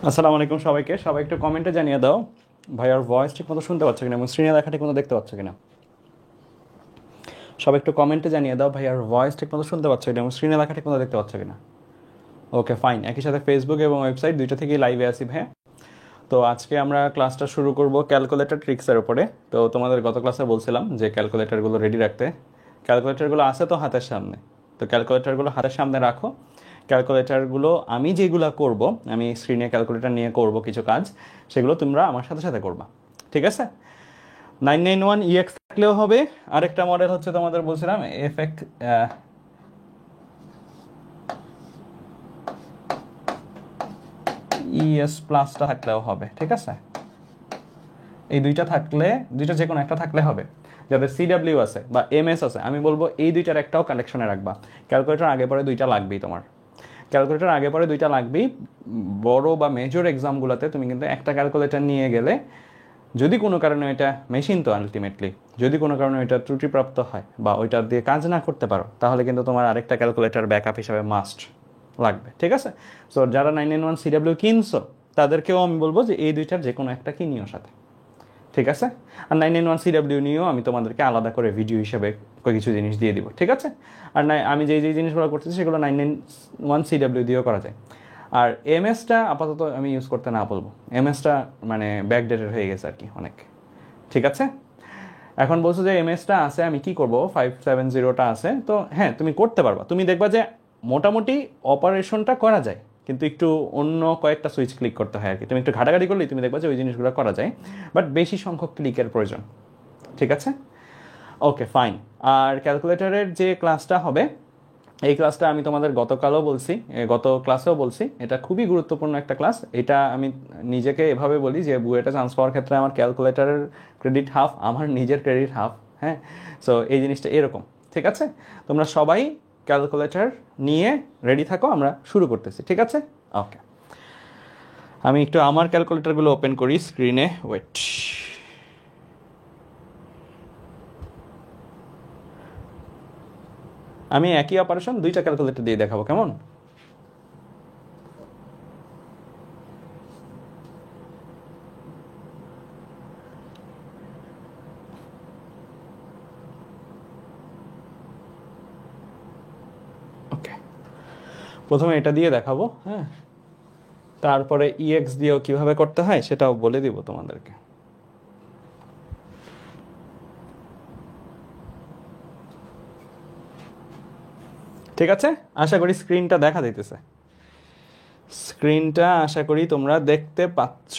আসসালামু আলাইকুম সবাইকে। সবাই একটু কমেন্টে জানিয়ে দাও ভাইয়ার ভয়েস ঠিক মতো শুনতে পাচ্ছ কিনা এবং স্ক্রিনে দেখা ঠিক মতো দেখতে পাচ্ছ কিনা। সবাই একটু কমেন্টে জানিয়ে দাও ভাইয়ার ভয়েস ঠিক মতো শুনতে পাচ্ছ কিনা এবং স্ক্রিনে দেখা ঠিক মতো দেখতে পাচ্ছ কিনা। Okay fine. একই সাথে ফেসবুক এবং ওয়েবসাইট দুইটা থেকেই লাইভে আসি ভাইয়া। তো আজকে আমরা ক্লাসটা শুরু করব ক্যালকুলেটর ট্রিক্সের উপরে। তো তোমাদের গত ক্লাসে বলছিলাম যে ক্যালকুলেটরগুলো রেডি রাখতে। ক্যালকুলেটরগুলো আছে তো হাতের সামনে, তো ক্যালকুলেটরগুলো হাতের সামনে রাখো। ক্যালকুলেটরগুলো আমি যেগুলো করব, আমি স্ক্রিনে ক্যালকুলেটর নিয়ে করব কিছু কাজ, সেগুলো তোমরা আমার সাথে সাথে করবা, ঠিক আছে? 991EX থাকলেও হবে। আরেকটা মডেল হচ্ছে তোমাদের বলছিলাম এফএক্ট ইএস প্লাসটা থাকলেও হবে, ঠিক আছে? এই দুইটা থাকলে, দুইটা যে কোনো একটা থাকলে হবে। যাদের সিডাব্লিউ আছে বা এমএস আছে, আমি বলবো এই দুইটার একটাও কালেকশনে রাখবা। ক্যালকুলেটর আগে পরে দুইটা লাগবেই তোমার। ক্যালকুলেটর আগে পরে দুইটা লাগবেই। বড় বা মেজর এক্সামগুলোতে তুমি কিন্তু একটা ক্যালকুলেটর নিয়ে গেলে, যদি কোনো কারণে এটা মেশিন তো আলটিমেটলি, যদি কোনো কারণে ওইটা ত্রুটিপ্রাপ্ত হয় বা ওইটা দিয়ে কাজ না করতে পারো, তাহলে কিন্তু তোমার আরেকটা ক্যালকুলেটর ব্যাকআপ হিসাবে মাস্ট লাগবে, ঠিক আছে? সো যারা 991CW কিনছো তাদেরকেও আমি বলবো যে এই দুইটার যে কোনো একটা কিনিও সাথে, ঠিক আছে? আর 991CW নিয়েও আমি তোমাদেরকে আলাদা করে ভিডিও হিসেবে কিছু জিনিস দিয়ে দিব, ঠিক আছে? আর আমি যেই জিনিসগুলো করতেছি সেগুলো 991CW দিয়েও করা যায়। আর এমএসটা আপাতত আমি ইউজ করতে না বলবো, এমএসটা মানে ব্যাকডেটেড হয়ে গেছে আর কি অনেক, ঠিক আছে? এখন বলছো যে এমএসটা আছে, আমি কি করব? 570টা আছে, তো হ্যাঁ তুমি করতে পারবা। তুমি দেখবা যে মোটামুটি অপারেশনটা করা যায়, কিন্তু একটু অন্য কয়েকটা সুইচ ক্লিক করতে হয় আর কি। তুমি একটু ঘাটাঘাটি করলেই তুমি দেখবা যে ওই জিনিসগুলো করা যায়, বাট বেশি সংখ্যক ক্লিকের প্রয়োজন, ঠিক আছে? Okay fine. আর ক্যালকুলেটরের যে ক্লাসটা হবে, এই ক্লাসটা আমি তোমাদের গতকালও বলছি, গত ক্লাসেও বলছি, এটা খুবই গুরুত্বপূর্ণ একটা ক্লাস। এটা আমি নিজেকে এভাবে বলি যে বুয়েটে চান্স পাওয়ার ক্ষেত্রে আমার ক্যালকুলেটরের ক্রেডিট হাফ, আমার নিজের ক্রেডিট হাফ। হ্যাঁ, সো এই জিনিসটা এরকম, ঠিক আছে? তোমরা সবাই ক্যালকুলেটর নিয়ে রেডি থাকো, আমরা শুরু করতেছি, ঠিক আছে? ওকে, আমি একটু আমার ক্যালকুলেটরগুলো ওপেন করি স্ক্রিনে, ওয়েট। আমি একই অপারেশন দুইটা ক্যালকুলেটর দিয়ে দেখাবো, কেমন? ওকে, প্রথমে এটা দিয়ে দেখাবো, হ্যাঁ, তারপরে ইএক্স দিয়েও কিভাবে করতে হয় সেটাও বলে দিব তোমাদেরকে। ঠিক আছে, আশা করি স্ক্রিনটা দেখা দিতেছে। স্ক্রিনটা আশা করি তোমরা দেখতে পাচ্ছ।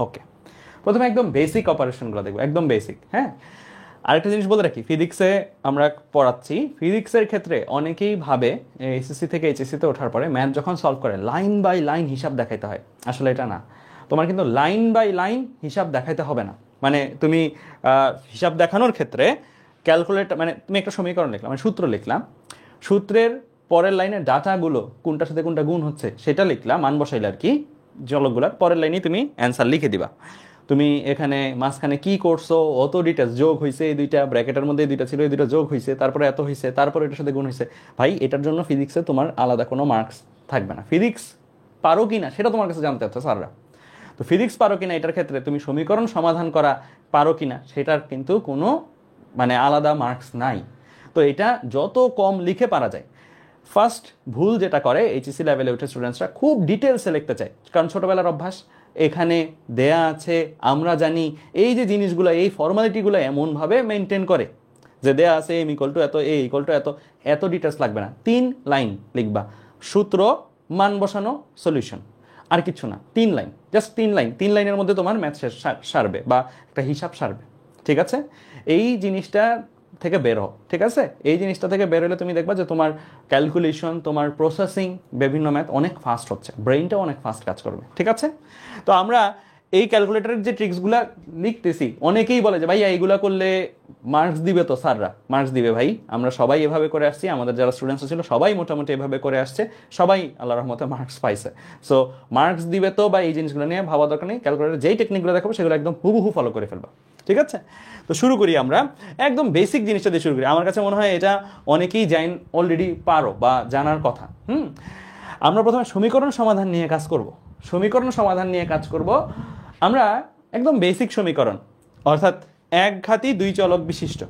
ওকে, প্রথমে একদম বেসিক অপারেশনগুলো দেখবো, একদম বেসিক। হ্যাঁ, আরেকটা জিনিস বলে রাখি, ফিজিক্সে আমরা পড়াচ্ছি, ফিজিক্সের ক্ষেত্রে অনেকেই ভাবে এসএসসি থেকে এইচএসসিতে ওঠার পরে ম্যাথ যখন সলভ করে লাইন বাই লাইন হিসাব দেখাইতে হয়। আসলে এটা না, তোমার কিন্তু লাইন বাই লাইন হিসাব দেখাইতে হবে না। মানে তুমি হিসাব দেখানোর ক্ষেত্রে ক্যালকুলেটর, মানে তুমি একটা সমীকরণ লিখলাম, মানে সূত্র লিখলাম, সূত্রের পরের লাইনে ডাটাগুলো কোনটার সাথে কোনটা গুণ হচ্ছে সেটা লিখলাম, মান বসাইলে আর কি, জলকগুলার পরের লাইনে তুমি অ্যান্সার লিখে দিবা। তুমি এখানে মাঝখানে কি করছো অত ডিটেলস, যোগ হয়েছে এই দুইটা, ব্র্যাকেটের মধ্যে এই দুইটা ছিল, এই দুইটা যোগ হয়েছে, তারপরে এত হয়েছে, তারপরে এটার সাথে গুণ হয়েছে, ভাই এটার জন্য ফিজিক্সে তোমার আলাদা কোনো মার্কস থাকবে না। ফিজিক্স পারো কি না সেটা তোমার কাছে জানতে হচ্ছে স্যাররা। তো ফিজিক্স পারো কিনা এটার ক্ষেত্রে, তুমি সমীকরণ সমাধান করা পারো কিনা সেটার কিন্তু কোনো মানে আলাদা মার্কস নাই। তো এটা যত কম লিখে পারা যায়। ফার্স্ট ভুল যেটা করে এইচএসসি লেভেলে উঠে স্টুডেন্টসরা, খুব ডিটেলসে লিখতে চায়, কারণ ছোটোবেলার অভ্যাস। এখানে দেয়া আছে, আমরা জানি, এই যে জিনিসগুলো, এই ফর্মালিটিগুলো এমনভাবে মেনটেন করে যে দেয়া আছে এম ইকুয়াল টু এত, এ ইকুয়াল টু এত, এত ডিটেলস লাগবে না, 3 লাইন লিখবা, সূত্র, মান বসানো, সলিউশন, আর কিছু না। 3 লাইন, জাস্ট 3 লাইন, 3 লাইনের মধ্যে তোমার ম্যাথ সারবে বা একটা হিসাব সারবে, ঠিক আছে? এই জিনিসটা থেকে বের হও, ঠিক আছে? এই জিনিসটা থেকে বের হলে তুমি দেখবা যে তোমার ক্যালকুলেশন, তোমার প্রসেসিং, বিভিন্ন ম্যাথ অনেক ফাস্ট হচ্ছে, ব্রেইনটাও অনেক ফাস্ট কাজ করবে, ঠিক আছে? তো আমরা এই ক্যালকুলেটরের যে ট্রিক্সগুলো লিখতেছি, অনেকেই বলে যে ভাইয়া এইগুলা করলে মার্কস দিবে, তো স্যাররা মার্কস দিবে ভাই, আমরা সবাই এভাবে করে আসছি, আমাদের যারা স্টুডেন্টস ছিল সবাই মোটামুটি এভাবে করে আসছে, সবাই আল্লাহর রহমতে মার্কস পাইছে। সো মার্কস দিবে তো, বা এই জিনিসগুলো নিয়ে ভাবা দরকার নেই, ক্যালকুলেটর যেই টেকনিকগুলো দেখাবো সেগুলো একদম হুবহু ফলো করে ফেলবা, ঠিক আছে? তো শুরু করি আমরা একদম বেসিক জিনিসটা দিয়ে শুরু করি। আমার কাছে মনে হয় এটা অনেকেই অলরেডি পারো বা জানার কথা। আমরা প্রথমে সমীকরণ সমাধান নিয়ে কাজ করব। সমীকরণ সমাধান নিয়ে কাজ করব। আমরা একদম বেসিক সমীকরণ, অর্থাৎ একঘাতী দুই চলক বিশিষ্ট,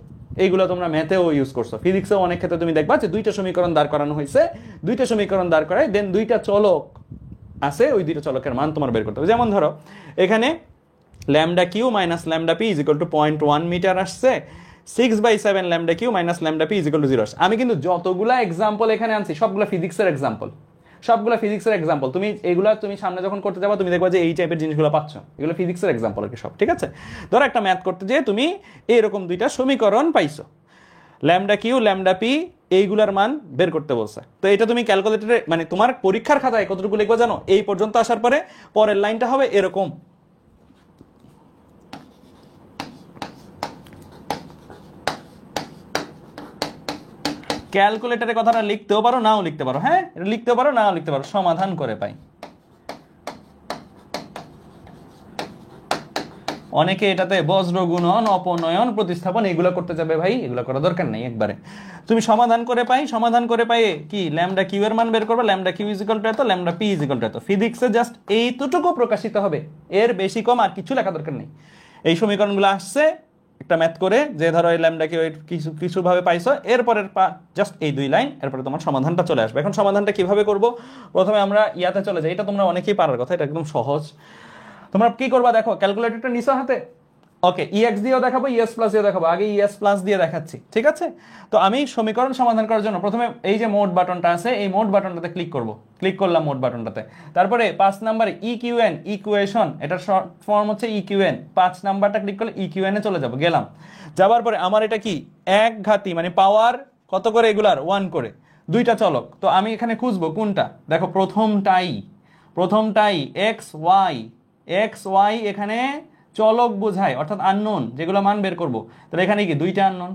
এইগুলো তোমরা ম্যাথেও ইউজ করছো, ফিজিক্সেও অনেক ক্ষেত্রে তুমি দেখবা যে দুইটা সমীকরণ দাঁড় করানো হয়েছে, দুইটা সমীকরণ দাঁড় করায় দেন দুইটা চলক আছে, ওই দুইটা চলকের মান তোমার বের করতে হবে। যেমন ধরো এখানে lambda Q minus lambda P is equal to 0.1 metre আসছে, 6/7 lambda Q minus lambda P is equal to 0 আসছে। আমি কিন্তু যতগুলা এক্সাম্পল এখানে আনছি সবগুলো ফিজিক্সের এক্সাম্পল, সবগুলো ফিজিক্সের এক্সাম্পল। তুমি এগুলা তুমি সামনে যখন করতে যাবা তুমি দেখবা যে এই টাইপের জিনিসগুলো পাচ্ছ, এগুলো ফিজিক্সের এক্সাম্পল আর কি সব, ঠিক আছে? ধরো একটা ম্যাথ করতে যেয়ে তুমি এরকম দুইটা সমীকরণ পাইছো, ল্যামডা কিউ ল্যামডা পি এইগুলার মান বের করতে বলছে। তো এটা তুমি ক্যালকুলেটরে মানে তোমার পরীক্ষার খাতায় কতটুকু লিখবা জানো? এই পর্যন্ত আসার পরে পরের লাইনটা হবে এরকম, ক্যালকুলেটরে কথাটা লিখতেও পারো নাও লিখতে পারো, হ্যাঁ এটা লিখতে পারো নাও লিখতে পারো, সমাধান করে পাই। অনেকে এটাতে বজ্র গুণন অপনয়ন প্রতিস্থাপন এগুলো করতে যাবে, ভাই এগুলো করার দরকার নেই। একবারে তুমি সমাধান করে পাই, সমাধান করে পাই কি ল্যামডা কিউ এর মান বের করবে, lambda Q is equal to এত, lambda P is equal to এত। ফিজিক্সে জাস্ট এইটুকু প্রকাশিত হবে, এর বেশি কম আর কিছু লেখা দরকার নেই। এই সমীকরণগুলো আসছে একটা ম্যাথ করে, যে ধরো এই ল্যামডা কিউ কিছু কিছু ভাবে পাইছো, এরপরের জাস্ট এই দুই লাইন, এরপরে তোমার সমাধানটা চলে আসবে। এখন সমাধানটা কিভাবে করব? প্রথমে আমরা ইয়াতে চলে যাই, এটা তোমরা অনেকেই পারার কথা, এটা একদম সহজ। তোমরা কি করবা দেখো, ক্যালকুলেটরটা নিছো হাতে, ওকে ইএক্স দিয়েও দেখাবো, ইএস প্লাস দিয়েও দেখাবো, আগে ইএস প্লাস দিয়ে দেখাচ্ছি, ঠিক আছে? তো আমি সমীকরণ সমাধান করার জন্য প্রথমে এই যে মোড বাটনটা আছে, এই মোড বাটনটাতে ক্লিক করব, ক্লিক করলাম মোড বাটনটাতে। তারপরে 5 নাম্বারে ইকিউএন ইকুয়েশন, এটার শর্ট ফর্ম হচ্ছে ইকিউএন, 5 নাম্বারটা ক্লিক করলে ইকিউএন এ চলে যাব, গেলাম। যাবার পরে আমার এটা কি এক ঘাতি মানে পাওয়ার কত করে এগুলার 1 করে, দুইটা চলক। তো আমি এখানে খুঁজবো কোনটা, দেখো প্রথমটাই এক্স ওয়াই এখানে চলক বোঝায়, অর্থাৎ আননোন, যেগুলো মান বের করব। তাহলে এখানে কি দুইটা আননোন,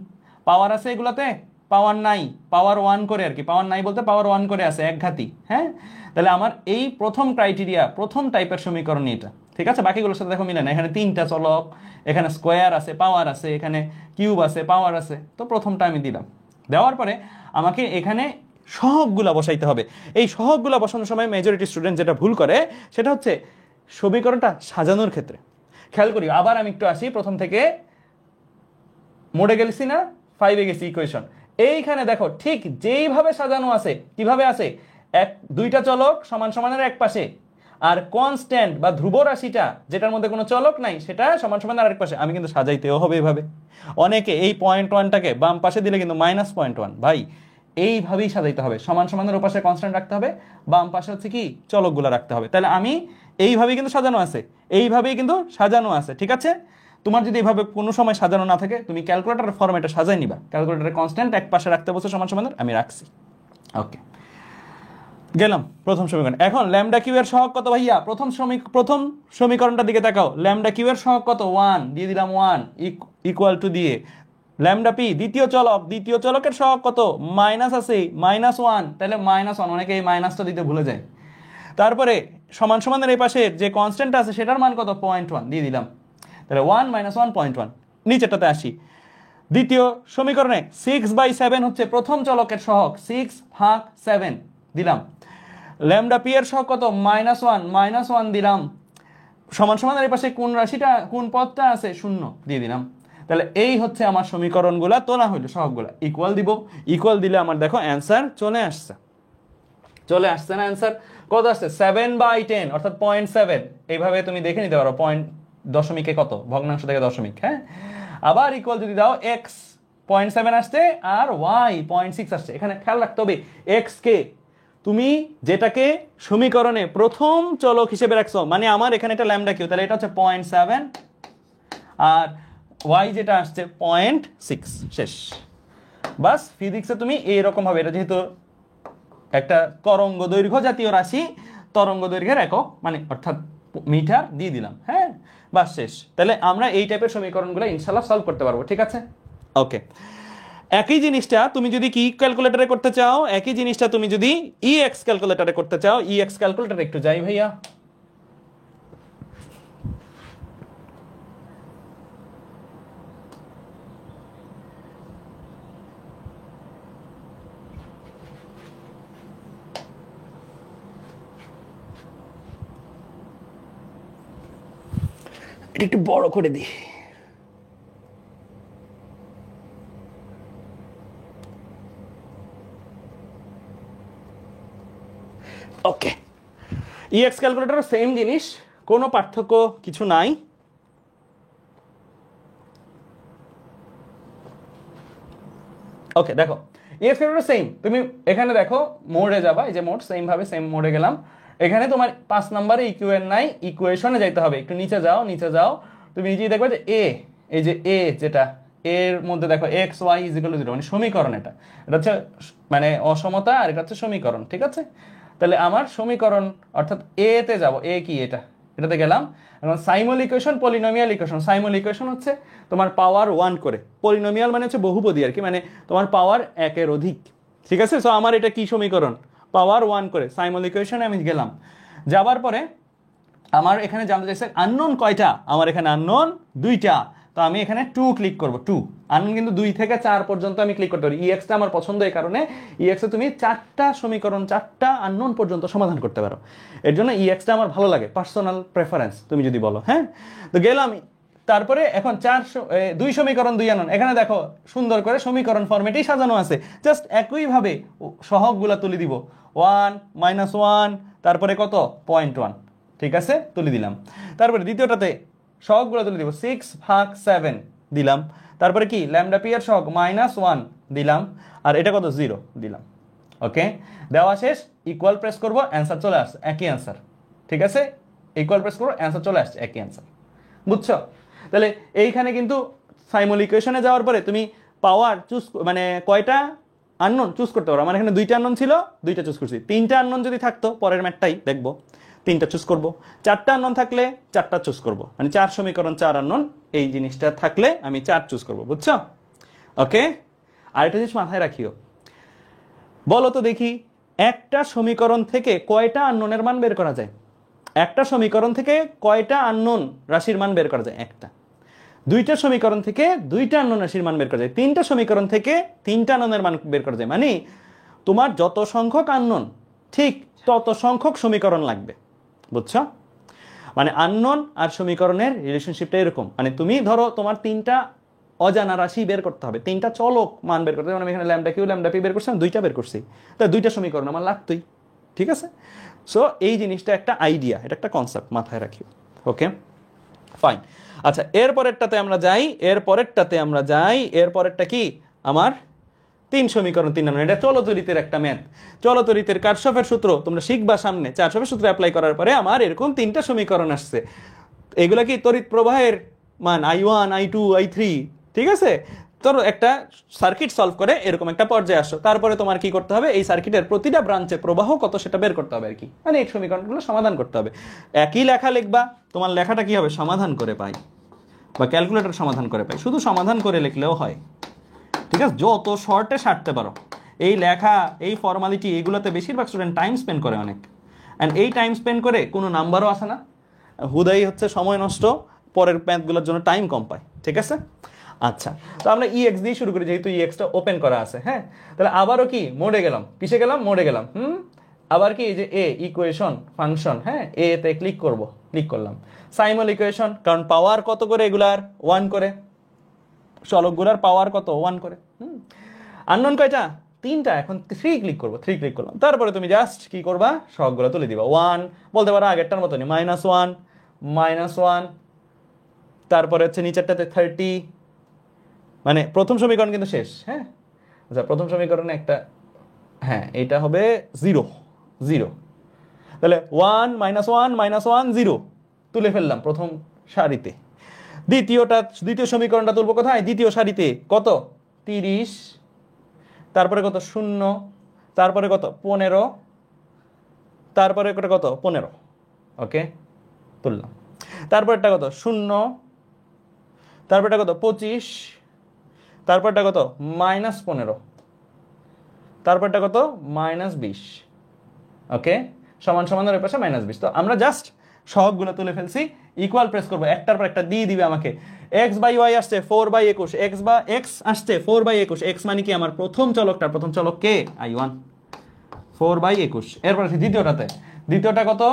পাওয়ার আছে এগুলাতে, পাওয়ার নাই, পাওয়ার 1 করে আর কি, পাওয়ার নাই বলতে পাওয়ার 1 করে আছে, একঘাতি, হ্যাঁ? তাহলে আমার এই প্রথম ক্রাইটেরিয়া, প্রথম টাইপের সমীকরণ এটা, ঠিক আছে? বাকিগুলোর সাথে দেখো মিলে না, এখানে তিনটা চলক, এখানে স্কোয়ার আছে, পাওয়ার আছে, এখানে কিউব আছে, পাওয়ার আছে। তো প্রথমটা আমি দিলাম, দেওয়ার পরে আমাকে এখানে সহগগুলা বসাইতে হবে। এই সহগগুলা বসানোর সময় মেজরিটি স্টুডেন্ট যেটা ভুল করে সেটা হচ্ছে সমীকরণটা সাজানোর ক্ষেত্রে। খেয়াল করি, আবার আমি একটু আসি প্রথম থেকে, মোডে গেছি না, 5 এ গেছি ইকুয়েশন। এইখানে দেখো ঠিক যেইভাবে সাজানো আছে, কিভাবে আছে, দুইটা চলক সমান সমানের এক পাশে, আর কনস্ট্যান্ট বা ধ্রুব রাশিটা যেটার মধ্যে কোনো চলক নাই সেটা সমান সমানের আরেক পাশে। আমি কিন্তু সাজাইতেও হবে এইভাবে। অনেকে এই 0.1টাকে বাম পাশে দিলে কিন্তু -0.1, ভাই এইভাবেই সাজাইতে হবে, সমান সমানের ওপাশে কনস্ট্যান্ট রাখতে হবে, বাম পাশে হচ্ছে কি চলকগুলো রাখতে হবে। তাহলে আমি এইভাবেই কিন্তু সাজানো আছে, এইভাবেই কিন্তু সাজানো আছে, ঠিক আছে? তোমার যদি এইভাবে কোনো সময় সাজানো না থাকে, তুমি ক্যালকুলেটর ফরম্যাটে সাজাই নিবা, ক্যালকুলেটরে কনস্ট্যান্ট এক পাশে রাখতে বলছে সমান সমানের, আমি রাখছি, ওকে। গেলাম প্রথম সমীকরণ। এখন ল্যামডা কিউ এর সহগ কত ভাইয়া? প্রথম সমীকরণটার দিকে তাকাও, ল্যামডা কিউ এর সহগ কত? 1 দিয়ে দিলাম, 1 ইকুয়াল টু দিয়ে ল্যামডা পি দ্বিতীয় চলকের সহগ কত? মাইনাস আছে, -1, তাহলে -1, অনেকে এই মাইনাসটা দিতে ভুলে যায়। তারপরে সমান সমানের এই পাশে যে কনস্ট্যান্ট আছে সেটার মান কত? 0.1 দিয়ে দিলাম, তাহলে 1 - 1 0.1। নিচেরটাতে আসি, দ্বিতীয় সমীকরণে 6/7 হচ্ছে প্রথম চলকের সহগ, 6 ভাগ 7 দিলাম। ল্যামডা পি এর সহগ কত? -1 দিলাম, সমান সমানের এই পাশে কোন রাশিটা, কোন পদটা আছে? 0 দিয়ে দিলাম। তাহলে এই হচ্ছে আমার সমীকরণগুলা তোলা হইলো, সহগগুলা ইকুয়াল দিব, ইকুয়াল দিলে আমার দেখো অ্যান্সার চলে আসছে না? অ্যান্সার কত আসছে? 7/10 অর্থাৎ 0.7। এইভাবে তুমি দেখে নিতে পারো পয়েন্ট দশমিকে কত, ভগ্নাংশ থেকে দশমিক, হ্যাঁ? আবার ইকুয়াল যদি দাও, এক্স 0.7 আসছে আর ওয়াই 0.6 আসছে। এখানে খেয়াল রাখতে হবে এক্স কে তুমি যেটাকে সমীকরণে প্রথম চলক হিসেবে রাখছো, মানে আমার এখানে এটা ল্যামডা কিউ, তাহলে এটা হচ্ছে 0.7, আর ওয়াই যেটা আসছে 0.6, শেষ। বাস ফিজিক্সে তুমি এইরকম ভাবে, এটা যেহেতু একটা তরঙ্গ দৈর্ঘ্য জাতীয় রাশি, তরঙ্গ দৈর্ঘ্যের একক মানে অর্থাৎ মিটার দিয়ে দিলাম, হ্যাঁ, বাস শেষ। তাহলে আমরা এই টাইপের সমীকরণগুলো ইনশাআল্লাহ সলভ করতে পারবো, ঠিক আছে? ওকে, একই জিনিসটা তুমি যদি কি ক্যালকুলেটরে করতে চাও, একই জিনিসটা তুমি যদি ইএক্স ক্যালকুলেটরে করতে চাও, ইএক্স ক্যালকুলেটরে একটু যাই ভাইয়া। এটা একটু বড় করে দিই। ওকে, ইএক্স ক্যালকুলেটর সেম জিনিস, কোনো পার্থক্য কিছু নাই। ওকে দেখো, ইএক্স ক্যালকুলেটর সেম, তুমি এখানে দেখো মোডে যাবা, এই যে মোড, সেম ভাবে সেম মোডে গেলাম। এখানে তোমার 5 নম্বরে ইকুয়েন নাই, ইকুয়েশনে যাইতে হবে, একটু নিচে যাও, নিচে যাও, তুমি নিজেই দেখবে যে এ, এই যে এ যেটা এর মধ্যে দেখো X Y is equal to 0, মানে সমীকরণ, এটা এটা হচ্ছে মানে অসমতা, আর এটা হচ্ছে সমীকরণ, ঠিক আছে? তাহলে আমার সমীকরণ অর্থাৎ এ তে যাব, এ কি এটা, এটাতে গেলাম। এখন সাইমল ইকুয়েশন, পলিনোমিয়াল ইকুয়েশন। সাইমল ইকুয়েশন হচ্ছে তোমার পাওয়ার 1 করে, পলিনোমিয়াল মানে হচ্ছে বহুপদী আর কি, মানে তোমার পাওয়ার 1 এর অধিক, ঠিক আছে? সো আমার এটা কি সমীকরণ, পাওয়ার 1 করে। সাইমল ইকুয়েশনে আমি গেলাম, যাবার পরে আমার এখানে জানতে চাইছে আননোন কয়টা, আমার এখানে আননোন 2টা, তো আমি এখানে 2 ক্লিক করব। 2 আননোন কিন্তু 2 থেকে 4 পর্যন্ত আমি ক্লিক করতে পারি। ইএক্সটা আমার পছন্দ, এই কারণে ইএক্সে তুমি 4টা সমীকরণ, 4টা আননোন পর্যন্ত সমাধান করতে পারো, এর জন্য ইএক্সটা আমার ভালো লাগে, পার্সোনাল প্রেফারেন্স তুমি যদি বলো। হ্যাঁ, তো গেলাম, তারপরে এখন 2 সমীকরণ 2 আননোন, এখানে দেখো সুন্দর করে সমীকরণ ফরম্যাটেই সাজানো আছে, জাস্ট একইভাবে সহগগুলা তুলে দিব, 1 -1, তারপরে কত 0.1, ঠিক আছে, তুলে দিলাম। তারপরে দ্বিতীয়টাতে সহগগুলো তুলে দিব, 6/7 দিলাম, তারপরে কি ল্যামডা পি এর সহগ -1 দিলাম, আর এটা কত 0 দিলাম। ওকে, দেওয়া শেষ, ইকুয়াল প্রেস করব, অ্যান্সার চলে আসছে, একই অ্যান্সার, ঠিক আছে? ইকুয়াল প্রেস করব, অ্যান্সার চলে আসছে, একই অ্যান্সার, বুঝছো? তাহলে এইখানে কিন্তু সাইমল ইকুয়েশনে যাওয়ার পরে তুমি পাওয়ার চুজ, মানে কয়টা আননোন চুজ করতে পারো। আমার এখানে 2টা আননোন ছিল, 2টা চুজ করছি। 3টা আননোন যদি থাকতো, পরের ম্যাটটাই দেখবো, 3টা চুজ করব। 4টা আননোন থাকলে 4টা চুজ করব, মানে 4 সমীকরণ 4 আননোন, এই জিনিসটা থাকলে আমি 4 চুজ করব, বুঝছো? ওকে, আরেকটা জিনিস মাথায় রাখিও, বলো তো দেখি একটা সমীকরণ থেকে কয়টা আননোনের মান বের করা যায়? একটা সমীকরণ থেকে কয়টা আননোন রাশির মান বের করা যায়? একটা। 2টা সমীকরণ থেকে 2টা আননোন রাশির মান বের করা যায়। 3টা সমীকরণ থেকে 3টা আননোনের মান বের করা যায়, মানে তোমার যত সংখ্যক আননোন ঠিক তত সংখ্যক সমীকরণ লাগবে, বুঝছো? মানে আননোন আর সমীকরণের রিলেশনশিপটা এরকম, মানে তুমি ধরো তোমার 3টা অজানা রাশি বের করতে হবে, 3টা চলক মান বের করতে হবে, আমি এখানে ল্যামডা কিউ ল্যামডা পি বের করছি, 2টা বের করছি, তাই 2টা সমীকরণ আমার লাগতোই, ঠিক আছে? সো এই জিনিসটা একটা আইডিয়া, এটা একটা কনসেপ্ট, মাথায় রাখি। ওকে, ফাইন। আচ্ছা, এরপরেরটাতে আমরা যাই, এরপরেরটা কি আমার 3 সমীকরণ 3 আননোন, এটা চলতরিতের একটা ম্যাথ। চলতরিতের কারশফের সূত্র তোমরা শিখবা সামনে, চারশফের সূত্র অ্যাপ্লাই করার পরে আমার এরকম 3টা সমীকরণ আসছে। এগুলা কি তড়িৎ প্রবাহের মান I1 I2 I3, ঠিক আছে? ধরো একটা সার্কিট সলভ করে এরকম একটা পর্যায়ে আসো, তারপরে তোমার কি করতে হবে, এই সার্কিটের প্রতিটা ব্রাঞ্চে প্রবাহ কত সেটা বের করতে হবে আর কি, মানে এই সমীকরণগুলো সমাধান করতে হবে। একই লেখা লিখবা, তোমার লেখাটা কি হবে, সমাধান করে পাই বা ক্যালকুলেটর সমাধান করে পাই, শুধু সমাধান করে লিখলেও হয়, ঠিক আছে? যত শর্টে সারতে পারো, এই লেখা, এই ফর্মালিটি, এগুলোতে বেশিরভাগ স্টুডেন্ট টাইম স্পেন্ড করে অনেক, অ্যান্ড এই টাইম স্পেন্ড করে কোনো নাম্বারও আসে না, হুদাই হচ্ছে সময় নষ্ট, পরের ম্যাথগুলোর জন্য টাইম কম পায়, ঠিক আছে? আচ্ছা, তো আমরা ইএক্স দিয়ে শুরু করি, যেহেতু ইএক্সটা ওপেন করা আছে। হ্যাঁ, তাহলে আবারও কি মোডে গেলাম, কিসে গেলাম, মোডে গেলাম। আবার কি, যে এ ইকুয়েশন ফাংশন, হ্যাঁ, এ তে ক্লিক করব, ক্লিক করলাম। সাইমল ইকুয়েশন, কারণ পাওয়ার কত করে এগুলার, 1 করে, চলকগুলার পাওয়ার কত, 1 করে। আননোন কয়টা, 3টা, এখন 3 ক্লিক করবো, 3 ক্লিক করলাম। তারপরে তুমি জাস্ট কি করবা, সবগুলো তুলে দিবা। 1 বলতে পারো আগেরটার মতনই, -1, তারপরে হচ্ছে নিচেরটাতে 30, মানে প্রথম সমীকরণ কিন্তু শেষ। হ্যাঁ, আচ্ছা, প্রথম সমীকরণে একটা, হ্যাঁ, এটা হবে 0 0, তাহলে 1 -1 0 তুলে ফেললাম প্রথম সারিতে। দ্বিতীয় সমীকরণটা তুলবো কোথায়, দ্বিতীয় সারিতে, কত 30, তারপরে কত 0, তারপরে কত 15, তারপরে কত 15, ওকে, তুললাম। তারপরটা কত 0, তারপরটা কত 25, তারপরটা কত -15, তারপরটা কত -20, ওকে, সমান সমানের পাশে -20। তো আমরা জাস্ট সহগগুলো তুলে ফেলছি, ইকুয়াল প্রেস করবো, একটার পর একটা দিয়ে দিবে আমাকে। x/y আসছে 4/21, x আসছে 4/21, x মানে কি আমার প্রথম চলক কে, I1, 4/21। এরপর দ্বিতীয়টা কত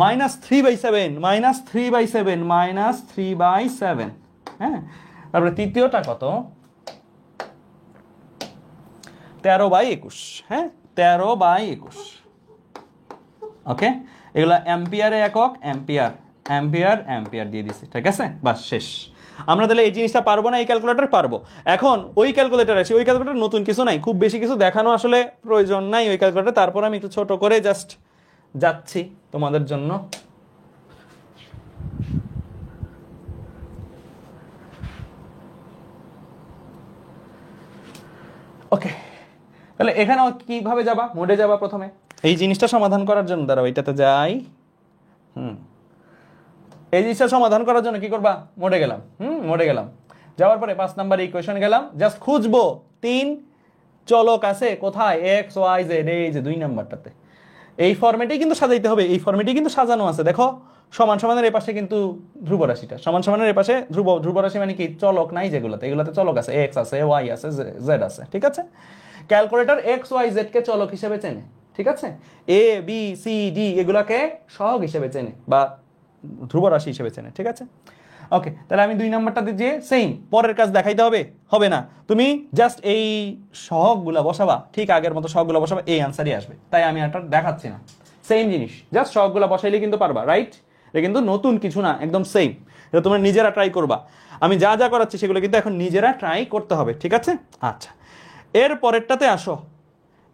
-3/7 -3/7 -3/7, হ্যাঁ। তারপরে তৃতীয়টা কত, 13/21, হ্যাঁ 13/21। ওকে, এগুলা অ্যাম্পিয়ারে একক, অ্যাম্পিয়ার অ্যাম্পিয়ার অ্যাম্পিয়ার দিয়ে দিছি, ঠিক আছে, বাস শেষ। আমরা তাহলে এই জিনিসটা পারবো না, এই ক্যালকুলেটর পারবো। এখন ওই ক্যালকুলেটর আছে, ওই ক্যালকুলেটর নতুন কিছু নাই, খুব বেশি কিছু দেখানো আসলে প্রয়োজন নাই ওই ক্যালকুলেটর। তারপর আমি একটু ছোট করে জাস্ট যাচ্ছি তোমাদের জন্য। ওকে, তাহলে এখানে কিভাবে যাবা, মোডে যাবা প্রথমে এই জিনিসটা সমাধান করার জন্য। দাঁড়াও এটাতে যাই, এই জিনিসটা সমাধান করার জন্য কি করবা, মোডে গেলাম, মোডে গেলাম। যাওয়ার পরে 5 নাম্বার ইকুয়েশন গেলাম, জাস্ট খুঁজবো 3 চলক আছে কোথায়, এক্স ওয়াই জেড, এই যে 2 নাম্বারটাতে। এই ফরম্যাটেই কিন্তু সাজাইতে হবে, এই ফরম্যাটেই কিন্তু সাজানো আছে। দেখো সমান সমানের এই পাশে কিন্তু ধ্রুব রাশিটা, সমান সমানের এই পাশে ধ্রুব রাশি মানে কি, চলক নাই যেগুলোতে, এগুলোতে চলক আছে, এক্স আছে, ওয়াই আছে, জেড আছে, ঠিক আছে। ক্যালকুলেটর এক্স ওয়াই জেড কে চলক হিসেবে চেনে, ঠিক আছে। এ বি সি ডি এগুলাকে সহগ হিসেবে চেনে বা ধ্রুব রাশি হিসেবে চেনে, ঠিক আছে। ওকে, তাহলে আমি 2 নাম্বারটা দিয়ে সেম পরের কাজ দেখাইতে হবে, হবে না। তুমি জাস্ট এই সহগগুলা বসাবা, ঠিক আগের মতো সহগগুলা বসাবা, এই আনসারই আসবে। তাই আমি এটা দেখাচ্ছি না, সেম জিনিস, জাস্ট সহগগুলা বসাইলে কিন্তু পারবা, রাইট। এটা কিন্তু নতুন কিছু না, একদম সেম। এটা তোমরা নিজেরা ট্রাই করবা। আমি যা যা করাচ্ছি সেগুলো কিন্তু এখন নিজেরা ট্রাই করতে হবে, ঠিক আছে। আচ্ছা, এর পরেরটাতে আসো,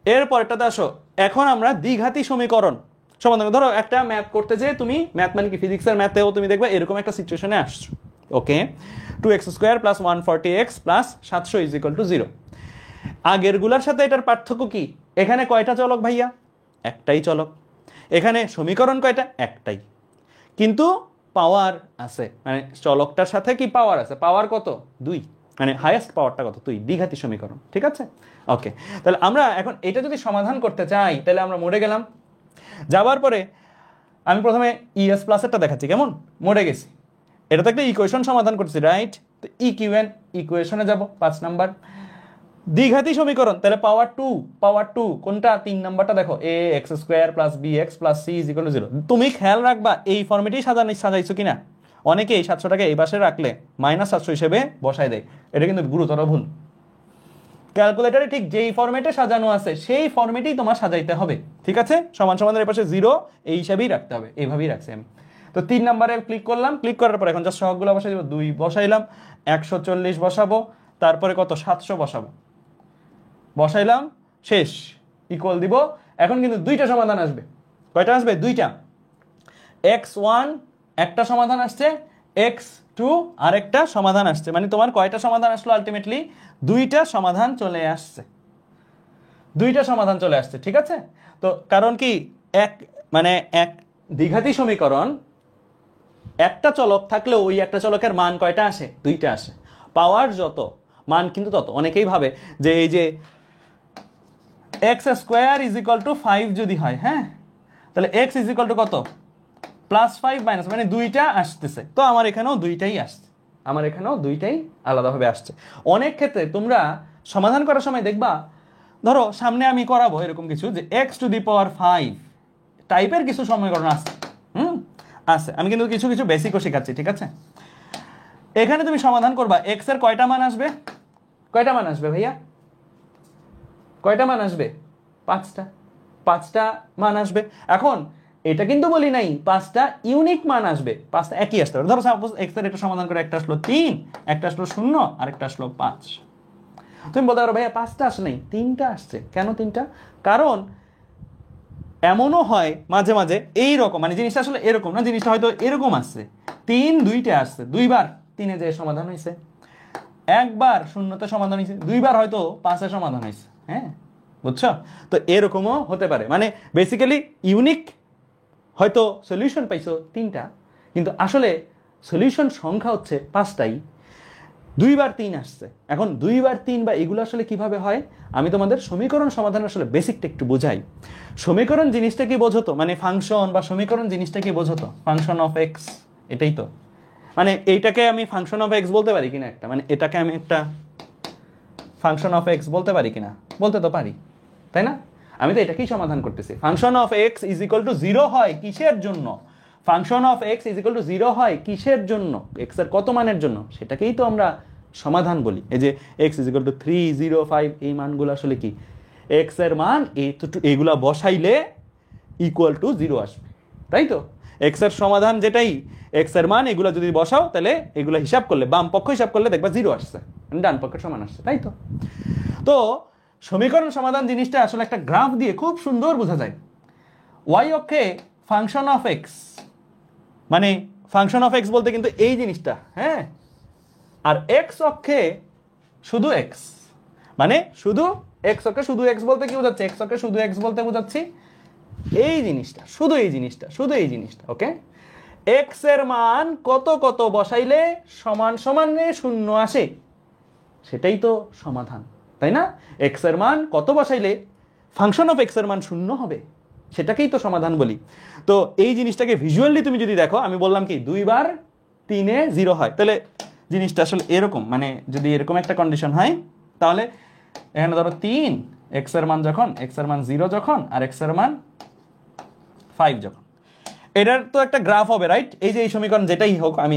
এর পরেরটাতে আসো। এখন আমরা দ্বিঘাতী সমীকরণ সমাধান। ধরো একটা ম্যাথ করতে যে তুমি, ম্যাথ মানে কি, ফিজিক্সের ম্যাথেও তুমি দেখবে এরকম একটা সিচুয়েশনে আসছো। ওকে, 2x² + 140x + 700 = 0। আগেরগুলার সাথে এটার পার্থক্য কি, এখানে কয়টা চলক ভাইয়া, একটাই চলক। এখানে সমীকরণ কয়টা, একটাই, কিন্তু পাওয়ার আছে, মানে চলকটার সাথে কি পাওয়ার আছে, পাওয়ার কত, 2, মানে হাইয়েস্ট পাওয়ারটা কত, 2, দ্বিঘাতী সমীকরণ, ঠিক আছে। ওকে, তাহলে আমরা এখন এটা যদি সমাধান করতে চাই তাহলে আমরা মোডে গেলাম। যাওয়ার পরে আমি প্রথমে ইএস প্লাসেরটা দেখাচ্ছি, কেমন, মোডে গেছি। এটা তো একটা ইকুয়েশন সমাধান করছি, রাইট। তো ইকিউএন ইকুয়েশনে যাব, 5 নাম্বার দ্বিঘাতী সমীকরণ। তাহলে পাওয়ার 2 কোনটা, 3 নাম্বারটা দেখো, a x² + bx + c = 0। তুমি খেয়াল রাখবা এই ফর্মেটেই সাজাইছো কিনা। অনেকে এই 700টাকে এই পাশে রাখলে -700 হিসেবে বসায় দেয়, এটা কিন্তু গুরুতর ভুল। ক্যালকুলেটরে ঠিক যেই ফরম্যাটে সাজানো আছে সেই ফরম্যাটেই তোমার সাজাইতে হবে, ঠিক আছে। সমান সমানের পাশে 0 এই হিসাবেই রাখতে হবে, এইভাবেই রাখছি আমি। তো 3 নাম্বারে ক্লিক করলাম, ক্লিক করার পর এখন জাস্ট সহগগুলো বসাই দিব। 2 বসাইলাম, 140 বসাবো, তারপরে কত, 700 বসাবো, বসাইলাম, শেষ, ইকুয়াল দিব। এখন কিন্তু 2টা সমাধান আসবে, কয়টা আসবে, 2টা। x1 একটা সমাধান আসছে, x2 আরেকটা সমাধান আসছে, মানে তোমার কয়টা সমাধান আসলো, আলটিমেটলি 2টা সমাধান চলে আসছে, 2টা সমাধান চলে আসছে, ঠিক আছে। তো কারণ কি, এক দ্বিঘাতী সমীকরণ একটা চলক থাকলে ওই একটা চলকের মান কয়টা আসে, 2টা আসে। পাওয়ার যত, মান কিন্তু তত। অনেকেই ভাবে যে এই যে x² = 5 যদি হয়, হ্যাঁ, তাহলে x = কত, +5 - মানে 2টা আসতেছে। তো আমার এখানেও 2টাই আসছে, আমার এখানেও 2টাই আলাদাভাবে আসছে। অনেক ক্ষেত্রে তোমরা সমাধান করার সময় দেখবা, ধরো সামনে আমি করাবো এরকম কিছু, যে x⁵ টাইপের কিছু সমীকরণ আছে, আছে। আমি কিন্তু কিছু কিছু বেসিকও শেখাচ্ছি, ঠিক আছে। এখানে তুমি সমাধান করবা, x এর কয়টা মান আসবে, কয়টা মান আসবে ভাইয়া, কয়টা মান আসবে, 5টা মান আসবে। এখন এটা কিন্তু বলি নাই 5টা ইউনিক মান আসবে, 5টা একই আসতে পারে। ধরো সাপোজ x এর এটা সমাধান করে একটা আসলো 3, একটা আসলো 0, আর একটা আসলো 5। তুমি বলতে পারো ভাইয়া 5টা আসে নাই, 3টা আসছে। কেন 3টা? কারণ এমনও হয় মাঝে মাঝে এই রকম, মানে জিনিসটা আসলে এরকম না, জিনিসটা হয়তো এরকম আসছে, 3 2টা আসছে, 2বার 3-এ যে সমাধান হয়েছে, একবার 0-তে সমাধান হয়েছে, 2বার হয়তো 5-এ সমাধান হয়েছে, হ্যাঁ, বুঝছো। তো এরকমও হতে পারে, মানে বেসিক্যালি ইউনিক হয়তো সলিউশন পাইছো 3টা, কিন্তু আসলে সলিউশন সংখ্যা হচ্ছে 5টাই, 2বার 3 আসছে। এখন 2বার 3 বা এগুলো আসলে কিভাবে হয়, আমি তোমাদের সমীকরণ সমাধান আসলে বেসিকটা একটু বোঝাই। সমীকরণ জিনিসটা কি বোঝো তো, মানে ফাংশন বা সমীকরণ জিনিসটা কি বোঝো তো, ফাংশন অফ এক্স, এটাই তো। মানে এইটাকে আমি ফাংশন অফ এক্স বলতে পারি কিনা একটা, মানে এটাকে আমি একটা ফাংশন অফ এক্স বলতে পারি কিনা, বলতে তো পারি, তাই না। আমি তো এটাকেই সমাধান করতেছি। ফাংশন অফ এক্স = 0 হয় কিসের জন্য, function of x is equal to 0 হয় কিসের জন্য? এক্স এর কত মানের জন্য? সেটাকেই তো আমরা সমাধান বলি। এই যে এক্স ইজ ইকুয়াল টু 3, 0, 5, এই মানগুলো আসলে কি? এক্স এর মান এইগুলা বসাইলে ইকুয়াল টু 0 আসবে, তাই তো? এক্স এর সমাধান যেটাই, এক্স এর মান এগুলো যদি বসাও তাহলে এগুলো হিসাব করলে, বাম পক্ষ হিসাব করলে দেখবা 0 আসছে, ডান পক্ষের সমান আসছে, তাই তো? তো সমীকরণ সমাধান জিনিসটা আসলে একটা গ্রাফ দিয়ে খুব সুন্দর বোঝা যায়। ওয়াই অক্ষে ফাংশন অফ এক্স, মানে ফাংশন অফ এক্স বলতে কিন্তু এই জিনিসটা, হ্যাঁ, আর এক্স অক্ষে শুধু এক্স, মানে শুধু এক্স অক্ষে শুধু এক্স বলতে কি বোঝাচ্ছে? এক্স অক্ষে শুধু এক্স বলতে বোঝাচ্ছি এই জিনিসটা, শুধু এই জিনিসটা, শুধু এই জিনিসটা, ওকে? এক্স এর মান কত কত বসাইলে সমান সমানে 0 আসে, সেটাই তো সমাধান, তাই না? এক্স এর মান কত বসাইলে ফাংশন অফ এক্স এর মান 0 হবে, সেটাকেই তো সমাধান বলি। তো এই জিনিসটাকে ভিজুয়ালি তুমি যদি দেখো, আমি বললাম কি 2 বার 3 এ 0 হয়, তাহলে জিনিসটা আসলে এরকম, মানে যদি এরকম একটা কন্ডিশন হয়, তাহলে এখানে ধরো 3, এক্স এর মান যখন, এক্স এর মান 0 যখন, আর এক্স এর মান 5 যখন, এটার তো একটা গ্রাফ হবে, রাইট? এই যে এই সমীকরণ যেটাই হোক, আমি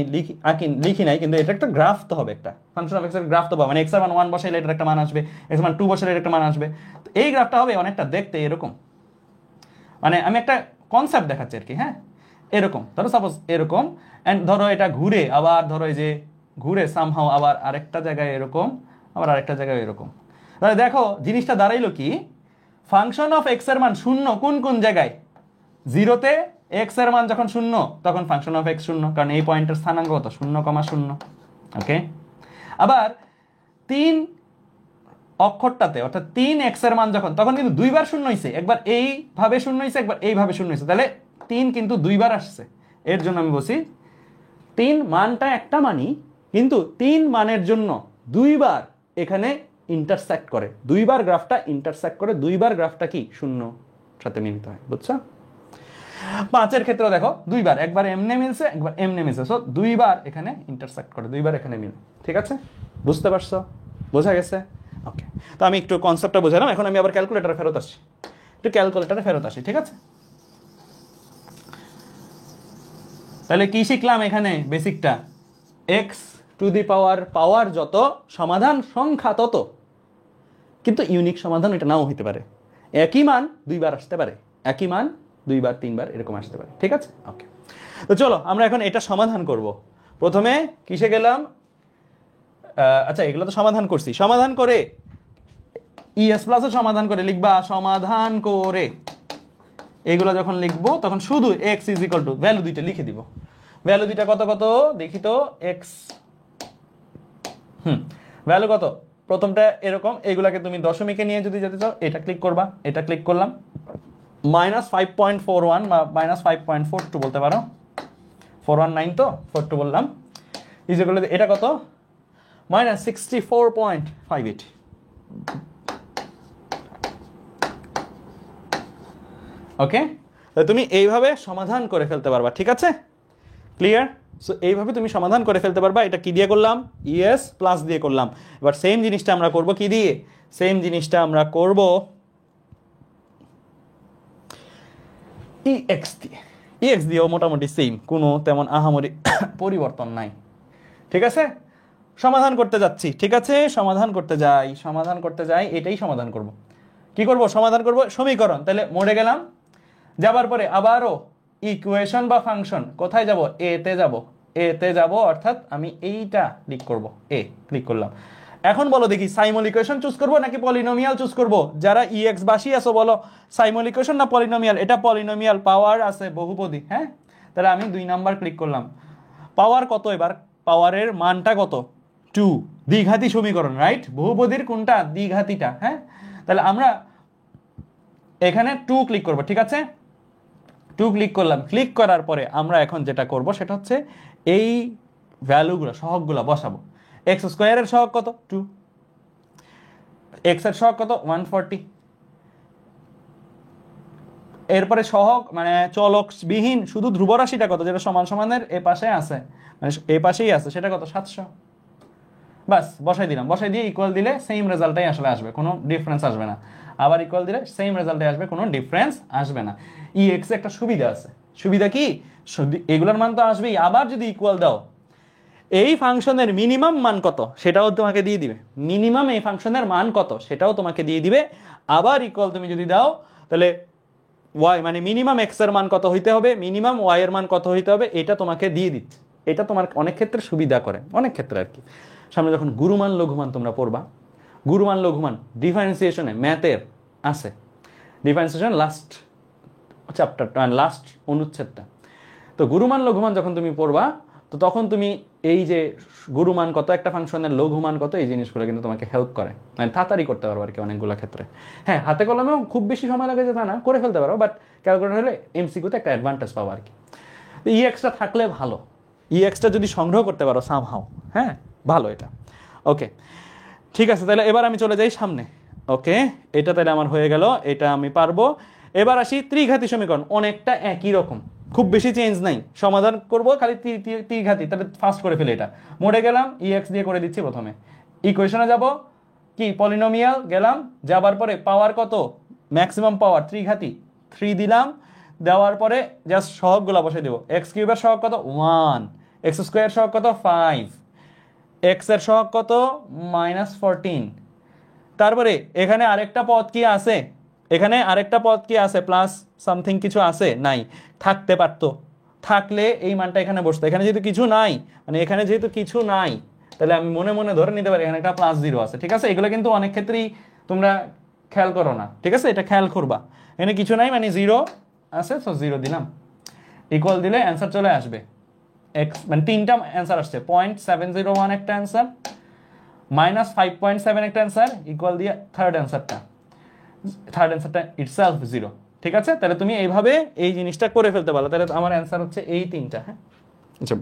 লিখি নাই, কিন্তু এটা একটা গ্রাফ তো হবে, একটা ফাংশন অফ এক্স এর গ্রাফ তো পাবো, মানে এক্স এর মান 1 বসাইলে এটার একটা মান আসবে, এক্স এর মান 2 বসাইলে এর একটা মান আসবে। তো এই গ্রাফটা হবে অনেকটা দেখতে এরকম, মানে আমি একটা কনসেপ্ট দেখাচ্ছি আর কি, হ্যাঁ, এরকম ধরো, সাপোজ এরকম, এন্ড ধরো এটা ঘুরে, আবার ধরো এই যে ঘুরে সামহাও আবার আরেকটা জায়গায় এরকম, আবার আরেকটা জায়গায় এরকম। তাহলে দেখো জিনিসটা দাঁড়াইলো কি, ফাংশন অফ এক্স এর মান 0 কোন কোন জায়গায়? 0-তে এক্স এর মান যখন 0, তখন ফাংশন অফ এক্স 0, কারণ এই পয়েন্টের স্থানাঙ্ক কত? 0,0, ওকে? আবার 3 অক্ষরটাতে, অর্থাৎ 3 এক্স এর মান যখন, তখন কিন্তু 2 বার 0 হইছে, একবার এইভাবে 0 হইছে, একবার এইভাবে 0 হইছে, তাহলে 3 কিন্তু 2 বার আসছে। এর জন্য আমি বলছি 3 মানটা একটা মানই, কিন্তু 3 মানের জন্য 2 বার এখানে ইন্টারসেক্ট করে, 2 বার গ্রাফটা ইন্টারসেক্ট করে, 2 বার গ্রাফটা কি 0 সাথে মিলিত হয়, বুঝছো? 5 এর ক্ষেত্রেও দেখো 2 বার, একবার এমনে মিলছে, একবার এমনে মিলছে, সো 2 বার এখানে ইন্টারসেক্ট করে, 2 বার এখানে মিলে, ঠিক আছে? বুঝতে পারছো? বোঝা গেছে? ওকে, তো আমি একটু কনসেপ্টটা বোঝালাম, এখন আমি আবার ক্যালকুলেটরে ফেরত আসি, একটু ক্যালকুলেটরে ফেরত আসি, ঠিক আছে? তাহলে কি শিখলাম এখানে? বেসিকটা, এক্স টু দি পাওয়ার যত, সমাধান সংখ্যা তত, কিন্তু ইউনিক সমাধান এটা নাও হইতে পারে, একই মান 2 বার আসতে পারে, একই মান 2 বার 3 বার এরকম আসতে পারে, ঠিক আছে? ওকে, তো চলো আমরা এখন এটা সমাধান করব। প্রথমে কিসে গেলাম? আচ্ছা, এগুলো তো সমাধান করছি, সমাধান করে ইএস প্লাসও সমাধান করে লিখবা, সমাধান করে এগুলো যখন লিখবো তখন শুধু x is equal to value দুইটা লিখে দিব। ভ্যালু দুইটা কত কত দেখি তো, এক্স, ভ্যালু কত? প্রথমটা এরকম, এগুলাকে তুমি দশমিকে নিয়ে যদি যেতে চাও, এটা ক্লিক করবা, এটা ক্লিক করলাম, -5.41 বা -5.42 বলতে পারো, 419 তো 42 বললাম, ইজ ইকুয়াল টু এটা কত? -64.58। ওকে, তুমি এইভাবে সমাধান করে ফেলতে পারবা, ঠিক আছে? ক্লিয়ার? সো এইভাবে তুমি সমাধান করে ফেলতে পারবা। এটা কি দিয়ে করলাম? ইএস প্লাস দিয়ে করলাম। এবার সেম জিনিসটা আমরা করব কি দিয়ে? সেম জিনিসটা আমরা করব ইএক্স দিয়ে। ইএক্স দিয়েও মোটামুটি সেম, কোনো তেমন আহামরি পরিবর্তন নাই, ঠিক আছে? সমাধান করতে যাচ্ছি, ঠিক আছে? সমাধান করতে যাই, এটাই সমাধান করব। কি করব? সমাধান করব সমীকরণ। তাহলে মোড়ে গেলাম, যাবার পরে আবারও ইকুয়েশন বা ফাংশন, কোথায় যাব? এতে যাব, অর্থাৎ আমি এইটা ক্লিক করব, ক্লিক করলাম। এখন বলো দেখি, সাইমল ইকুয়েশন চুজ করব নাকি পলিনোমিয়াল চুজ করব? যারা ইএক্স বাসি আছো বলো, সাইমল ইকুয়েশন না পলিনোমিয়াল? এটা পলিনোমিয়াল, পাওয়ার আছে বহুপদী, হ্যাঁ? তাহলে আমি 2 নাম্বার ক্লিক করলাম। পাওয়ার কত? এবার পাওয়ারের মানটা কত? 2, দ্বিঘাতী সমীকরণ, রাইট? বহুপদীর কোনটা? দ্বিঘাতীটা, হ্যাঁ? তাহলে আমরা এখানে 2 ক্লিক করব, ঠিক আছে? 2 ক্লিক করলাম। ক্লিক করার পরে আমরা এখন যেটা করব সেটা হচ্ছে এই ভ্যালুগুলো, সহগগুলো বসাবো। এক্স স্কোয়ারের সহগ কত? 2। এক্স এর সহগ কত? 140। এরপরে সহগ মানে চলক বিহীন শুধু ধ্রুবরাশিটা কত, যেটা সমান সমানের এ পাশে আছে, মানে এ পাশেই আছে, সেটা কত? 700। বাস বসাই দিলাম, বসাই দিয়ে ইকুয়াল দিলে সেম রেজাল্টটাই আসলে আসবে, কোনো ডিফারেন্স আসবে না। আবার ইকুয়াল দিলে সেম রেজাল্টটাই আসবে, কোনো ডিফারেন্স আসবে না। ইএক্স একটা সুবিধা আছে, সুবিধা কি, এগুলোর মান তো আসবেই, আবার যদি ইকুয়াল দাও এই ফাংশনের মিনিমাম মান কত সেটাও তোমাকে দিয়ে দিবে, মিনিমাম এই ফাংশনের মান কত সেটাও তোমাকে দিয়ে দিবে। আবার ইকুয়াল তুমি যদি দাও তাহলে ওয়াই মানে মিনিমাম এক্স এর মান কত হইতে হবে, মিনিমাম ওয়াই এর মান কত হইতে হবে, এটা তোমাকে দিয়ে দিচ্ছে। এটা তোমার অনেক ক্ষেত্রে সুবিধা করে, অনেক ক্ষেত্রে আর কি। সামনে যখন গুরুমান লঘুমান তোমরা পড়বা, গুরুমান লঘুমান ডিফারেন্সিয়েশনে ম্যাথের আছে, ডিফারেন্সিয়েশন লাস্ট চ্যাপ্টারটা, লাস্ট অনুচ্ছেদটা। তো গুরুমান লঘুমান যখন তুমি পড়বা তো তখন তুমি এই যে গুরুমান কত, একটা ফাংশনের লঘুমান কত, এই জিনিসগুলো কিন্তু তোমাকে হেল্প করে, মানে তাড়াতাড়ি করতে পারো আর কি অনেকগুলো ক্ষেত্রে। হ্যাঁ, হাতে কলমেও খুব বেশি সময় লাগে যে তা না, করে ফেলতে পারো, বাট ক্যালকুলেটর হলে এমসিকিউতে একটা অ্যাডভান্টেজ পাবো আর কি। ই এক্সটা থাকলে ভালো, ই এক্সটা যদি সংগ্রহ করতে পারো সামহাও, হ্যাঁ ভালো এটা। ওকে ঠিক আছে, তাহলে এবার আমি চলে যাই সামনে। ওকে, এটা তাহলে আমার হয়ে গেল, এটা আমি পারবো। এবার আসি ত্রিঘাতী সমীকরণ, অনেকটা একই রকম, খুব বেশি চেঞ্জ নাই, সমাধান করব খালি ত্রিঘাতী। তাহলে ফার্স্ট করে ফেলে এটা, মোড়ে গেলাম ই এক্স দিয়ে করে দিচ্ছি প্রথমে। ইকুয়েশনে যাব কি পলিনোমিয়াল গেলাম, যাবার পরে পাওয়ার কত, ম্যাক্সিমাম পাওয়ার ত্রিঘাতী 3 দিলাম, দেওয়ার পরে জাস্ট সহগগুলো বসে দেবো। এক্স কিউবের সহগ কত 1, এক্স স্কোয়ার সহগ কত 5, এক্স এর সহগ কত -14। তারপরে এখানে আরেকটা পদ কি আছে, এখানে আরেকটা পদ কি আছে, প্লাস সামথিং কিছু আছে, নাই, থাকতে পারতো, থাকলে এই মানটা এখানে বসতো। এখানে যেহেতু কিছু নাই, মানে এখানে যেহেতু কিছু নাই, তাহলে আমি মনে মনে ধরে নিতে পারি এখানে একটা +0 আছে। ঠিক আছে, এগুলো কিন্তু অনেক ক্ষেত্রেই তোমরা খেয়াল করো না, ঠিক আছে, এটা খেয়াল করবা। এখানে কিছু নাই মানে 0 আছে, তো 0 দিলাম, ইকুয়াল দিলে অ্যান্সার চলে আসবে। এক্স মানে তিনটা অ্যান্সার আসছে, 0.701 একটা অ্যান্সার, -5.7 একটা অ্যান্সার, ইকুয়াল দিয়ে থার্ড অ্যান্সারটা ইটসেলফ 0। ঠিক আছে, তাহলে তুমি এইভাবে এই জিনিসটা করে ফেলতে পারো। তাহলে আমার অ্যান্সার হচ্ছে এই তিনটা। হ্যাঁ আচ্ছা,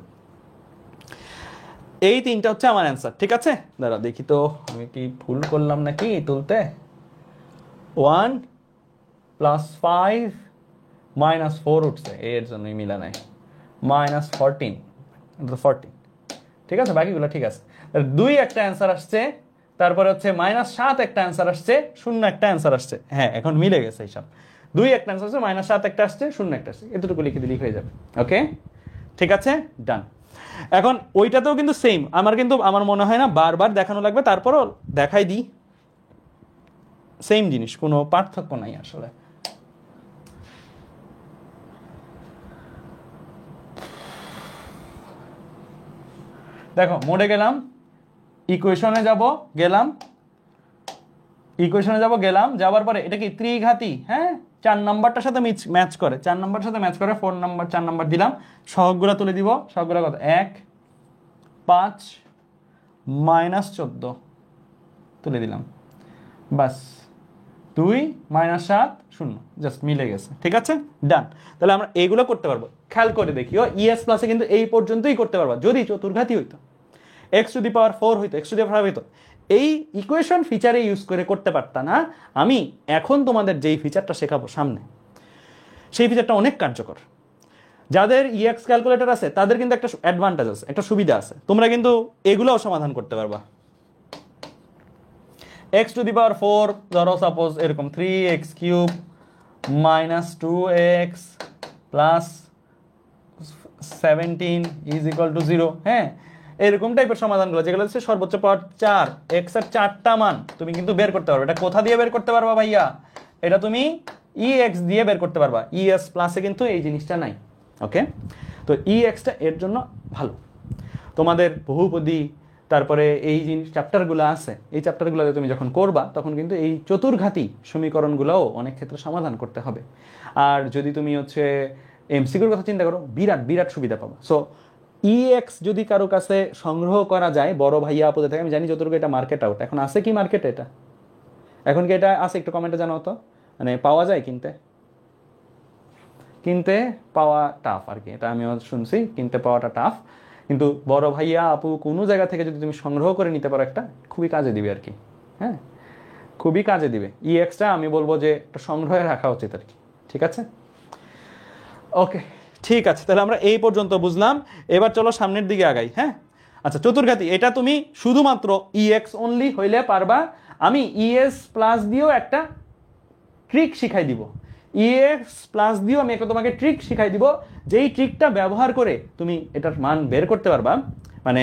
এই তিনটা হচ্ছে আমার অ্যান্সার। ঠিক আছে, দাঁড়া দেখি তো আমি কি ভুল করলাম নাকি তুলতে। 1 + 5 -4 উঠছে, এর জন্যই মিলা নাই, -14, 14। ঠিক আছে, বাকিগুলো ঠিক আছে। 2 একটা অ্যান্সার আসছে, তারপরে হচ্ছে -7 একটা অ্যান্সার আসছে, 0 একটা অ্যান্সার আসছে। হ্যাঁ এখন মিলে গেছে এইসব, 2 একটা অ্যান্সার আসছে, -7 একটা আসছে, 0 একটা আসছে, এতটুকু লিখে দিলেই হয়ে যাবে। ওকে ঠিক আছে, ডান। এখন ওইটাতেও কিন্তু সেম, আমার মনে হয় না বারবার দেখানো লাগবে, তারপরও দেখাই দিই, সেম জিনিস, কোনো পার্থক্য নাই আসলে। দেখো মোডে গেলাম, ইকুয়েশনে গেলাম, যাবার পরে এটা কি ত্রিঘাতী, হ্যাঁ 4 নাম্বারটার সাথে ম্যাচ করে, 4 নাম্বারের সাথে ম্যাচ করে, 4 নাম্বার দিলাম, সহগগুলো তুলে দিব। সহগগুলো কত, 1 5 -14 তুলে দিলাম, বাস 2 -7 0, জাস্ট মিলে গেছে। ঠিক আছে, ডান। তাহলে আমরা এইগুলো করতে পারবো। খেয়াল করে দেখিও ইএস প্লাসে কিন্তু এই পর্যন্তই করতে পারবা, যদি চতুর্ঘাতী হইতো, x⁴ হইতো, x⁵ হইতো, এই ইকুয়েশন ফিচারে ইউজ করে করতে পারতা না। আমি এখন তোমাদের যেই ফিচারটা শেখাবো সামনে, সেই ফিচারটা অনেক কার্যকর। যাদের ইএক্স ক্যালকুলেটর আছে তাদের কিন্তু একটা অ্যাডভান্টেজ আছে, একটা সুবিধা আছে, তোমরা কিন্তু এগুলোও সমাধান করতে পারবা। x⁴, ধরো সাপোজ এরকম 3x³ -2x + 17 = 0। হ্যাঁ, এরকম টাইপের সমাধানগুলো যেগুলো হচ্ছে সর্বোচ্চ পাওয়ার 4, x এর 4টা মান তুমি কিন্তু বের করতে পারবে। এটা কোথা দিয়ে বের করতে পারবা ভাইয়া? এটা তুমি ex দিয়ে বের করতে পারবা। es প্লাসে কিন্তু এই জিনিসটা নাই। ওকে, তো ex-টা এর জন্য ভালো। তোমাদের বহুপদী, তারপরে এই জিনিস চ্যাপ্টারগুলো আছে, এই চ্যাপ্টারগুলোতে তুমি যখন করবা তখন কিন্তু এই চতুর্ঘাতী সমীকরণগুলোও অনেক ক্ষেত্রে সমাধান করতে হবে। আর যদি তুমি হচ্ছে এমসিকিউর কথা চিন্তা করো, বিরাট বিরাট সুবিধা পাবো। সো ইএক্স যদি কারো কাছে সংগ্রহ করা যায়, বড় ভাইয়া আপদে থাকে, আমি জানি যতটুকু এটা মার্কেট আউট। এখন আছে কি মার্কেটে এটা? এখন কি এটা আছে? একটু কমেন্টে জানাও তো, মানে পাওয়া যায় কিনতে পাওয়া টাফ আর কি, এটা আমিও শুনছি, কিনতে পাওয়াটা টাফ। কিন্তু বড় ভাইয়া আপু কোনো জায়গা থেকে যদি তুমি সংগ্রহ করে নিতে পারো, একটা খুবই কাজে দিবে আর কি। হ্যাঁ, খুবই কাজে দিবে। ইএক্সটা আমি বলবো যে একটা সংগ্রহে রাখা উচিত আর কি। ঠিক আছে, ওকে ঠিক আছে, তাহলে আমরা এই পর্যন্ত বুঝলাম। এবার চলো সামনের দিকে আগাই। হ্যাঁ আচ্ছা, চতুর্ঘাতী এটা তুমি শুধুমাত্র ইএক্স অনলি হইলে পারবা। আমি ইএস প্লাস দিয়েও একটা ট্রিক শিখাই দিব। ইএক্স প্লাস দিয়েও আমি একটা তোমাকে ট্রিক শিখাই দিব, যেই ট্রিকটা ব্যবহার করে তুমি এটার মান বের করতে পারবা, মানে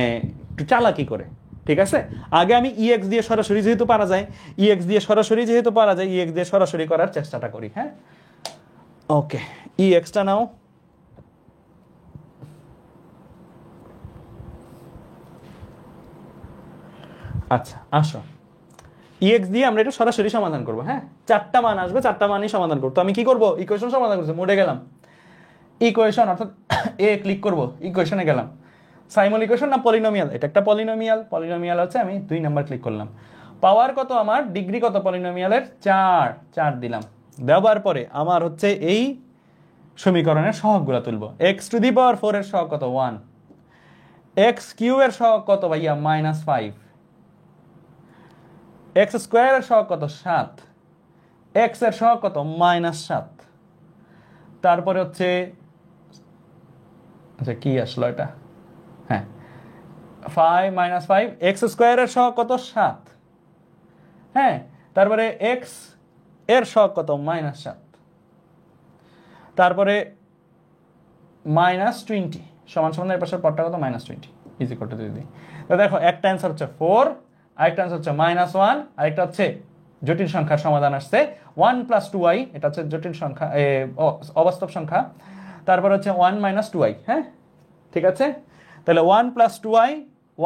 একটু চালাকি করে। ঠিক আছে, আগে আমি ইএক্স দিয়ে সরাসরি যেহেতু পারা যায়, ইএক্স দিয়ে সরাসরি করার চেষ্টাটা করি। হ্যাঁ, ওকে, ইএক্সটা নাও। আচ্ছা আসো, ইএক্স দিয়ে আমরা এটা সরাসরি সমাধান করবো। হ্যাঁ, চারটা মান আসবে, চারটা মানই সমাধান করবো। তো আমি কি করবো, ইকুয়েশন সমাধান করছি, মোডে গেলাম, ইকুয়েশন অর্থাৎ এ ক্লিক করবো, ইকুয়েশনে গেলাম। সাইমন ইকুয়েশন না পলিনোমিয়াল, এটা একটা পলিনোমিয়াল হচ্ছে, আমি 2 নাম্বার ক্লিক করলাম। পাওয়ার কত আমার, ডিগ্রি কত পলিনোমিয়ালের, 4 দিলাম। দেওয়ার পরে আমার হচ্ছে এই সমীকরণের সহগগুলো তুলবো। x⁴ এর সহগ কত, 1। x³ এর সহগ কত ভাইয়া, -5। x² এর সহগ কত, 7। x এর সহগ কত, -7। তারপরে হচ্ছে, আচ্ছা কি আসলো এটা, হ্যাঁ 5 - 5, x² এর সহগ কত, 7। হ্যাঁ, তারপরে x এর সহগ কত, -7। তারপরে -20 সমান সমান এর পাশের পদটা কত, -20 ইজ ইকুয়াল টু দিদি। তো দেখো একটা অ্যান্সার হচ্ছে 4, আরেকটা অ্যান্সার হচ্ছে -1, আরেকটা হচ্ছে জটিল সংখ্যার সমাধান আসছে 1 + 2i, এটা হচ্ছে জটিল সংখ্যা, অবাস্তব সংখ্যা। তারপর হচ্ছে 1 - 2i। হ্যাঁ, ঠিক আছে, তাহলে 1 + 2i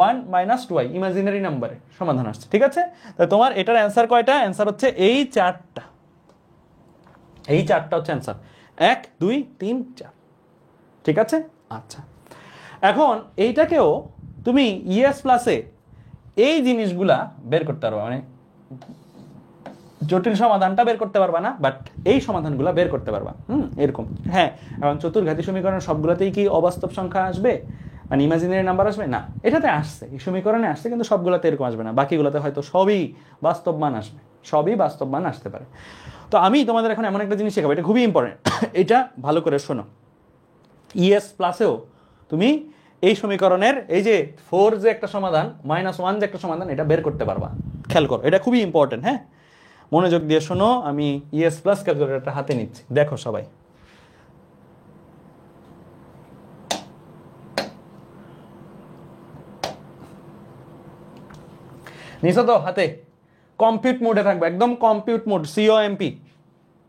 1 - 2i ইমাজিনারি নাম্বারের সমাধান আসছে। ঠিক আছে, তাহলে তোমার এটার অ্যান্সার কয়টা, অ্যান্সার হচ্ছে এই চারটা, হচ্ছে অ্যান্সার 1 2 3 4। ঠিক আছে, আচ্ছা এখন এইটাকেও তুমি ইএস প্লাসে এই জিনিসগুলা বের করতে পারবা, মানে জটিল সমাধানটা বের করতে পারবা না, বাট এই সমাধানগুলো বের করতে পারবা। এরকম। হ্যাঁ, এবং চতুর্ঘাতী সমীকরণ সবগুলোতেই কি অবাস্তব সংখ্যা আসবে, মানে ইমাজিনারি নাম্বার আসবে না? এটাতে আসছে, এই সমীকরণে আসছে, কিন্তু সবগুলোতে এরকম আসবে না। বাকিগুলোতে হয়তো সবই বাস্তব মান আসবে, সবই বাস্তব মান আসতে পারে। তো আমি তোমাদের এখন এমন একটা জিনিস শেখাবো, এটা খুবই ইম্পর্টেন্ট, এটা ভালো করে শোনো। ইএস প্লাসেও তুমি এই সমীকরণের এই যে 4 যে একটা সমাধান, -1 যে একটা সমাধান, এটা বের করতে পারবা। খেয়াল করো, এটা খুবই ইম্পর্টেন্ট। হ্যাঁ, মনোযোগ দিয়ে শোনো, আমি ইএস প্লাস ক্যালকুলেটরটা হাতে নিচ্ছি, দেখো সবাই। নিছো তো হাতে? কম্পিউট মোডে থাকবো, একদম কম্পিউট মোড, COMP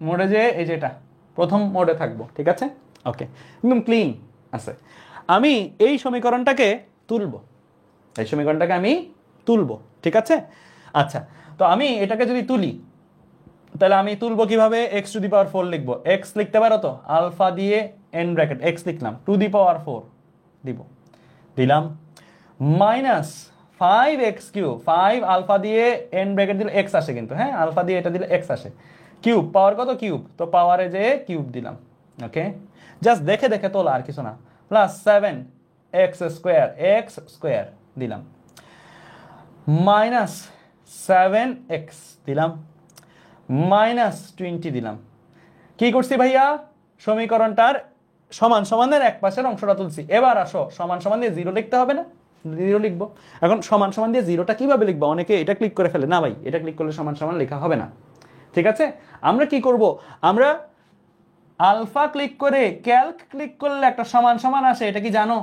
মোডে, যে এই যেটা প্রথম মোডে থাকবো। ঠিক আছে, ওকে, একদম ক্লিন আছে। আমি এই সমীকরণটাকে তুলবো, আমি তুলবো। ঠিক আছে, আচ্ছা, তো আমি এটাকে যদি তুলি, তাহলে আমি তুলবো কিভাবে, x⁴ লিখবো। x লিখতে পারো তো, আলফা দিয়ে n ব্র্যাকেট x লিখলাম, 2⁴ দিলাম, -5x³ 5 আলফা দিয়ে n ব্র্যাকেট দিলে x আসে কিন্তু, হ্যাঁ আলফা দিয়ে এটা দিলে x আসে, কিউব, পাওয়ার কত, কিউব, তো পাওয়ারে যে কিউব দিলাম। ওকে, জাস্ট দেখে দেখে তোলা, আর কিছু না, +7x² দিলাম, -7x দিলাম, -20 দিলাম। কি করছি ভাইয়া, সমীকরণটার সমান সমানের এক পাশের অংশটা তুলছি। এবার আসো, সমান সমান দিয়ে 0 লিখতে হবে না, 0 লিখবো। এখন সমান সমান দিয়ে 0টা কিভাবে লিখবো, অনেকে এটা ক্লিক করে ফেলে, না ভাই এটা ক্লিক করলে সমান সমান লেখা হবে না। ঠিক আছে, আমরা কি করব, আমরা আলফা ক্লিক করে ক্যালক ক্লিক করলে একটা সমান সমান আসে, এটা কি জানো?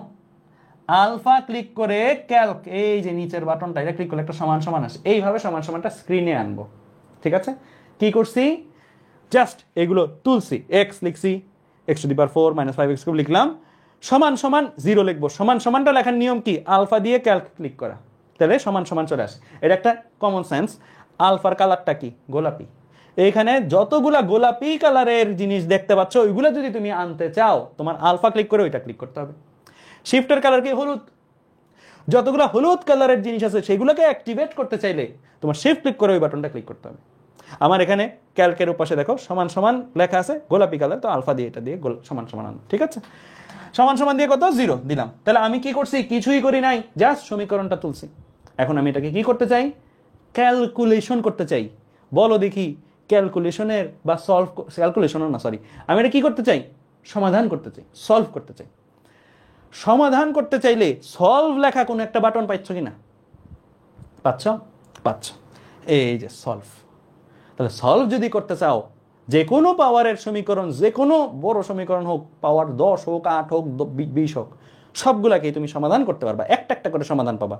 আলফা ক্লিক করে ক্যালক, এই যে নিচের বাটনটা, এটা ক্লিক করলে একটা সমান সমান আসে। এইভাবে সমান সমানটা স্ক্রিনে আনবো। ঠিক আছে, কি করছি, জাস্ট এগুলো তুলছি, x লিখছি, x⁴ -5x³ লিখলাম, সমান সমান 0 লিখবো। সমান সমানটা লেখার নিয়ম কি, আলফা দিয়ে ক্যালক ক্লিক করা, তাহলে সমান সমান চলে আসে। এটা একটা কমন সেন্স। আলফার কালারটা কি, গোলাপি। এইখানে যতগুলা গোলাপি কালারের জিনিস দেখতে পাচ্ছ, ওইগুলো যদি তুমি আনতে চাও, তোমার আলফা ক্লিক করে ওইটা ক্লিক করতে হবে। শিফটের কালার কি, হলুদ। যতগুলো হলুদ কালারের জিনিস আছে সেগুলোকে অ্যাক্টিভেট করতে চাইলে তোমার শিফট ক্লিক করে ওই বাটনটা ক্লিক করতে হবে। আমার এখানে ক্যালকের পাশে দেখো সমান সমান লেখা আছে, গোলাপি কালার, তো আলফা দিয়ে এটা দিয়ে সমান সমান আনো। ঠিক আছে, সমান সমান দিয়ে কত, 0 দিলাম। তাহলে আমি কি করছি, কিছুই করি নাই, জাস্ট সমীকরণটা তুলছি। এখন আমি এটাকে কি করতে চাই, ক্যালকুলেশন করতে চাই। বলো দেখি, ক্যালকুলেশনের বা আমি এটা কি করতে চাই, সমাধান করতে চাই, সলভ করতে চাই। সমাধান করতে চাইলে সলভ লেখা কোনো একটা বাটন পাচ্ছ কিনা, পাচ্ছ, এই যে সলভ। তাহলে সলভ যদি করতে চাও, যে কোনো পাওয়ারের সমীকরণ, যে কোনো বড় সমীকরণ হোক, পাওয়ার 10 হোক, 8 হোক, 20 হোক, সবগুলাকেই তুমি সমাধান করতে পারবা। একটা একটা করে সমাধান পাবা,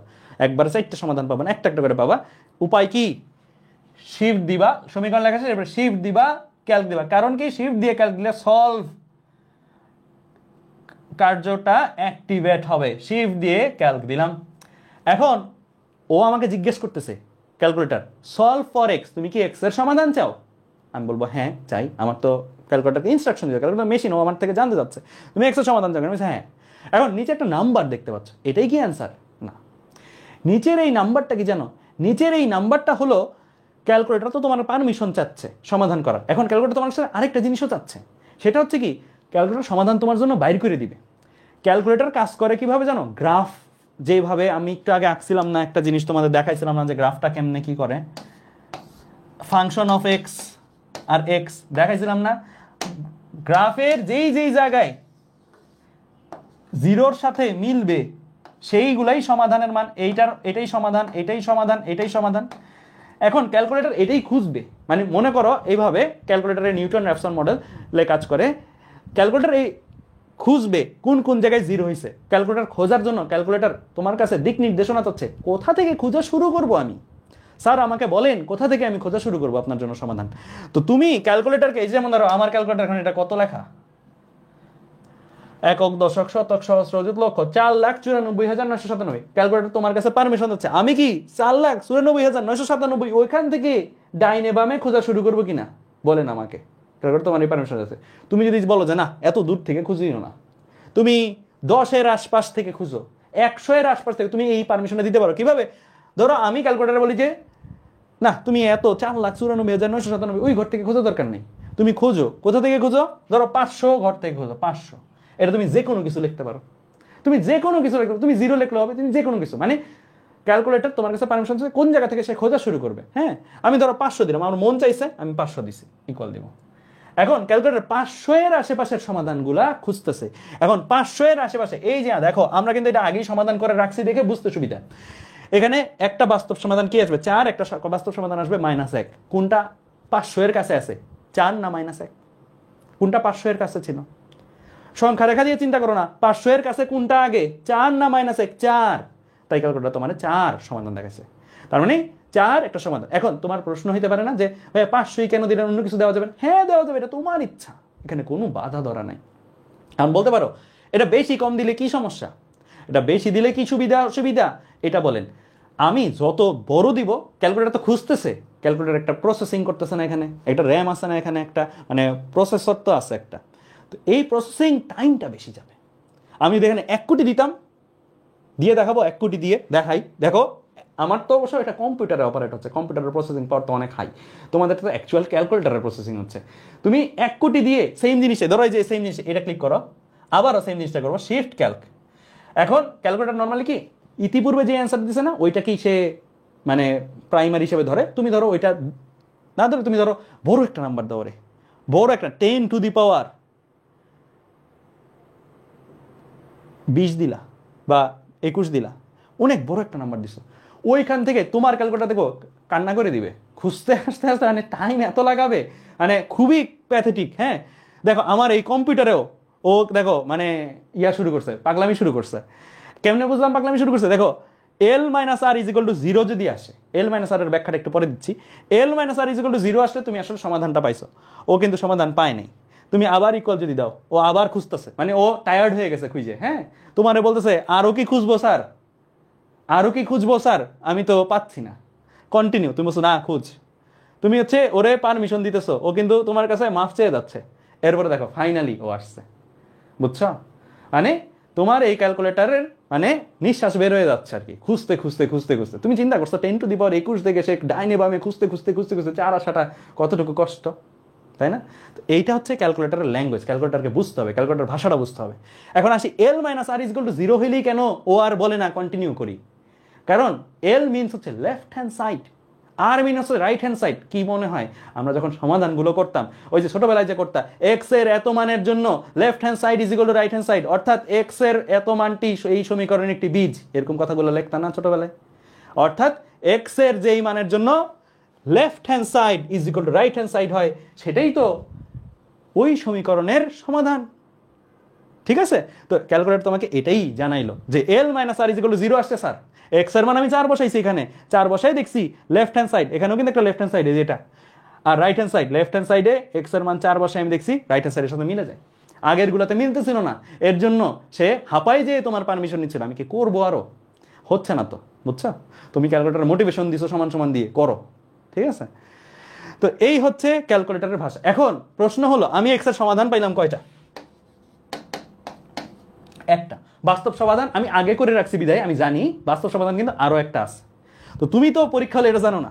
একবারে 4টা সমাধান পাবা না, একটা একটা করে পাবা। উপায় কি? শিফট দিবা, সমীকরণ লেখা আছে, এরপর শিফট দিবা, ক্যালক দিবা। কারণ কি? শিফট দিয়ে ক্যালক দিলে সলভ কার্যটা অ্যাক্টিভেট হবে। শিফট দিয়ে ক্যালক দিলাম। এখন ও আমাকে জিজ্ঞেস করতেছে, ক্যালকুলেটর সলভ ফর এক্স, তুমি কি এক্স এর সমাধান চাও? আমি বলবো হ্যাঁ চাই, আমার তো ক্যালকুলেটরকে ইনস্ট্রাকশন দিবে, ক্যালকুলেটর মেশিন, ও আমার থেকে জানতে যাচ্ছে তুমি এক্স এর সমাধান চাও। আমি বলছি হ্যাঁ। এখন নিচে একটা নাম্বার দেখতে পাচ্ছ, এটাই কি অ্যান্সার? না, নিচের এই নাম্বারটা কি জানো? নিচের এই নাম্বারটা হলো ক্যালকুলেটর তো তোমার পারমিশন চাচ্ছে সমাধান করার। এখন ক্যালকুলেটর তোমার সাথে আরেকটা জিনিসও চাচ্ছে, সেটা হচ্ছে কি, ক্যালকুলেটর সমাধান তোমার জন্য বাইর করে দিবে। ক্যালকুলেটর কাজ করে কিভাবে জানো? গ্রাফ, যেভাবে আমি একটু আগে আঁকছিলাম না, একটা জিনিস তোমাদের দেখাইছিলাম না, যে গ্রাফটা কেমনে কি করে, ফাংশন অফ এক্স আর এক্স দেখাইছিলাম না। গ্রাফের যেই যেই জায়গায় জিরোর সাথে মিলবে সেইগুলাই সমাধানের মান। এটাই সমাধান, এটাই সমাধান, এটাই সমাধান। এখন ক্যালকুলেটর এটাই খুঁজবে, মানে মনে করো এইভাবে ক্যালকুলেটরের নিউটন র্যাপসন মডেলে কাজ করে। ক্যালকুলেটর এই খুঁজবে কোন কোন জায়গায় জিরো হয়েছে। ক্যালকুলেটর খোঁজার জন্য ক্যালকুলেটর তোমার কাছে দিক নির্দেশনা চাচ্ছে, কোথা থেকে খোঁজা শুরু করব আমি? স্যার আমাকে বলেন কোথা থেকে আমি খোঁজা শুরু করবো আপনার জন্য সমাধান। তো তুমি ক্যালকুলেটরকে, এই যেমন ধরো আমার ক্যালকুলেটর, এখন এটা কত লেখা, একক, দশক, শতক, সহস্র, অযুত, লক্ষ, 4,94,997। ক্যালকুলেটর তোমার কাছে পারমিশন দিচ্ছে, আমি কি 4,94,997 ওইখান থেকে ডাইনে বামে খোঁজা শুরু করবো কিনা বলেন আমাকে। ক্যালকুলেটর তোমার এই পারমিশন আছে। তুমি যদি বলো যে না এত দূর থেকে খুঁজিও না, তুমি 10-এর আশপাশ থেকে খুঁজো, 100-এর আশপাশ থেকে, তুমি এই পারমিশনটা দিতে পারো। কিভাবে? ধরো আমি ক্যালকুলেটরে বলি যে না তুমি এত 4,94,997 ওই ঘর থেকে খোঁজা দরকার নেই, তুমি খোঁজো। কোথা থেকে খোঁজো? ধরো 500 ঘর থেকে খোঁজো, 500। এটা তুমি যে কোনো কিছু লিখতে পারো, তুমি যে কোনো কিছু লিখতে পারো, তুমি জিরো লিখলে হবে, তুমি যে কোনো কিছু, মানে ক্যালকুলেটর তোমার কাছে পারমিশন আছে কোন জায়গা থেকে সে খোঁজা শুরু করবে। হ্যাঁ, আমি ধরো 500 দিলাম, আমার মন চাইছে আমি 500 দিছি, ইকুয়াল দিব। এখন ক্যালকুলেটর 500-এর আশেপাশের সমাধানগুলা খুঁজতেছে। এখন 500-এর আশেপাশে এই যে দেখো, আমরা কিন্তু এটা আগেই সমাধান করে রাখছি দেখে বুঝতে সুবিধা। এখানে একটা বাস্তব সমাধান কি আসবে? 4, একটা বাস্তব সমাধান আসবে -1। কোনটা 500-এর কাছে আছে, 4 না -1? কোনটা 500-এর কাছে ছিল? সংখ্যা রেখা দিয়ে চিন্তা করো না, 500-এর কাছে কোনটা আগে, 4 না -1? 4। তাই ক্যালকুলেটর তোমার 4 সমাধান দেখাচ্ছে, তার মানে 4 একটা সমাধান। এখন তোমার প্রশ্ন হইতে পারে না যে ভাই 500ই কেন দিলেন, অন্য কিছু দেওয়া যাবে? হ্যাঁ দেওয়া যাবে, এটা তোমার ইচ্ছা, এখানে কোনো বাধা ধরা নাই। কারণ বলতে পারো এটা বেশি কম দিলে কি সমস্যা, এটা বেশি দিলে কি সুবিধা অসুবিধা, এটা বলেন। আমি যত বড় দিব, ক্যালকুলেটর তো খুঁজতেছে, ক্যালকুলেটর একটা প্রসেসিং করতেছে না, এখানে একটা র্যাম আছে না, এখানে একটা মানে প্রসেসর তো আছে একটা, তো এই প্রসেসিং টাইমটা বেশি যাবে। আমি যদি এখানে 1 কোটি দিতাম, দিয়ে দেখাবো 1 কোটি দিয়ে দেখাই, দেখো আমার তো অবশ্য এটা কম্পিউটারে অপারেট হচ্ছে, কম্পিউটারের প্রসেসিং পাওয়ার তো অনেক হাই, তোমাদের তো অ্যাকচুয়াল ক্যালকুলেটরের প্রসেসিং হচ্ছে। তুমি 1 কোটি দিয়ে সেম জিনিসে, ধরো যে সেম জিনিস, এটা ক্লিক করো, আবারও সেম জিনিসটা করবো, শিফট ক্যালক। এখন ক্যালকুলেটর নর্মালি কি ইতিপূর্বে যে অ্যান্সার দিছে না ওইটাকেই সে মানে প্রাইমারি হিসেবে ধরে। তুমি ধরো ওইটা না ধরো, তুমি ধরো বড় একটা নাম্বার দাও রে, বড় একটা 10⁻20 দিলা বা 21 দিলা, অনেক বড় একটা নাম্বার দিছো, ওইখান থেকে তোমার ক্যালকুলেটর দেখো কান্না করে দিবে, খুঁজতে আস্তে আস্তে মানে টাইম এত লাগাবে, মানে খুবই প্যাথেটিক। হ্যাঁ দেখো আমার এই কম্পিউটারেও ও দেখো মানে ইয়া শুরু করছে, পাগলামি শুরু করছে। কেমনে বুঝলাম পাগলামি শুরু করছে? দেখো L-R=0 যদি আসে, L-R এর ব্যাখ্যাটা একটু পরে দিচ্ছি। L-R=0 আসলে তুমি আসলে সমাধানটা পাইছো, ও কিন্তু সমাধান পায় নাই। তুমি আবার ইকুয়াল যদি দাও, ও আবার খুঁজতেছে, মানে ও টায়ার্ড হয়ে গেছে খুঁজে। হ্যাঁ তোমারে বলতেছে আরো কি খুঁজবো স্যার, আরো কি খুঁজবো স্যার, আমি তো পাচ্ছি না, কন্টিনিউ। তুমি বলছো না খুঁজ, তুমি হচ্ছে ওরে পারমিশন দিতেছো, ও কিন্তু তোমার কাছে মাফ চেয়ে যাচ্ছে। এরপরে দেখো ফাইনালি ও আসছে, বুঝছো? মানে তোমার এই ক্যালকুলেটরের মানে নিঃশ্বাস বের হয়ে যাচ্ছে আর কি, খুঁজতে খুঁজতে খুঁজতে খুঁজতে। তুমি চিন্তা করছো 10⁻21 থেকে সে ডাইনে বামে খুঁজতে খুঁজতে খুঁজতে খুঁজতে 4 আসাটা কতটুকু কষ্ট, তাই না? তো এইটা হচ্ছে ক্যালকুলেটরের ল্যাঙ্গুয়েজ, ক্যালকুলেটরকে বুঝতে হবে, ক্যালকুলেটর ভাষাটা বুঝতে হবে। এখন আসি L-R=0 হইলেই কেন ও আর বলে না কন্টিনিউ করি? কারণ L মিনস হচ্ছে লেফট হ্যান্ড সাইড, আর মিন হচ্ছে রাইট হ্যান্ড সাইড। কি মনে হয় আমরা যখন সমাধানগুলো করতাম, ওই যে ছোটবেলায় যে করতাম, এক্স এর এত মানের জন্য left hand side is equal two right hand side, অর্থাৎ এক্স এর এত মানটি এই সমীকরণের একটি বীজ, এরকম কথাগুলো লিখতাম না ছোটবেলায়? অর্থাৎ এক্স এর যেই মানের জন্য left hand side is equal two right hand side হয়, সেটাই তো ওই সমীকরণের সমাধান। ঠিক আছে, তো ক্যালকুলেটর তোমাকে এটাই জানাইলো যে L minus R is equal to 0 আসছে স্যার, এক্স এর মান আমি 4 বসাইছি, এখানে 4 বসাই দেখছি লেফট হ্যান্ড সাইড, এখানেও কিন্তু একটা লেফট হ্যান্ড সাইড যেটা, আর right hand side, left hand সাইডে এক্স এর মান 4 বসাই আমি দেখছি রাইট হ্যান্ড সাইডের সাথে মিলে যায়, আগের গুলাতে মিলতেছিল না, এর জন্য সে হাঁপাই যে তোমার পারমিশন নিচ্ছিল, আমি কি করবো, আরো হচ্ছে না তো, বুঝছো? তুমি ক্যালকুলেটর মোটিভেশন দিছো সমান সমান দিয়ে করো, ঠিক আছে? তো এই হচ্ছে ক্যালকুলেটরের ভাষা। এখন প্রশ্ন হলো আমি এক্স এর সমাধান পাইলাম কয়টা? একটা। বাস্তব সমাধান আমি আগে করে রাখছি বিদায় আমি জানি বাস্তব সমাধান কিন্তু আরো একটা আছে। তো তুমি তো পরীক্ষা হলে এটা জানো না,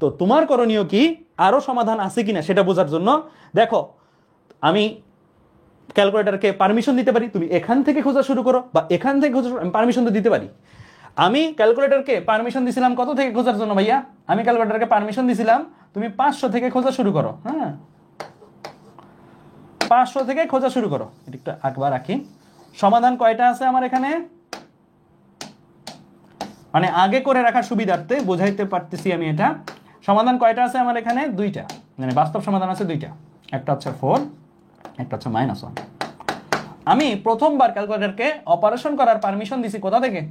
তো তোমার করণীয় কি, আরো সমাধান আছে কিনা সেটা বোঝার জন্য দেখো, আমি ক্যালকুলেটরকে পারমিশন দিতে পারি তুমি এখান থেকে খোঁজা শুরু করো, বা এখান থেকে খোঁজা, আমি পারমিশন তো দিতে পারি। আমি ক্যালকুলেটরকে পারমিশন দিছিলাম কত থেকে খোঁজার জন্য ভাইয়া? আমি ক্যালকুলেটরকে পারমিশন দিছিলাম তুমি 500 থেকে খোঁজা শুরু করো। হ্যাঁ, 500 থেকে খোঁজা শুরু করো। এটা একটু একবার রাখি। সমাধান কয়টা আছে আমার এখানে, মানে আগে করে রাখার সুবিধার্থে বোঝাইতে পারতেছি আমি এটা। সমাধান কয়টা আছে আমার এখানে? দুইটা, মানে বাস্তব সমাধান আছে দুইটা, একটা হচ্ছে 4, একটা হচ্ছে -1। আমি প্রথমবার ক্যালকুলেটরকে অপারেশন করার পারমিশন দিছি কোথা থেকে?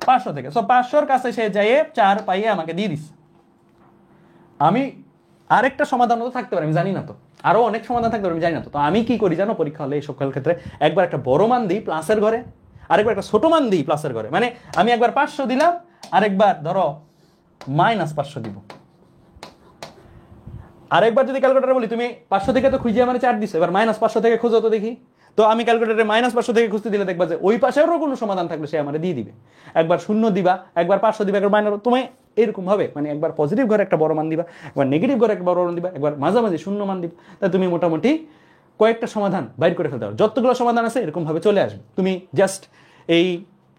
500 থেকে। সো 500-র কাছে সে যাইয়ে 4 পাইয়ে আমাকে দিয়ে দিস। আমি আরেকটা সমাধান তো থাকতে পারে, আমি জানি না তো, আরো অনেক সমাধান থাকতে পারে, আমি জানি না তো। তো আমি কি করি জানো পরীক্ষা হলে এই সকল ক্ষেত্রে? একবার একটা বড় মান দিই প্লাসের ঘরে, আরেকবার একটা ছোট মান দিই প্লাসের ঘরে। মানে আমি একবার 500 দিলাম, আরেকবার ধরো -500 দিব। আরেকবার যদি ক্যালকুলেটরে বলি তুমি 500 থেকে তো খুঁজে আমার 4 দিছো, এবার -500 থেকে খুঁজো তো দেখি। তো আমি ক্যালকুলেটরে -500 থেকে খুঁজতে দিলে দেখবা যে ওই পাশেরও কোনো সমাধান থাকলে সে আমারে দিয়ে দিবে। একবার 0 দিবা, একবার 500 দিবা, একবার মাইনাস, তুমি এরকম হবে, মানে একবার পজিটিভ ঘরে একটা বড় মান দিবা, একবার নেগেটিভ ঘরে একটা বড় মান দিবা, একবার মাঝামাঝি 0 মান দিবা। তাই তুমি মোটামুটি কয়েকটা সমাধান বাইর করে ফেলতে পারো। যতগুলো সমাধান আছে এরকম ভাবে চলে আসবে। তুমি জাস্ট এই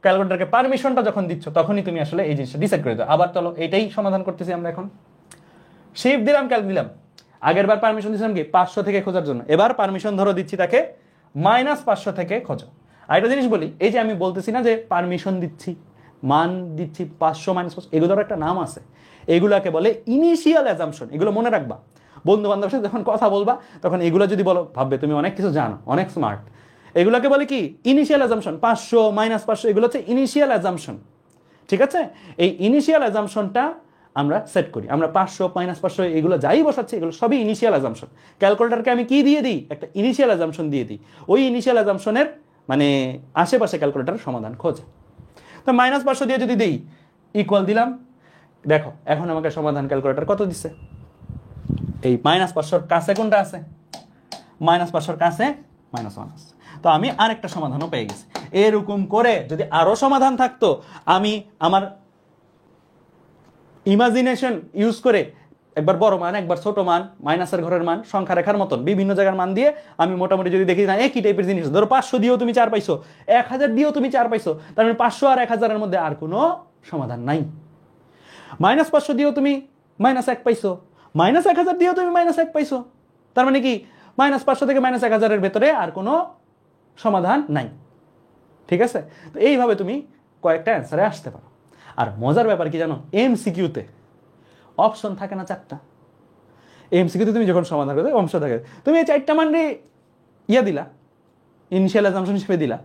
ক্যালকুলেটরকে পারমিশনটা যখন দিচ্ছ তখনই তুমি আসলে এই জিনিসটা ডিসাইড করে দাও। আবার চলো এটাই সমাধান করতেছি আমরা এখন। শিফট দিলাম, ক্যালক দিলাম। আগের বার পারমিশন দিয়েছিলাম কি 500 থেকে খোঁজার জন্য, এবার পারমিশন ধরো দিচ্ছি তাকে -500 থেকে খোঁজো। আরেকটা জিনিস বলি, এই যে আমি বলতেছি না যে পারমিশন দিচ্ছি, মান দিচ্ছি 500 -500, এগুলোর একটা নাম আছে, এগুলাকে বলে ইনিশিয়াল অ্যাজাম্পশন। এগুলো মনে রাখবা, বন্ধু বান্ধবের সাথে যখন কথা বলবা তখন এগুলো যদি বলো ভাববে তুমি অনেক কিছু জানো, অনেক স্মার্ট। এগুলোকে বলে কি ইনিশিয়াল অ্যাজাম্পশন। 500 -500 এগুলো হচ্ছে ইনিশিয়াল অ্যাজাম্পশন, ঠিক আছে? এই ইনিশিয়াল অ্যাজাম্পশনটা আমরা সেট করি। আমরা 500 -500 এগুলো যাই বসাচ্ছি এগুলো সবই ইনিশিয়াল অ্যাজাম্পশন। ক্যালকুলেটরকে আমি কি দিয়ে দিই? একটা ইনিশিয়াল অ্যাজাম্পশন দিয়ে দিই। ওই ইনিশিয়াল অ্যাজাম্পশনের মানে আশেপাশে ক্যালকুলেটরের সমাধান খোঁজে। তো -500 দিয়ে যদি দিই, ইকুয়াল দিলাম, দেখো এখন আমাকে সমাধান ক্যালকুলেটর কত দিচ্ছে? এই -500-র কাছে কোনটা আছে? -500-র কাছে -1 আছে। তো আমি আরেকটা সমাধানও পেয়ে গেছি। এরকম করে যদি আরো সমাধান থাকতো, আমি আমার ইমাজিনেশন ইউজ করে একবার বড় মান, একবার ছোট মান, মাইনাসের ঘরের মান, সংখ্যা রেখার মতন বিভিন্ন জায়গার মান দিয়ে আমি মোটামুটি যদি দেখি না একই টাইপের জিনিস, ধরো 500 দিয়েও তুমি 4 পাইছো, 1000 দিয়েও তুমি 4 পাইছো, তার মানে 500 আর 1000-এর মধ্যে আর কোনো সমাধান নাই। -500 দিয়েও তুমি -1 পাইছো, -1000 দিয়েও তুমি -1 পাইছো, তার মানে কি -500 থেকে -1000-এর ভেতরে আর কোনো সমাধান নাই। ঠিক আছে? তো এইভাবে তুমি কয়েকটা অ্যান্সারে আসতে পারো। আর মজার ব্যাপার কি জানো, এমসিকিউতে অপশন থাকে না 4টা। এমসিকিউতে তুমি যখন সমাধান করতে অপশন থাকে, তুমি এই 4টা মানে ইয়া দিলা, ইনিশিয়াল অ্যাজাম্পশন হিসেবে দিলা,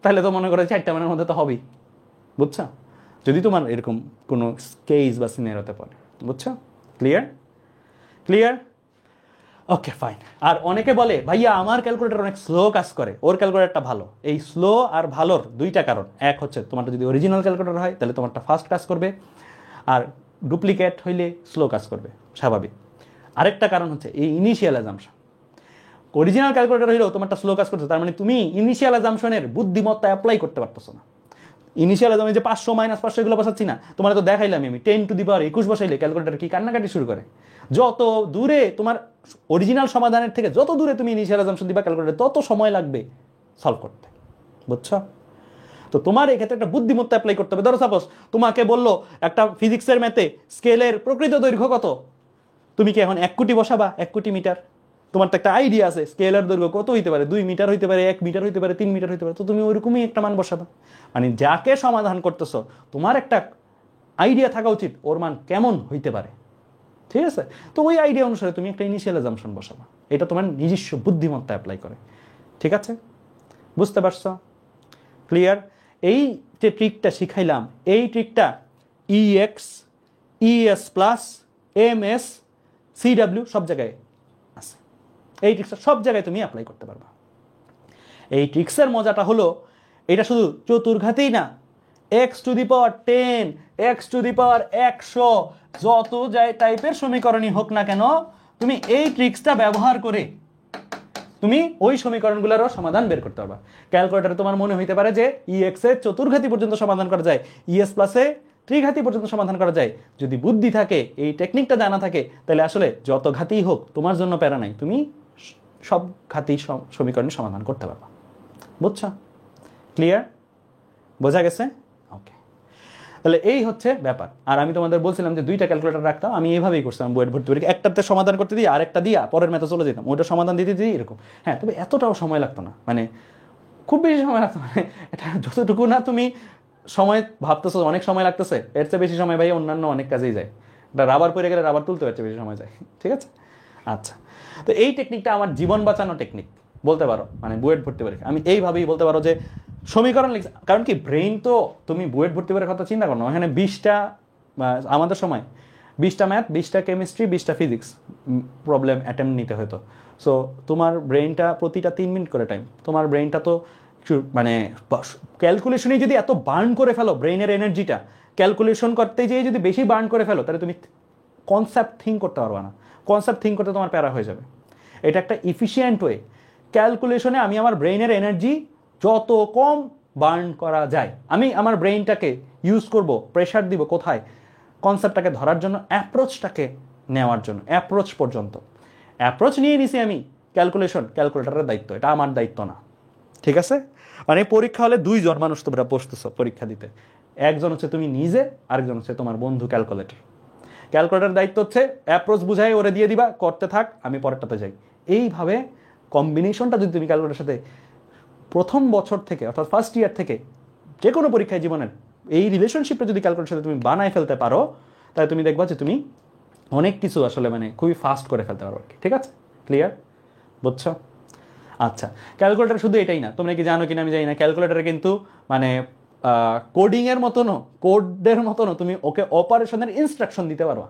তাহলে তো মনে করো 4টা মানের মধ্যে তো হবেই, বুঝছো? যদি তোমার এরকম কোনো কেস বা সিনারিওতে পড়ে, বুঝছো? ক্লিয়ার? ক্লিয়ার? ওকে, ফাইন। আর অনেকে বলে ভাইয়া আমার ক্যালকুলেটর অনেক স্লো কাজ করে, ওর ক্যালকুলেটরটা ভালো। এই স্লো আর ভালোর দুইটা কারণ। এক হচ্ছে তোমারটা যদি অরিজিনাল ক্যালকুলেটর হয় তাহলে তোমারটা ফাস্ট কাজ করবে, আর ডুপ্লিকেট হইলে স্লো কাজ করবে, স্বাভাবিক। আরেকটা কারণ হচ্ছে এই ইনিশিয়াল অ্যাজাম্পশন। অরিজিনাল ক্যালকুলেটর হইলেও তোমারটা স্লো কাজ করছে, তার মানে তুমি ইনিশিয়াল অ্যাজাম্পশনের বুদ্ধিমত্তা অ্যাপ্লাই করতে পারতেছো না। ইনিশিয়াল অ্যাজাম্পশন যে 500 -500 এগুলো বসাচ্ছি না, তোমার তো দেখাইলাম আমি 10⁻21 বসাইলে ক্যালকুলেটর কি কান্নাকাটি শুরু করে। যত দূরে তোমার অরিজিনাল সমাধানের থেকে যত দূরে তুমি ইনিশিয়াল অ্যাজাম্পশন দিবা ক্যালকুলেটর তত সময় লাগবে সলভ করতে, বুঝছো? তো তোমার এই ক্ষেত্রে একটা বুদ্ধিমত্তা অ্যাপ্লাই করতে হবে। ধরো সাপোজ তোমাকে বললো একটা ফিজিক্সের ম্যাথে স্কেলের প্রকৃত দৈর্ঘ্য কত, তুমি কি এখন 1 কোটি বসাবা? 1 কোটি মিটার? তোমার তো একটা আইডিয়া আছে স্কেলের দৈর্ঘ্য কত হইতে পারে, 2 মিটার হইতে পারে, 1 মিটার হইতে পারে, 3 মিটার হইতে পারে। তো তুমি ওইরকমই একটা মান বসাবা। মানে যাকে সমাধান করতেছো তোমার একটা আইডিয়া থাকা উচিত ওর মান কেমন হইতে পারে, ঠিক আছে? তো ওই আইডিয়া অনুসারে তুমি একটা ইনিশিয়াল অ্যাজাম্পশন বসাবা, এটা তোমার নিজস্ব বুদ্ধিমত্তা অ্যাপ্লাই করে, ঠিক আছে? বুঝতে পারছো? ক্লিয়ার? এই যে ট্রিকটা শিখাইলাম, এই ট্রিকটা EX, ES plus, MS, CW সব জায়গায় আছে। এই ট্রিক্সটা সব জায়গায় তুমি অ্যাপ্লাই করতে পারবা। এই ট্রিক্সের মজাটা হলো এটা শুধু চতুর্ঘাতেই না, X to the power 10, X to the power 100, যত যায় টাইপের সমীকরণই হোক না কেন, তুমি এই ট্রিক্সটা ব্যবহার করে তুমি ওই সমীকরণগুলোরও সমাধান বের করতে পারবা। ক্যালকুলেটরে তোমার মনে হইতে পারে যে ইএক্স এর চতুর্ঘাতি পর্যন্ত সমাধান করা যায়, ইএস প্লাসে ত্রিঘাতি পর্যন্ত সমাধান করা যায়। যদি বুদ্ধি থাকে, এই টেকনিকটা জানা থাকে, তাহলে আসলে যত ঘাতেই হোক তোমার জন্য প্যারা নাই, তুমি সব ঘাতি সমীকরণের সমাধান করতে পারবা। বুঝছো? ক্লিয়ার? বোঝা গেছে? ওকে, তাহলে এই হচ্ছে ব্যাপার। আর আমি তোমাদের বলছিলাম যে 2টা ক্যালকুলেটর রাখতাম, আমি এভাবেই করছিলাম বুয়েট ভর্তি পরীক্ষা, একটাতে সমাধান করতে দিই, আরেকটা দিয়া পরের ম্যাথে চলে যেতাম, ওইটা সমাধান দিতে দিই এরকম। হ্যাঁ, তবে এতটাও সময় লাগতো না, মানে খুব বেশি সময় লাগতো, মানে এটা যতটুকু না তুমি সময় ভাবতেছো অনেক সময় লাগতেছে, এর চেয়ে বেশি সময় ভাই অন্যান্য অনেক কাজেই যায়। এটা রাবার পরে গেলে রাবার তুলতে পারছে বেশি সময় যায়, ঠিক আছে? আচ্ছা, তো এই টেকনিকটা আমার জীবন বাঁচানো টেকনিক বলতে পারো, মানে বুয়েট ভর্তি পরীক্ষা আমি এইভাবেই বলতে পারো যে সমীকরণ লিখছে। কারণ কি, ব্রেইন তো তুমি বুয়েট ভর্তি পরীক্ষার কথা চিন্তা করো না, এখানে 20টা আমাদের সময় 20টা ম্যাথ, 20টা কেমিস্ট্রি, 20টা ফিজিক্স প্রবলেম অ্যাটেম্প নিতে হতো। সো তোমার ব্রেইনটা প্রতিটা 3 মিনিট করে টাইম, তোমার ব্রেইনটা তো মানে ক্যালকুলেশনে যদি এত বার্ন করে ফেলো, ব্রেইনের এনার্জিটা ক্যালকুলেশন করতে যেয়ে যদি বেশি বার্ন করে ফেলো, তাহলে তুমি কনসেপ্ট থিঙ্ক করতে পারবে না, কনসেপ্ট থিঙ্ক করতে তোমার প্যারা হয়ে যাবে। এটা একটা ইফিশিয়েন্ট ওয়ে, ক্যালকুলেশনে আমি আমার ব্রেইনের এনার্জি যত কম বার্ন করা যায়, আমি আমার ব্রেইনটাকে ইউজ করব, প্রেশার দিব কোথায়, কনসেপ্টটাকে ধরার জন্য, অ্যাপ্রোচটাকে নেওয়ার জন্য, অ্যাপ্রোচ পর্যন্ত। অ্যাপ্রোচ নিয়ে নিছি আমি, ক্যালকুলেটরের দায়িত্ব, এটা আমার দায়িত্ব না, ঠিক আছে? মানে পরীক্ষা হলে 2 জন মানুষ তোমরা বসতেছো পরীক্ষা দিতে, একজন হচ্ছে তুমি নিজে, আরেকজন হচ্ছে তোমার বন্ধু ক্যালকুলেটর। ক্যালকুলেটরের দায়িত্ব হচ্ছে অ্যাপ্রোচ বুঝাই ওরে দিয়ে দিবা, করতে থাক, আমি পরেরটাতে যাই। এইভাবে কম্বিনেশনটা যদি তুমি ক্যালকুলেটরের সাথে প্রথম বছর থেকে, অর্থাৎ ফার্স্ট ইয়ার থেকে যে কোনো পরীক্ষায় জীবনের এই রিলেশনশিপটা যদি ক্যালকুলেটরের সাথে তুমি বানায় ফেলতে পারো, তাহলে তুমি দেখবা যে তুমি অনেক কিছু আসলে মানে খুবই ফাস্ট করে ফেলতে পারো, ঠিক আছে? ক্লিয়ার? বুঝছো? আচ্ছা, ক্যালকুলেটর শুধু এটাই না, তোমরা কি জানো কিনা আমি জানি না, ক্যালকুলেটরে কিন্তু মানে কোডিং এর মতনও, কোডের মতনও তুমি ওকে অপারেশনের ইনস্ট্রাকশন দিতে পারো।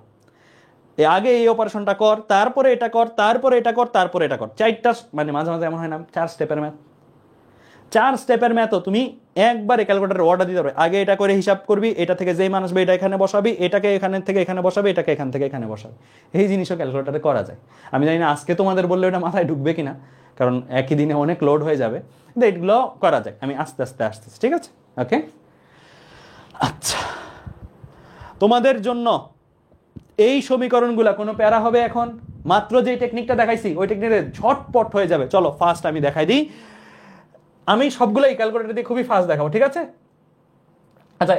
আগে এই অপারেশনটা কর, তারপরে এটা কর, তারপরে এটা কর, তারপরে এটা কর। 4টা, মানে মাঝে মাঝে এমন হয় না 4 স্টেপের ম্যাথ, 4 স্টেপের ম্যাথও তুমি একবারে ক্যালকুলেটরে অর্ডার দিতে পারবে। আগে এটা করে হিসাব করবি, এটা থেকে যেই মানুষ এটা এখানে বসাবি, এটাকে এখানে থেকে এখানে বসাবি, এটাকে এখান থেকে এখানে বসাবি। এই জিনিসও ক্যালকুলেটরে করা যায়। আমি জানি না আজকে তোমাদের বললে ওটা মাথায় ঢুকবে কিনা, কারণ একই দিনে অনেক লোড হয়ে যাবে, কিন্তু এগুলো করা যায়। আমি আস্তে আস্তে আসতেছি, ঠিক আছে? ওকে, আচ্ছা, তোমাদের জন্য এই সমীকরণগুলা কোনো প্যারা হবে এখন? মাত্র যে টেকনিকটা দেখাইছি ওই টেকনিকে ঝটপট হয়ে যাবে। চলো ফার্স্ট আমি দেখাই দিই, আমি সবগুলোই ক্যালকুলেটর দিয়ে খুবই ফাস্ট দেখাবো, ঠিক আছে? আচ্ছা,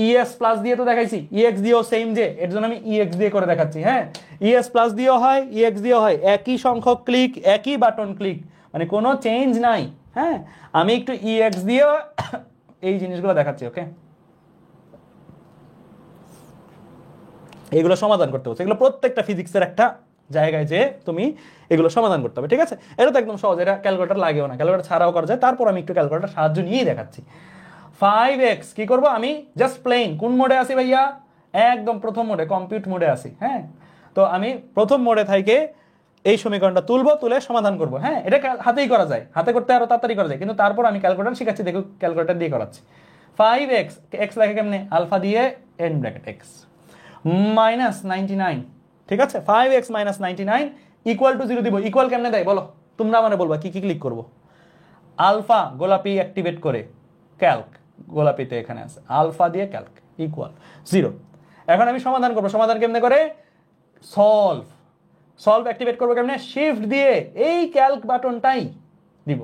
ইএস প্লাস দিয়ে তো দেখাইছি, ইএক্স দিয়েও সেম, যে এর জন্য আমি ইএক্স দিয়ে করে দেখাচ্ছি। হ্যাঁ, ইএস প্লাস দিয়েও হয়, ইএক্স দিয়েও হয়, একই সংখ্যক ক্লিক, একই বাটন ক্লিক, মানে কোনো চেঞ্জ নাই। হ্যাঁ, আমি একটু ইএক্স দিয়েও এই জিনিসগুলো দেখাচ্ছি। ওকে, এগুলো সমাধান করতে হচ্ছে, এগুলো প্রত্যেকটা ফিজিক্সের একটা জায়গায় যে তুমি এগুলো সমাধান করতে হবে, ঠিক আছে? এটা তো একদম সহজ, এটা ক্যালকুলেটর লাগেও না, ক্যালকুলেটর ছাড়াও করা যায়। তারপর আমি একটু ক্যালকুলেটর সাহায্য নিয়েই দেখাচ্ছি। 5x কি করব, আমি জাস্ট প্লেন কোন মোডে আছি ভাইয়া, একদম প্রথম মোডে, কম্পিউট মোডে আছি। হ্যাঁ, তো আমি প্রথম মোডে থেকে এই সমীকরণটা তুলবো, তুলে সমাধান করব। হ্যাঁ, এটা হাতেই করা যায়, হাতে করতে আরো তাড়াতাড়ি করা যায়, কিন্তু তারপর আমি ক্যালকুলেটর শিখাচ্ছি, দেখো ক্যালকুলেটর দিয়ে করাচ্ছি। 5x, x লেখে কেমনে, আলফা দিয়ে এন ব্র্যাকেট x মাইনাস 99, ঠিক আছে? 5x মাইনাস 99 ইকুয়াল টু 0 দিব। ইকুয়াল কেমনে দেয় বলো, তোমরা মানে বলবা কি কি ক্লিক করব। আলফা গোলাপি অ্যাক্টিভেট করে, ক্যালক গোলাপিতে এখানে আছে, আলফা দিয়ে ক্যালক ইকুয়াল 0। এখন আমি সমাধান করব, সমাধান কেমনে করে, সলভ, সলভ অ্যাক্টিভেট করবো কেমনে, শিফট দিয়ে এই ক্যালক বাটনটাই দিব।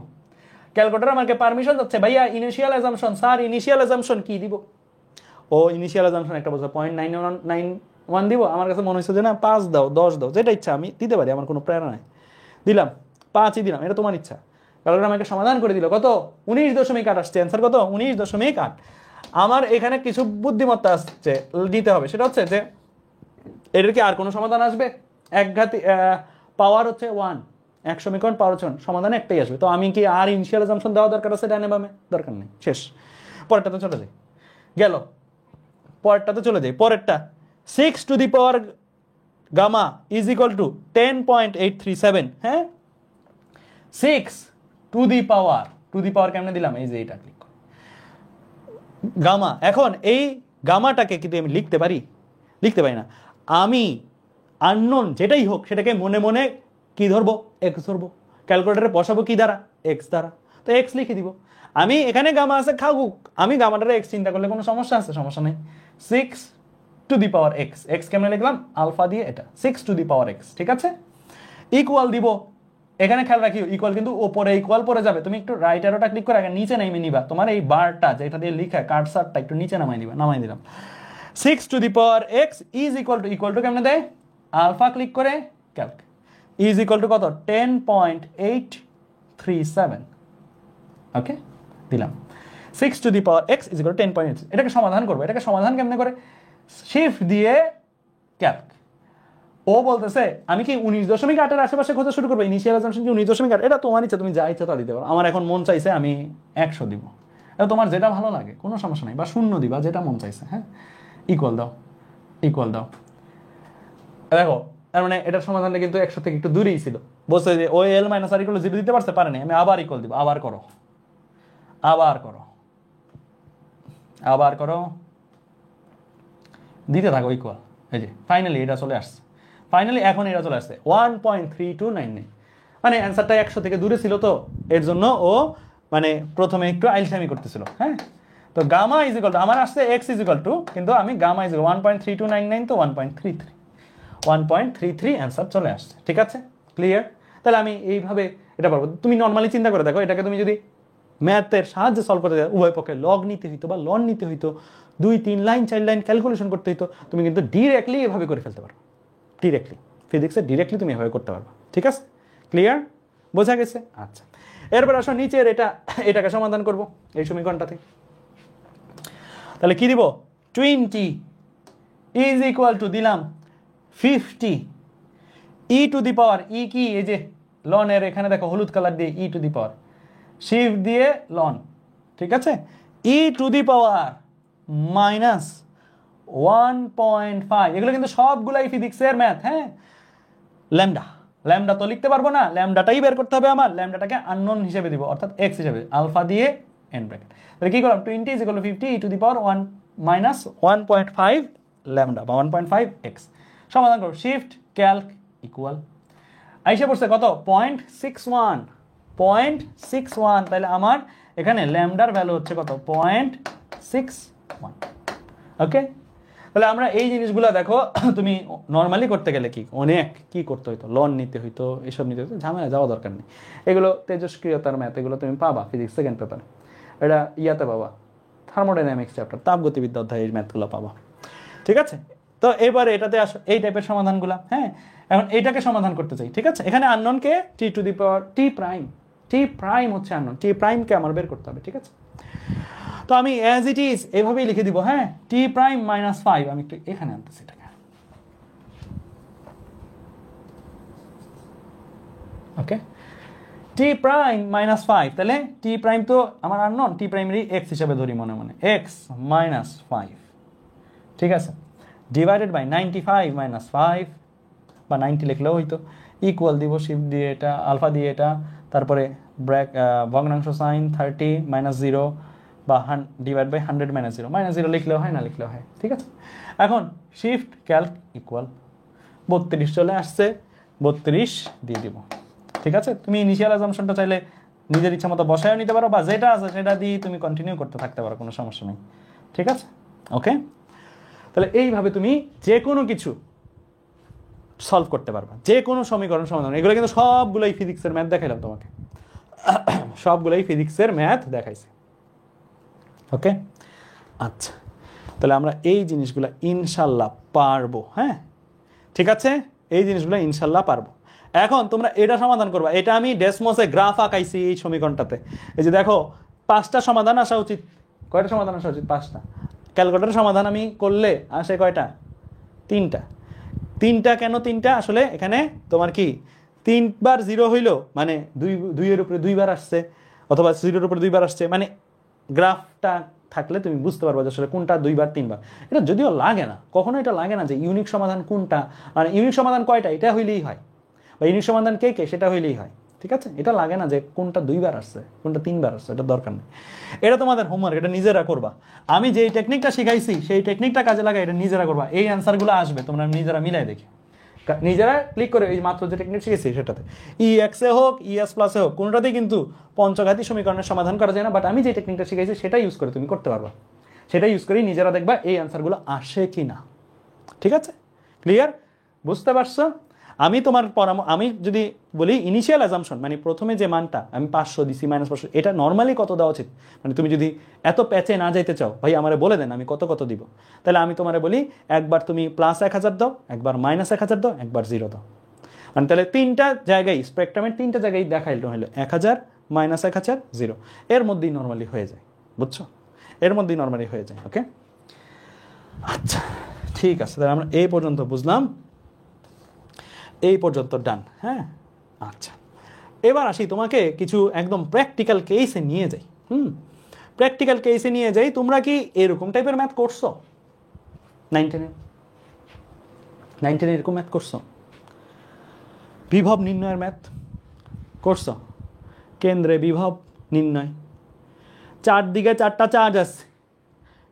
ক্যালকুলেটর আমাকে পারমিশন দিচ্ছে, ভাইয়া initial assumption, sir initial assumption কি দিব? ও ইনিশিয়াল অ্যাজাম্পশন একটা বলছে 0.991 দিব। আমার কাছে মনে হচ্ছে যে না 5 দাও, 10 দাও, যেটা ইচ্ছা আমি দিতে পারি, আমার কোনো প্রেরণা নাই। দিলাম 5ই দিলাম, এটা তোমার ইচ্ছা। ক্যালকুলেটর আমাকে সমাধান করে দিল, কত 19.8 আসছে, অ্যান্সার কত 19.8। আমার এখানে কিছু বুদ্ধিমত্তা আসছে দিতে হবে, সেটা হচ্ছে যে এটার কি আর কোনো সমাধান আসবে? একঘাতি পাওয়ার হচ্ছে 1, এক সমীকরণ পাওয়ার হচ্ছে 1, সমাধানে একটাই আসবে। তো আমি কি আর ইনিশিয়াল অ্যাজাম্পশন দেওয়া দরকার আছে ডানে বামে? দরকার নেই, শেষ। পরেরটাতে চলে যাই, গেল পরেরটাতে চলে যাই। পরেরটা 6 to the power gamma is equal to 10.837। হ্যাঁ, 6 টু দি পাওয়ার কেমনে দিলাম? এই যে এটা ক্লিক করে গামা। এখন এই গামাটাকে কিন্তু আমি লিখতে পারি? লিখতে পারি না। আমি আননোন যেটাই হোক সেটাকে মনে মনে কি ধরবো? এক্স ধরবো। ক্যালকুলেটারে বসাবো কি দ্বারা? এক্স দ্বারা। তো এক্স লিখে দিব। আমি এখানে গামা আছে খাগুক, আমি গামাটারে এক্স চিন্তা করলে কোনো সমস্যা আছে? সমস্যা নেই। 6 to the power x, x কেমনে লিখলাম? আলফা দিয়ে এটা 6 টু দি পাওয়ার এক্স, ঠিক আছে? ইকুয়াল দিব, এখানে খেয়াল রাখি ইকুয়াল কিন্তু উপরে ইকুয়াল পরে যাবে। তুমি একটু রাইট অ্যারোটা ক্লিক করে আগে নিচে নামিয়ে নিবা, তোমার এই বারটা যেটা দিয়ে লিখা কার্সারটা একটু নিচে নামাই দিবা। নামাই দিলাম। 6 to the power x is equal two কেমনে দেয়? আলফা ক্লিক করে ক্যালক ইজ ইকুয়াল টু কত? 10.837। ওকে, দিলাম 6 to the power x is equal two 10.8। এটাকে সমাধান করবো। এটাকে সমাধান কেমনে করে? শিফট দিয়ে ক্যালক। ও বলতেছে আমি কি 19.8 আশেপাশে খোঁজা শুরু করবো? ইনিশিয়াল অ্যাজাম্পশন কি 19.8? এটা তোমার ইচ্ছা, তুমি যা ইচ্ছা তা দিতে পারো। আমার এখন মন চাইছে আমি 100 দিব, এটা তোমার যেটা ভালো লাগে, কোনো সমস্যা নেই। বা 0 দিবা, যেটা মন চাইছে। হ্যাঁ, ইকুয়াল দাও, ইকুয়াল দাও। দেখো তার মানে এটার সমাধানটা কিন্তু 100 থেকে একটু দূরেই ছিল। বলছে যে ও এল মাইনাস আর ইকুয়াল 0 দিতে পারছে, পারেনি। আমি আবার ইকুয়াল দিব। আবার করো, আবার করো, আবার করো, দিতে থাকো ইকুয়াল। এই যে ফাইনালি এটা চলে আসছে। ফাইনালি এখন এটা চলে আসছে 1.3299। মানে অ্যান্সারটা 100 থেকে দূরে ছিল, তো এর জন্য ও মানে প্রথমে একটু আইলসামি করতেছিল। হ্যাঁ, তো গামা ইজ ইকুয়াল টু আমার আসছে এক্স ইজ ইকুয়াল টু, কিন্তু আমি গামা ইজ 1.3299, তো 1.33 অ্যান্সার চলে আসছে। ঠিক আছে, ক্লিয়ার? তাহলে আমি এইভাবে এটা পারবো। তুমি নর্মালি চিন্তা করে দেখো, এটাকে তুমি যদি ম্যাথের সাহায্যে সলভ করতে যাও, উভয় পক্ষে লগ নিতে হইতো বা লন নিতে হইতো, 2-3 লাইন 4 লাইন ক্যালকুলেশন করতে হইতো, তুমি কিন্তু ডিরেক্টলি এভাবে করে ফেলতে পারো। ডিরেক্টলি ফিজিক্সে ডিরেক্টলি তুমি এভাবে করতে পারবে। ঠিক আছে, ক্লিয়ার? বোঝা গেছে? আচ্ছা, এরপর আসো নিচের এটাকে সমাধান করব এই সমীকরণটাতে। তাহলে কি দিব? 20 ইজ ইকুয়াল টু দিলাম 50 ই টু দি পাওয়ার, ই কি? এই যে লনের এখানে দেখো হলুদ কালার দিয়ে ই টু দি পাওয়ার, শিফট দিয়ে লন। ঠিক আছে, ই টু দি পাওয়ার মাইনাস 1.5। এগুলো কিন্তু সবগুলাই ফিজিক্সের ম্যাথ। হ্যাঁ, ল্যামডা তো লিখতে পারবো না, ল্যামডাটাই বের করতে হবে আমার। ল্যামডাটাকে আননোন হিসেবে দিব, অর্থাৎ এক্স হিসেবে, আলফা দিয়ে এন ব্র্যাকেট। তাহলে কি করলাম? 20 is equal two 50 E two the power 1 minus 1.5 lambda বা 1.5 এক্স। সমাধান করো, শিফট ক্যালক ইকুয়াল। আইসা পড়ছে কত? 0.61। তাহলে আমার এখানে ল্যামডার ভ্যালু হচ্ছে কত? 0.61। ওকে, তাহলে আমরা এই জিনিসগুলো দেখো, তুমি নর্মালি করতে গেলে অনেক কি করতে হইতো, লন নিতে হইতো, এসব নিতে হইতো, ঝামেলা যাওয়া দরকার নেই। এগুলো তেজস্ক্রিয়তার ম্যাথ, এগুলো তুমি পাবা ফিজিক্স সেকেন্ড পেপারে। এটা ইয়াতে পাবা, থার্মোডাইনামিক্স চ্যাপ্টার, তাপগতিবিদ্যা অধ্যায় এই ম্যাথগুলো পাবা। ঠিক আছে, তো এবারে এটাতে আসো, এই টাইপের সমাধানগুলো। হ্যাঁ, এখন এইটাকে সমাধান করতে চাই। ঠিক আছে, এখানে unknown K? T two the power T prime হচ্ছে আননোন। টি প্রাইমকে আমার বের করতে হবে। ঠিক আছে, তো আমি অ্যাজ ইট ইজ এভাবেই লিখে দিব। হ্যাঁ, টি প্রাইম মাইনাস 5। আমি একটু এখানে আনতেছি এটাকে। ওকে, টি প্রাইম মাইনাস 5। তাহলে টি প্রাইম তো আমার আননোন, টি প্রাইমারি এক্স হিসাবে ধরি মনে মনে, এক্স মাইনাস 5। ঠিক আছে, ডিভাইডেড বাই 95 মাইনাস 5, বা 90 লিখলেও হইতো। ইকুয়াল দিব, শিফট দিয়ে এটা, আলফা দিয়ে এটা, তারপরে ভগ্নাংশ সাইন 30 মাইনাস 0 বা ডিভাইড বাই 100 মাইনাস 0। মাইনাস 0 লিখলেও হয়, না লিখলেও হয়। ঠিক আছে, এখন শিফট ক্যালক ইকুয়াল 32 চলে আসছে, 32 দিয়ে দিব। ঠিক আছে, তুমি ইনিশিয়াল অ্যাজাম্পশনটা চাইলে নিজের ইচ্ছা মতো বসায়ও নিতে পারো, বা যেটা আছে সেটা দিয়ে তুমি কন্টিনিউ করতে থাকতে পারো, কোনো সমস্যা নেই। ঠিক আছে, ওকে। তাহলে এইভাবে তুমি যে কোনো কিছু সলভ করতে পারবা, যে কোনো সমীকরণ সমাধান। এগুলো কিন্তু সবগুলোই ফিজিক্সের ম্যাথ দেখাইলাম তোমাকে, সবগুলোই ফিজিক্সের ম্যাথ দেখাইছে। ওকে, আচ্ছা, তাহলে আমরা এই জিনিসগুলো ইনশাল্লাহ পারবো। হ্যাঁ, ঠিক আছে, এই জিনিসগুলো ইনশাল্লাহ পারবো। এখন তোমরা এটা সমাধান করবা। এটা আমি ডেসমোসে গ্রাফ আঁকাইছি এই সমীকরণটাতে। এই যে দেখো, 5টা সমাধান আসা উচিত, কয়টা সমাধান আসা উচিত? 5টা। ক্যালকুলেটর সমাধান আমি করলে আসে কয়টা? 3টা। 3টা কেন 3টা? আসলে এখানে তোমার কি 3 বার 0 হইলো মানে 2 এর উপরে 2 বার আসছে, অথবা 0-এর উপরে 2 বার আসছে, মানে গ্রাফটা থাকলে তুমি বুঝতে পারবে যে আসলে কোনটা 2 বার 3 বার। এটা যদিও লাগে না, কখনো এটা লাগে না যে ইউনিক সমাধান কোনটা, মানে ইউনিক সমাধান কয়টা এটা হইলেই হয়, বা ইউনিক সমাধান কে কে সেটা হইলেই হয়, ঠিক আছে? এটা লাগে না যে কোনটা 2 বার আসছে কোনটা 3 বার আসছে, এটা দরকার নেই। এটা তোমাদের হোমওয়ার্ক, এটা নিজেরা করবা। আমি যেই টেকনিকটা শিখাইছি সেই টেকনিকটা কাজে লাগাই, এটা নিজেরা করবা। এই অ্যান্সারগুলো আসবে, তোমরা নিজেরা মিলাই দেখি, নিজেরা ক্লিক করে এই মাত্র যে টেকনিক শিখেছি সেটাতে, EX-এ হোক ES+-এ হোক, কোনোটাতেই কিন্তু পঞ্চঘাতী সমীকরণের সমাধান করা যায় না, বাট আমি যে টেকনিকটা শিখাইছি সেটা ইউজ করে তুমি করতে পারবা। সেটা ইউজ করেই নিজেরা দেখবা এই অ্যান্সারগুলো আসে কি না। ঠিক আছে? ক্লিয়ার? বুঝতে পারছো? আমি তোমার আমি যদি বলি ইনিশিয়াল অ্যাজাম্পশন, মানে প্রথমে যে মানটা আমি 500 দিছি -500, এটা নর্মালি কত দেওয়া উচিত? মানে তুমি যদি এত প্যাচে না যাইতে চাও, ভাই আমারে বলে দেন আমি কত কত দিব, তাহলে আমি তোমারে বলি একবার তুমি +1000 দাও, একবার -1000 দাও, একবার 0 দাও। মানে তাহলে 3টা জায়গায় স্পেকট্রামের 3টা জায়গায় দেখাইলো হলো 1000, -1000, 0, এর মধ্যেই নর্মালি হয়ে যায়। বুঝছো? এর মধ্যেই নর্মালি হয়ে যায়। ওকে, আচ্ছা ঠিক আছে, তাহলে আমরা এই পর্যন্ত বুঝলাম, এই পর্যন্ত ডান। হ্যাঁ, আচ্ছা এবার আসি তোমাকে কিছু একদম প্র্যাকটিক্যাল কেসে নিয়ে যাই। প্র্যাকটিক্যাল কেসে নিয়ে যাই। তোমরা কি এরকম টাইপের ম্যাথ করছো 9-10-এ? 9-10-এ এরকম ম্যাথ করছো? বিভব নির্ণয়ের ম্যাথ করছো? কেন্দ্রে বিভব নির্ণয়, চারদিকে 4টা চার্জ আছে,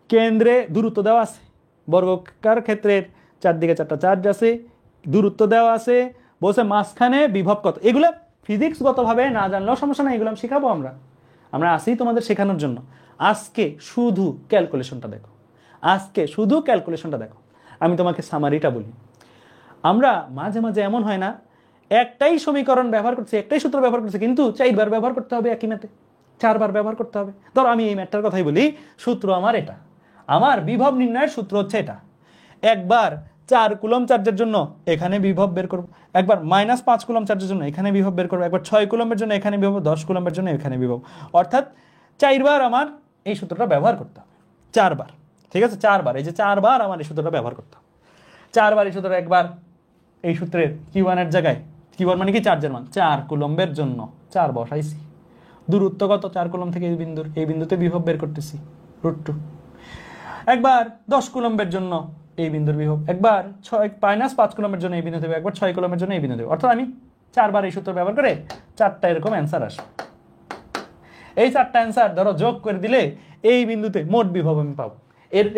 কেন্দ্রে দূরত্ব দেওয়া আছে, বর্গাকার ক্ষেত্রের চারদিকে 4টা চার্জ আছে, দূরত্ব দেওয়া আছে, বলছে মাঝখানে বিভব কত। এগুলো ফিজিক্সগতভাবে না জানলেও সমস্যা নাই, এগুলো শিখাবো আমরা আসি তোমাদের শেখানোর জন্য। আজকে শুধু ক্যালকুলেশনটা দেখো, আজকে শুধু ক্যালকুলেশনটা দেখো। আমি তোমাকে সামারিটা বলি। আমরা মাঝে মাঝে এমন হয় না, একটাই সমীকরণ ব্যবহার করছি, একটাই সূত্র ব্যবহার করছি, কিন্তু 4বার ব্যবহার করতে হবে একই ম্যাথে, 4বার ব্যবহার করতে হবে। ধরো আমি এই ম্যাথটার কথাই বলি, সূত্র আমার এটা, আমার বিভব নির্ণয়ের সূত্র হচ্ছে এটা। একবার 4 কুলম্ব চার্জের জন্য এখানে বিভব বের করব, একবার -5 কুলম্ব চার্জের জন্য এখানে বিভব বের করব, একবার 6 কুলম্বের জন্য এখানে বিভব, 10 কুলম্বের জন্য এখানে বিভব। অর্থাৎ 4বার আমার এই সূত্রটা ব্যবহার করতে হবে, 4বার। ঠিক আছে, 4বার, এই যে 4বার আমার এই সূত্রটা ব্যবহার করতে হবে। 4বার এই সূত্রটা, একবার এই সূত্রের Q1 এর জায়গায়, Q1 মানে কি চার্জের মান, 4 কুলম্বের জন্য 4 বসাইছি। দূরত্ব কত? 4 কুলম্ব থেকে এই বিন্দুতে বিভব বের করতেছি √2। একবার 10 কুলম্বের জন্য এই বিন্দুর বিভব, একবার -5 কুলম্বের জন্য এই বিন্দু দেবে, একবার 6 কুলম্বের জন্য এই বিন্দু দেবে। অর্থাৎ আমি 4বার এই সূত্র ব্যবহার করে 4টা এরকম অ্যান্সার আসবে। এই 4টা অ্যান্সার ধরো যোগ করে দিলে এই বিন্দুতে মোট বিভব আমি পাবো।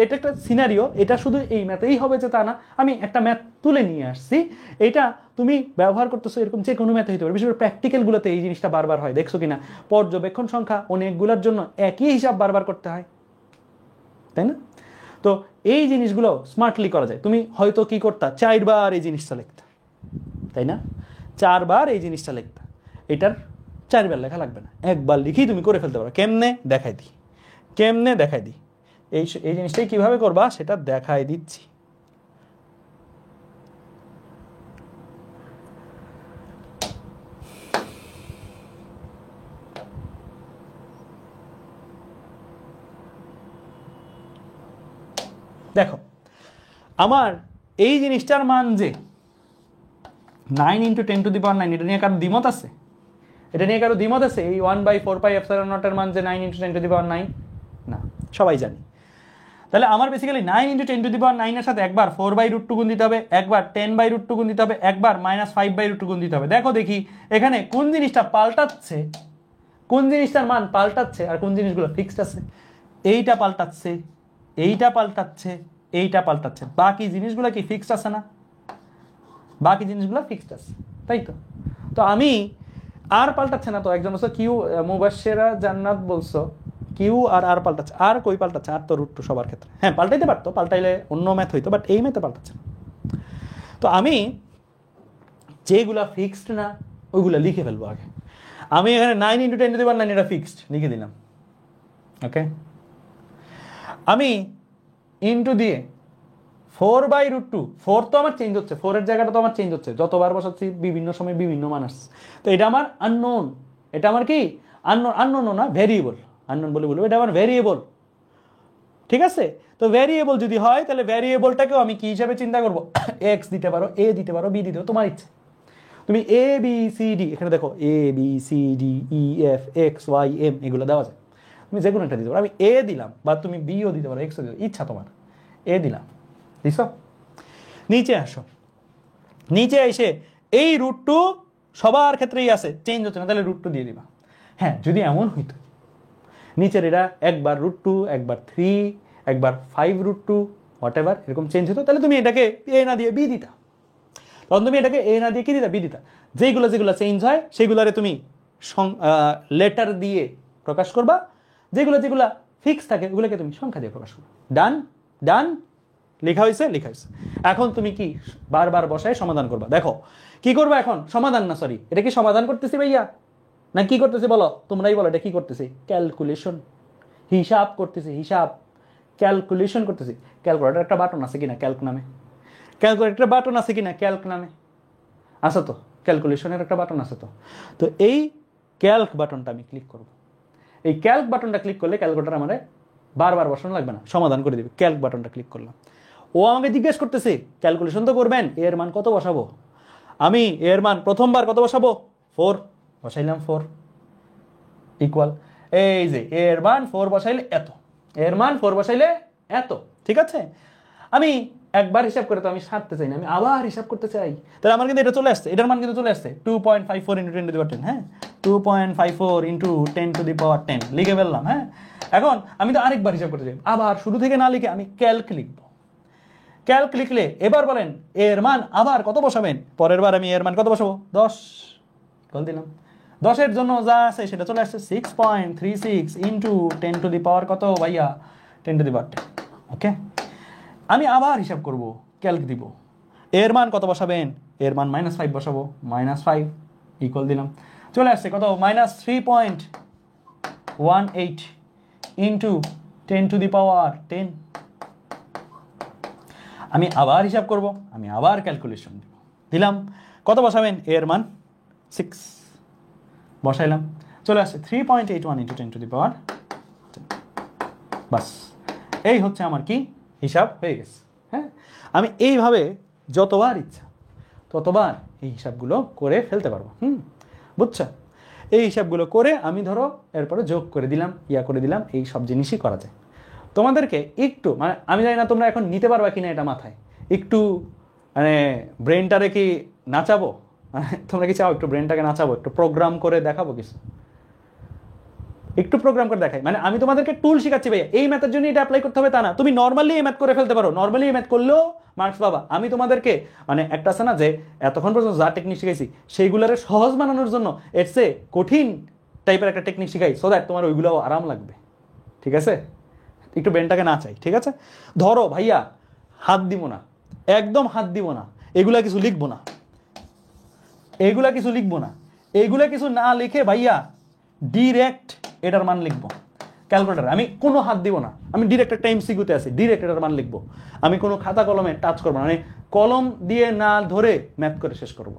এটা একটা সিনারিও, এটা শুধু এই ম্যাথেই হবে যে তা না, আমি একটা ম্যাথ তুলে নিয়ে আসছি। এটা তুমি ব্যবহার করতেছো এরকম যে কোনো ম্যাথে হতে পারে, বিশেষ করে প্র্যাকটিক্যালগুলোতে এই জিনিসটা বারবার হয়, দেখছো কিনা? পর্যবেক্ষণ সংখ্যা অনেকগুলোর জন্য একই হিসাব বারবার করতে হয়, তাই না? তো এই জিনিসগুলো স্মার্টলি করা যায়। তুমি হয়তো কি করতা, 4বার এই জিনিসটা লিখতা, তাই না? 4বার এই জিনিসটা লিখতা, এটার 4বার লেখা লাগবে না, একবার লিখেই তুমি করে ফেলতে পারো। কেমনে দেখাই দিই, কেমনে দেখাই দিই, এই জিনিসটাই কিভাবে করবা সেটা দেখাই দিচ্ছি। দেখো, আমার এই জিনিসটার মান যে 9 × 10⁹, এটা নিয়ে কারো দ্বিমত আছে? এটা নিয়ে কারো দ্বিমত আছে? এই 1/4πε0 এর মান যে 9 × 10⁹? না, সবাই জানি। তাহলে আমার বেসিক্যালি 9 × 10⁹ এর সাথে একবার 4/√2 গুণ দিতে হবে, একবার 10/√2 গুণ দিতে হবে, একবার -5/√2 গুণ দিতে হবে। দেখো দেখি এখানে কোন জিনিসটা পাল্টাচ্ছে, কোন জিনিসটার মান পাল্টাচ্ছে, আর কোন জিনিসগুলো ফিক্সড আছে। এইটা পাল্টাচ্ছে, এইটা পাল্টাচ্ছে, এইটা পাল্টাচ্ছে, বাকি জিনিসগুলো কি ফিক্সড আছে না? বাকি জিনিসগুলো ফিক্সড আছে, তাই তো? তো আমি আর পাল্টাচ্ছে না তো, একজন বলছো কিউ, মুবাশশিরা জান্নাত বলছো কিউ আর পাল্টাচ্ছে, আর কই পাল্টাচ্ছে? আর তো √2 সবার ক্ষেত্রে। হ্যাঁ, পাল্টাইতে পারতো, পাল্টাইলে অন্য ম্যাথ হইতো, বাট এই ম্যাথে পাল্টাচ্ছে না। তো আমি যেগুলা ফিক্সড না ওইগুলা লিখে ফেলবো আগে। আমি এখানে 9 × 10⁹ এটা ফিক্সড লিখে দিলাম, ওকে। আমি ইনটু দিয়ে 4/√2, 4 তো আমার চেঞ্জ হচ্ছে, 4 এর জায়গাটা তো আমার চেঞ্জ হচ্ছে, যতবার বসাচ্ছি বিভিন্ন সময় বিভিন্ন মান আসছে। তো এটা আমার আননোন, এটা আমার কি আননোন না ভেরিয়েবল, আননোন বলে বলবো, এটা আমার ভেরিয়েবল। ঠিক আছে? তো ভ্যারিয়েবল যদি হয় তাহলে ভ্যারিয়েবলটাকেও আমি কি হিসাবে চিন্তা করব, এক্স দিতে পারো, এ দিতে পারো, বি দিতে পারো, তোমার ইচ্ছে। তুমি এ বি সি ডি, এখানে দেখো A B C D E F X Y M এগুলো দেওয়া যায়, তুমি যে কোনো একটা দিতে পারো। আমি এ দিলাম, বা তুমি বিও দিতে পারো, এক্সও দিতে পারো, ইচ্ছা তোমার। এ দিলাম, দিছ? নিচে আসো, নিচে এসে এই রুট টু সবার ক্ষেত্রেই আছে, চেঞ্জ হচ্ছে না, তাহলে রুট টু দিয়ে দিবা। হ্যাঁ, যদি এমন হইতো নিচের এটা একবার রুট টু, একবার 3, একবার 5 রুট টু, হোয়াট এভার এরকম চেঞ্জ হতো, তাহলে তুমি এটাকে এ না দিয়ে বি দিতা। তখন তুমি এটাকে এ না দিয়ে কি দিতা, বি দিতা। যেগুলো যেগুলো চেঞ্জ হয় সেগুলোরে তুমি লেটার দিয়ে প্রকাশ করবা, যেগুলো যেগুলো ফিক্স থাকে ওগুলোকে তুমি সংখ্যা দিয়ে প্রকাশ করবা। ডান? ডান? লেখা হয়েছে? লেখা হয়েছে। এখন তুমি কি বারবার বসায় সমাধান করবা। দেখো কি করবা এখন, সমাধান না, সরি, এটা কি সমাধান করতেছি ভাইয়া না কি করতেছি বলো, তোমরাই বলো এটা কি করতেছি? ক্যালকুলেশন, হিসাব করতেছি, হিসাব, ক্যালকুলেশন করতেছি। ক্যালকুলেটর একটা বাটন আছে কিনা ক্যালক নামে? ক্যালকুলেটর বাটন আছে কিনা ক্যালক নামে? আছে তো। ক্যালকুলেশনের একটা বাটন আছে তো। তো এই ক্যালক বাটনটা আমি ক্লিক করব। এই ক্যালক বাটনটা ক্লিক করলে ক্যালকুলেটর আমাদের বারবার বসানো লাগবে না, সমাধান করে দিবে। ক্যালক বাটনটা ক্লিক করলাম, ও আমাকে জিজ্ঞেস করতেছে ক্যালকুলেশন তো করবেন, এর মান কত বসাবো? আমি এর মান প্রথমবার কত বসাবো? 4 বসাইলাম, 4 ইকুয়াল, এই যে এর মান 4 বসাইলে এত, এর মান 4 বসাইলে এত, ঠিক আছে? আমি একবার হিসাব করে তো আমি সারতে চাই না, আমি আবার হিসাব করতে চাই, তাহলে আমার কিন্তু এটা চলে আসছে, এটার মান কিন্তু চলে আসছে 2.54 × 10⁻10, হ্যাঁ 2.54 × 10⁻10 লিখে ফেললাম। হ্যাঁ, এখন আমি তো আরেকবার হিসাব করতে চাই, আবার শুরু থেকে না লিখে আমি ক্যালক লিখবো। ক্যালক লিখলে এবার বলেন এর মান আবার কত বসাবেন? পরের বার আমি এর মান কত বসাবো? 10 কল দিলাম। 10-এর জন্য যা আছে সেটা চলে আসছে 6.36 × 10⁻, কত ভাইয়া? 10⁻10। ওকে, আমি আবার হিসাব করব, ক্যালক দিব, এর মান কত বসাবেন? এর মান -5 বসাবো, -5 ইকুয়াল দিলাম, চলে আসছে কত? -3.18 × 10⁻10। আমি আবার হিসাব করব, আমি আবার ক্যালকুলেশন দিব, দিলাম, কত বসাবেন? এর মান 6 বসাইলাম, চলে আসছে 3.81 × 10⁻10। বাস, এই হচ্ছে আমার কি হিসাব হয়ে গেছে। হ্যাঁ, আমি এইভাবে যতবার ইচ্ছা ততবার এই হিসাবগুলো করে ফেলতে পারবো। বুঝছো? এই হিসাবগুলো করে আমি ধরো এরপরে যোগ করে দিলাম, ইয়া করে দিলাম, এই সব জিনিসই করা যায়। তোমাদেরকে একটু মানে আমি জানি না তোমরা এখন নিতে পারবা কিনা এটা মাথায়, একটু মানে ব্রেনটারে কি নাচাবো? তোমরা কি চাও একটু ব্রেনটাকে নাচাবো, একটু প্রোগ্রাম করে দেখাবো কিছু? একটু প্রোগ্রাম করে দেখাই, মানে আমি তোমাদেরকে টুল শিখাচ্ছি ভাইয়া, এই ম্যাথের জন্য এটা অ্যাপ্লাই করতে হবে তা না, তুমি নর্মালি এই ম্যাথ করে ফেলতে পারো, নর্মালি এই ম্যাথ করলেও মার্কস পাবা। আমি তোমাদেরকে মানে একটা আছে না যে এতক্ষণ পর্যন্ত যা টেকনিক শিখাইছি সেইগুলোরে সহজ বানানোর জন্য এর চেয়ে কঠিন টাইপের একটা টেকনিক শিখাই, সো দ্যাট তোমার ওইগুলো আরাম লাগবে। ঠিক আছে, একটু ব্রেনটাকে না চাই, ঠিক আছে? ধরো ভাইয়া হাত দিব না, একদম হাত দিব না, এগুলা কিছু লিখবো না, এগুলা কিছু লিখবো না, এগুলা কিছু না লিখে ভাইয়া ডিরেক্ট এটার মান লিখবো ক্যালকুলেটারে, আমি কোনো হাত দিব না, আমি ডিরেক্ট একটা এমসিকিউতে আছি, ডিরেক্ট এটার মান লিখবো, আমি কোনো খাতা কলমে টাচ করবো না, মানে কলম দিয়ে না ধরে ম্যাথ করে শেষ করব,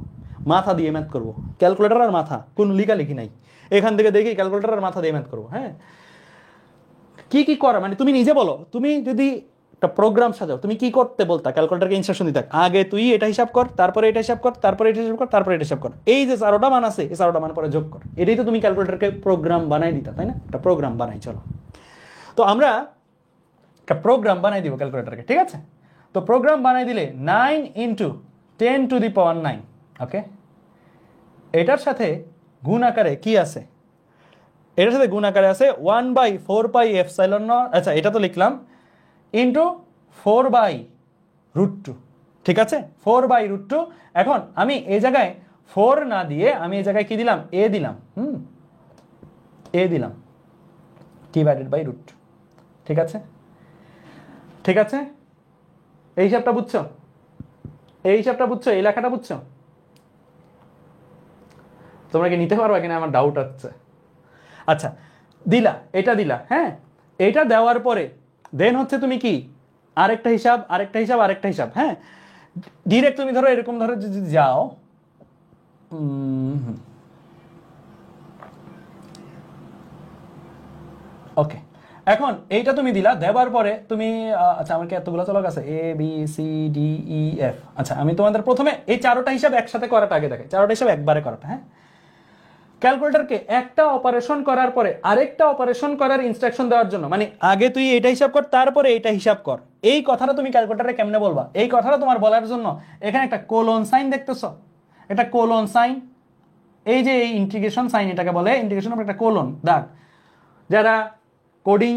মাথা দিয়ে ম্যাথ করব, ক্যালকুলেটার আর মাথা, কোনো লিখালিখি নাই, এখান থেকে দেখি ক্যালকুলেটার আর মাথা দিয়ে ম্যাথ করবো। হ্যাঁ, কি কি করা মানে তুমি নিজে বলো, তুমি যদি একটা প্রোগ্রাম সাজাও তুমি কি করতে বলতা? ক্যালকুলেটরকে ইনস্ট্রাকশন দিতে, আগে তুই এটা হিসাব কর, তারপরে এটা হিসাব কর, তারপরে এটা হিসাব কর, তারপরে এটা হিসাব কর, এই যে 4টা মান আছে এই 4টা মান পরে যোগ কর, এটাই তো তুমি ক্যালকুলেটরকে প্রোগ্রাম বানাই দিতা, তাই না? একটা প্রোগ্রাম বানাই, চলো তো আমরা একটা প্রোগ্রাম বানাই দিব ক্যালকুলেটরকে, ঠিক আছে? তো প্রোগ্রাম বানাই দিলে 9 × 10⁻9, ওকে, এটার সাথে গুণ আকারে কি আছে? এটার সাথে গুণ আকারে আছে 1/4πε0, আচ্ছা এটা তো লিখলাম, ইন্টু 4/√2, ঠিক আছে? 4/√2। এখন আমি এই জায়গায় 4 না দিয়ে আমি এই জায়গায় কি দিলাম? এ দিলাম, এ দিলাম /√2, ঠিক আছে? ঠিক আছে, এই হিসাবটা বুঝছো? এই হিসাবটা বুঝছো? এই লেখাটা বুঝছো? তোমরা কি নিতে পারবা কিনা আমার ডাউট হচ্ছে। আচ্ছা, দিলা, এটা দিলা, হ্যাঁ, এটা দেওয়ার পরে দেন হচ্ছে তুমি কি আরেকটা হিসাব, আরেকটা হিসাব, আরেকটা হিসাব, হ্যাঁ, ডিরেক্ট তুমি ধরো এরকম ধরো যদি যাও, ওকে, এখন এইটা তুমি দিলা, দেবার পরে তুমি আচ্ছা আমাকে এতগুলো চলক আছে A B C D E F. আচ্ছা আমি তোমাদের প্রথমে এই চারোটা হিসাব একসাথে করাটা আগে দেখে, চারোটা হিসাব একবারে করাটা। হ্যাঁ, ক্যালকুলেটরকে একটা অপারেশন করার পরে আরেকটা অপারেশন করার ইনস্ট্রাকশন দেওয়ার জন্য, মানে আগে তুই এটা হিসাব কর তারপরে এইটা হিসাব কর, এই কথাটা তুমি ক্যালকুলেটরে কেমনে বলবা, এই কথাটা তোমার বলার জন্য এখানে একটা কোলন সাইন দেখতেছো, একটা কোলন সাইন, এই যে এই ইন্টিগ্রেশন সাইন এটাকে বলে, ইন্টিগ্রেশন একটা কোলন দাগ। যারা কোডিং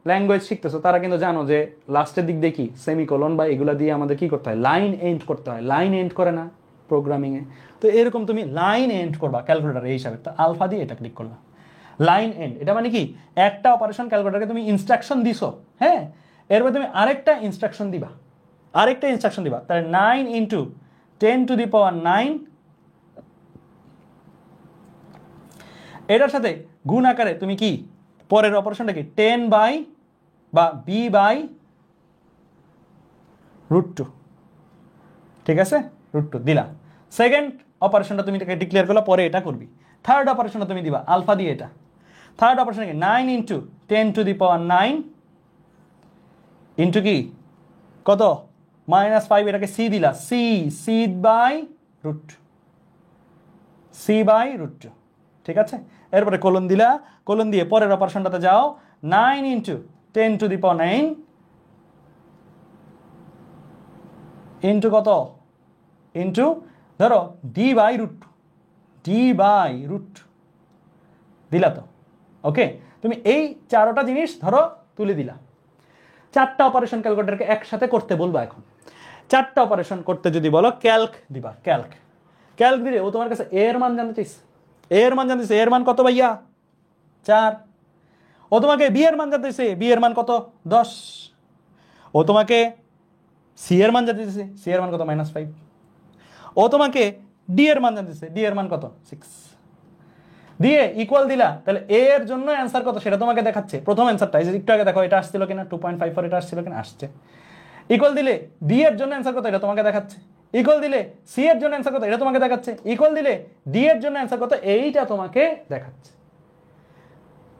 ল্যাঙ্গুয়েজ শিখতেছো তারা কিন্তু জানো যে লাস্টের দিক দিয়ে কি সেমিকোলন বা এগুলা দিয়ে আমাদের কি করতে হয়, লাইন এন্ড করতে হয়। লাইন এন্ড করে না প্রোগ্রামিংয়ে, তো এরকম তুমি লাইন এন্ড করবা ক্যালকুলেটার এই হিসাবে। তো আলফা দিয়ে এটা ক্লিক করলাম, লাইন এন্ড। এটা মানে কি একটা অপারেশন ক্যালকুলেটারকে তুমি ইনস্ট্রাকশন দিছো, হ্যাঁ, এরপর তুমি আরেকটা ইনস্ট্রাকশন দিবা, আরেকটা ইনস্ট্রাকশন দিবা। তাহলে 9 ইন্টু 10⁹, এটার সাথে গুণ আকারে তুমি কি পরের অপারেশনটা কি 10 বাই বা বি বাই √2, ঠিক আছে, √2 দিলা। সেকেন্ড অপারেশনটা তুমি এটাকে ডিক্লেয়ার করলা, পরে এটা করবি। থার্ড অপারেশনটা তুমি দিবা আলফা দিয়ে এটা। থার্ড অপারেশন কি 9 ইন্টু 10⁹ ইন্টু কি কত -5, এটাকে সি দিলা, সি বাই √2, ঠিক আছে। এরপরে কোলন দিলা, কোলন দিয়ে পরের অপারেশনটাতে যাও, 9 ইন্টু 10⁹ ইন্টু কত, ইন্টু ধরো ডি বাই √2 দিলা। তো ওকে, তুমি এই চারোটা জিনিস ধরো তুলে দিলা। চারটা অপারেশন ক্যালকুলেটরকে একসাথে করতে বলবা। এখন চারটা অপারেশন করতে যদি বলো ক্যালক দিবা, ক্যালক দিলে ও তোমার কাছে এর মান জানতে চাইছে, এর মান জানতে চাইছে, এর মান কত ভাইয়া 4। ও তোমাকে বি এর মান জানতে চাইছে, বি এর মান কত 10। ও তোমাকে সি এর মান জানতে চাইছে, সি এর মান কত -5। ও তোমাকে ডি এর মান জানতে চাইছে, ডি এর মান কত 6 দিয়ে ইকুয়াল দিলা। তাহলে এ এর জন্য অ্যান্সার কত সেটা তোমাকে দেখাচ্ছে, প্রথম অ্যান্সারটা। এই যে একটু আগে দেখো এটা আসছিল কিনা 2.54, এটা আসছিল কিনা, আসছে। ইকুয়াল দিলে বি এর জন্য অ্যান্সার কত এটা তোমাকে দেখাচ্ছে, ইকুয়াল দিলে সি এর জন্য অ্যান্সার কত এটা তোমাকে দেখাচ্ছে, ইকুয়াল দিলে ডি এর জন্য অ্যান্সার কত এইটা তোমাকে দেখাচ্ছে।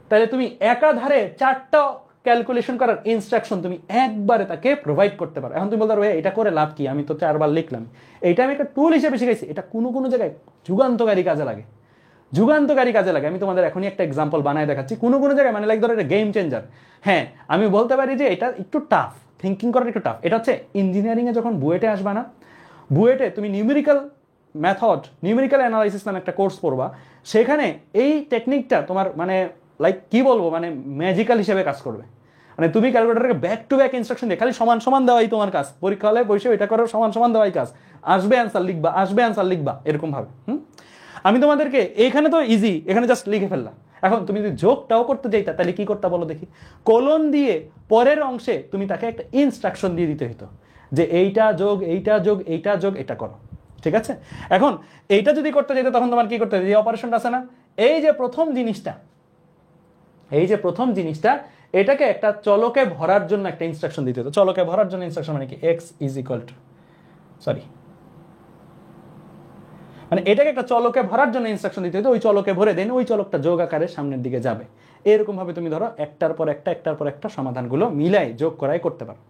তাহলে তুমি একাধারে চারটা ক্যালকুলেশন করার ইনস্ট্রাকশন তুমি একবারে তাকে প্রোভাইড করতে পারো। এখন তুমি বলতে পারো এটা করে লাভ কি, আমি তো 4 বার লিখলাম। এইটা আমি একটা টুল হিসেবে শিখাইছি, এটা কোনো কোনো জায়গায় যুগান্তকারী কাজে লাগে, যুগান্তকারী কাজে লাগে। আমি তোমাদের এখনই একটা এক্সাম্পল বানায় দেখাচ্ছি। কোনো কোনো জায়গায় মানে লাইক ধরো এটা গেম চেঞ্জার। হ্যাঁ, আমি বলতে পারি যে এটা একটু টাফ, থিঙ্কিং করার একটু টাফ। এটা হচ্ছে ইঞ্জিনিয়ারিংয়ে যখন বুয়েটে আসবা না, বুয়েটে তুমি নিউমেরিক্যাল মেথড, নিউমেরিক্যাল অ্যানালাইসিস নামে একটা কোর্স পড়বা। সেখানে এই টেকনিকটা তোমার মানে লাইক কি বলবো, মানে ম্যাজিক্যাল হিসেবে কাজ করবে। মানে তুমি ক্যালকুলেটরকে ব্যাক টু ব্যাক ইনস্ট্রাকশন দিয়ে খালি সমান সমান দেওয়াই তোমার কাজ, পরীক্ষা হলে বসে এটা করো, সমান সমান দেওয়াই কাজ, আসবে অ্যান্সার লিখবা, আসবে অ্যান্সার লিখবা, এরকম ভাবে। আমি তোমাদেরকে এইখানে তো ইজি, এখানে জাস্ট লিখে ফেললাম। এখন তুমি যদি যোগটাও করতে চাইতা তাহলে কি করতে বলো দেখি, কোলন দিয়ে পরের অংশে তুমি তাকে একটা ইনস্ট্রাকশন দিয়ে দিতে হতো যে এইটা যোগ এইটা যোগ এইটা যোগ এটা করো, ঠিক আছে। এখন এইটা যদি করতে চাইতো তখন তোমার কি করতে হবে, যে অপারেশনটা আছে না, এই যে প্রথম জিনিসটা, এই যে প্রথম জিনিসটা, এটাকে একটা চলকে ভরার জন্য একটা ইনস্ট্রাকশন দিতে হতো। চলকে ভরার জন্য ইনস্ট্রাকশন মানে কি, x is equal two, sorry, মানে এটাকে একটা চলকে ভরার জন্য ইনস্ট্রাকশন দিতে হতো। ওই চলকে ভরে দেন ওই চলকটা যোগ আকারে সামনের দিকে যাবে। এরকম ভাবে তুমি ধরো একটার পর একটা সমাধানগুলো মিলাই যোগ করাই করতে পারো।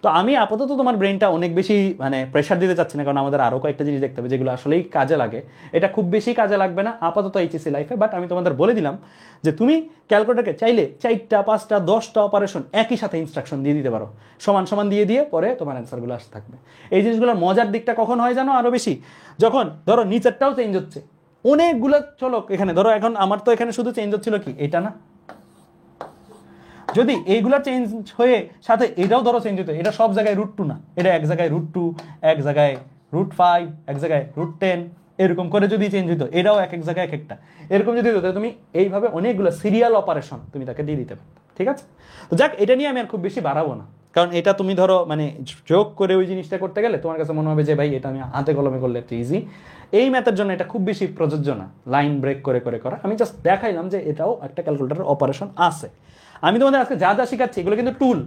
তো আমি আপাতত তোমার ব্রেনটা অনেক বেশি মানে প্রেশার দিতে চাচ্ছি না, কারণ আমাদের আরো কয়েকটা জিনিস দেখতে হবে যেগুলো আসলেই কাজে লাগে। এটা খুব বেশি কাজে লাগবে না আপাতত এইচএসসি লাইফে, বাট আমি তোমাদের বলে দিলাম যে তুমি ক্যালকুলেটরকে চাইলে 4টা 5টা 10টা অপারেশন একই সাথে ইনস্ট্রাকশন দিয়ে দিতে পারো, সমান সমান দিয়ে দিয়ে পরে তোমার অ্যান্সারগুলো আসতে থাকবে। এই জিনিসগুলোর মজার দিকটা কখন হয় জানো আরো বেশি, যখন ধরো নিচেরটাও চেঞ্জ হচ্ছে, অনেকগুলো চলক এখানে ধরো, এখন আমার তো এখানে শুধু চেঞ্জ হচ্ছিল কি এটা না, যদি এইগুলা চেঞ্জ হয়ে সাথে এটাও ধরো চেঞ্জ হতো, এটা সব জায়গায় √2 না, এটা এক জায়গায় √2, এক জায়গায় √5, এক জায়গায় √10, এরকম করে যদি চেঞ্জ হতো, এটাও এক এক জায়গায় এক একটা, এরকম যদি হতো তুমি এইভাবে অনেকগুলো সিরিয়াল অপারেশন তুমি তাকে দিয়ে দিতে পারতো, ঠিক আছে। তো যাক, এটা নিয়ে আমি আর খুব বেশি বাড়াবো না, কারণ এটা তুমি ধরো মানে যোগ করে ওই জিনিসটা করতে গেলে তোমার কাছে মনে হবে যে ভাই এটা আমি হাতে কলমে করলে একটু ইজি। এই ম্যাথের জন্য এটা খুব বেশি প্রযোজ্য না, লাইন ব্রেক করে করে করা। আমি জাস্ট দেখাইলাম যে এটাও একটা ক্যালকুলেটরের অপারেশন আছে। আমি তোমাদের আজকে যা যা শিখাচ্ছি এগুলো কিন্তু টুল,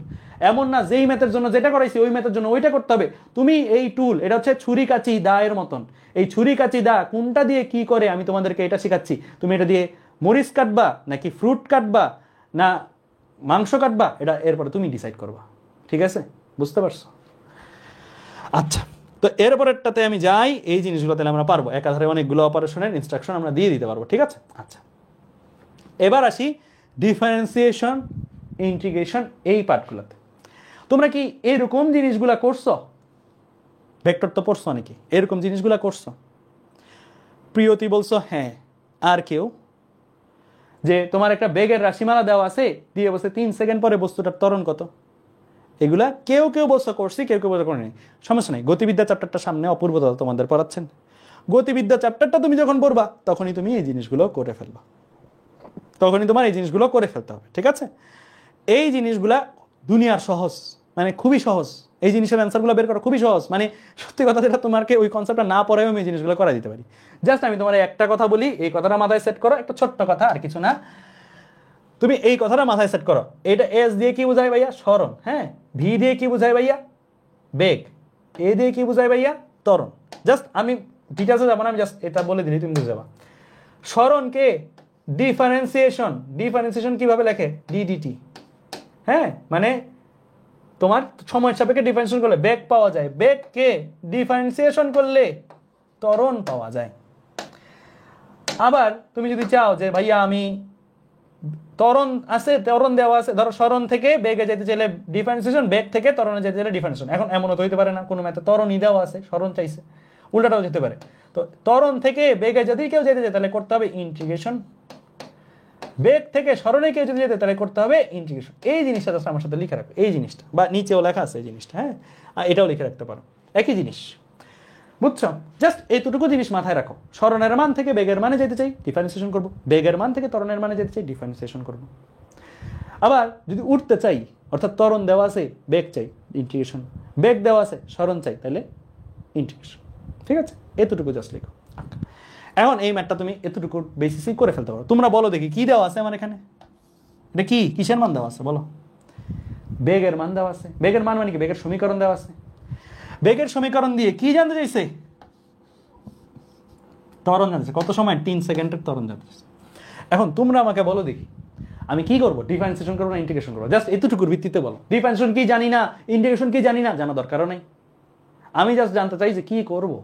এমন না যেই ম্যাথের জন্য যেটা করাইছি ওই ম্যাথের জন্য ওইটা করতে হবে। তুমি এই টুল, এটা হচ্ছে ছুরি কাচি দা এর মতন। এই ছুরি কাচি দা কোনটা দিয়ে কি করে আমি তোমাদেরকে এটা শিখাচ্ছি। তুমি এটা দিয়ে মরিচ কাটবা নাকি ফ্রুট কাটবা, না মাংস কাটবা, এটা এরপরে তুমি ডিসাইড করবা। ঠিক আছে, বুঝতে পারছো? আচ্ছা, তো এরপরেরটাতে আমি যাই। এই জিনিসগুলো তাহলে আমরা পারবো, একাধারে অনেকগুলো অপারেশনের ইনস্ট্রাকশন আমরা দিয়ে দিতে পারবো। ঠিক আছে, আচ্ছা এবার আসি ডিফারেন্সিয়েশন, ইন্টিগ্রেশন, এই পার্টগুলোতে। তোমরা কি এরকম জিনিসগুলা করছো? ভেক্টর তো পড়ছো অনেকে, এরকম জিনিসগুলা করছো? প্রিয়তি বলছো হ্যাঁ। আর কেউ? যে তোমার একটা বেগের রাশিমালা দেওয়া আছে, দিয়ে বলছে 3 সেকেন্ড পরে বস্তুটার ত্বরণ কত। এগুলা কেউ কেউ বলছো করছি, কেউ কেউ বলছো করিনি, সমস্যা নাই। গতিবিদ্যা চ্যাপ্টারটা সামনে অপূর্ব দাদা তোমাদের পড়াচ্ছেন। গতিবিদ্যা চ্যাপ্টারটা তুমি যখন পড়বা তখনই তুমি এই জিনিসগুলো করে ফেলবা, তখনই তোমার এই জিনিসগুলো করে ফেলতে হবে। ঠিক আছে, এই জিনিসগুলা দুনিয়ার সহজ, মানে খুবই সহজ। এই জিনিসের অ্যান্সারগুলো বের করা খুবই সহজ। মানে সত্যি কথা যেটা, তোমাকে ওই কনসেপ্টটা না পড়েও আমি এই জিনিসগুলো করা দিতে পারি। জাস্ট আমি তোমার একটা কথা বলি, এই কথাটা মাথায় সেট করো, একটা ছোট্ট কথা, আর কিছু না। তুমি এই কথাটা মাথায় সেট করো, এটা এস দিয়ে কি বোঝায় ভাইয়া? সরণ। হ্যাঁ, ভি দিয়ে কি বোঝায় ভাইয়া? বেগ। এ দিয়ে কি বোঝায় ভাইয়া? ত্বরণ। জাস্ট আমি ডিটেলসে যাবো না, আমি জাস্ট এটা বলে দিলি তুমি বুঝে যাবা। সরণকে ডিফারেন্সিয়েশন, ডিফারেন্সিয়েশন কিভাবে লেখে? ডিডিটি। হ্যাঁ, মানে তোমার সময়ের সাপেক্ষে ডিফারেন্সিয়েশন করলে বেগ পাওয়া যায়, বেগকে ডিফারেন্সিয়েশন করলে ত্বরণ পাওয়া যায়। আবার তুমি যদি চাও যে ভাইয়া আমি ত্বরণ আছে, ত্বরণ দেওয়া আছে, ধরো সরণ থেকে বেগে যেতে চাইলে ডিফারেন্সিয়েশন, বেগ থেকে ত্বরণে যেতে চাইলে ডিফারেন্সিয়েশন। এখন এমনও তো হইতে পারে না, কোনো ম্যাথে ত্বরণই দেওয়া আছে, সরণ চাইছে, উল্টাটাও যেতে পারে। তো ত্বরণ থেকে বেগে যদি কেউ যেতে চায় তাহলে করতে হবে ইন্টিগ্রেশন, বেগ থেকে সরণে কেউ যদি যেতে তাহলে করতে হবে ইন্টিগ্রেশন। এই জিনিসটা জাস্ট আমার সাথে লিখে রাখবে, এই জিনিসটা, বা নিচেও লেখা আছে এই জিনিসটা। হ্যাঁ, আর এটাও লিখে রাখতে পারো, একই জিনিস। বুঝছো? জাস্ট এইটুকু জিনিস মাথায় রাখো। সরণের মান থেকে বেগের মানে যেতে চাই, ডিফারেন্সিয়েশন করবো। বেগের মান থেকে ত্বরণের মানে যেতে চাই, ডিফারেন্সিয়েশন করবো। আবার যদি উঠতে চাই, অর্থাৎ ত্বরণ দেওয়া আছে, বেগ চাই, ইন্টিগ্রেশন। বেগ দেওয়া আছে, সরণ চাই, তাহলে ইন্টিগ্রেশন। ঠিক আছে, এতটুকু জাস্ট লিখো। এখন এই ম্যাথটা তুমি এতটুকু বেসিসই করে ফেলতে পারো। তোমরা বলো দেখি কি দেওয়া আছে আমার এখানে? এটা কি, কিসের মান দেওয়া আছে বলো? বেগের মান দেওয়া আছে। বেগের মান মানে কি? বেগের সমীকরণ দেওয়া আছে। বেগের সমীকরণ দিয়ে কি জানতে চাইছে? ত্বরণ জানতে চাইছে। কত সময়? 3 সেকেন্ডের ত্বরণ জানতে চাইছে। এখন তোমরা আমাকে বলো দেখি আমি কি করবো? ডিফারেন্সিয়েশন করবো না ইন্টিগ্রেশন করবো? জাস্ট এতটুকুর ভিত্তিতে বলো। ডিফারেন্সিয়েশন কি জানি না, ইন্টিগ্রেশন কি জানি না, জানা দরকারও নেই। আমি জাস্ট জানতে চাই যে কি করবো?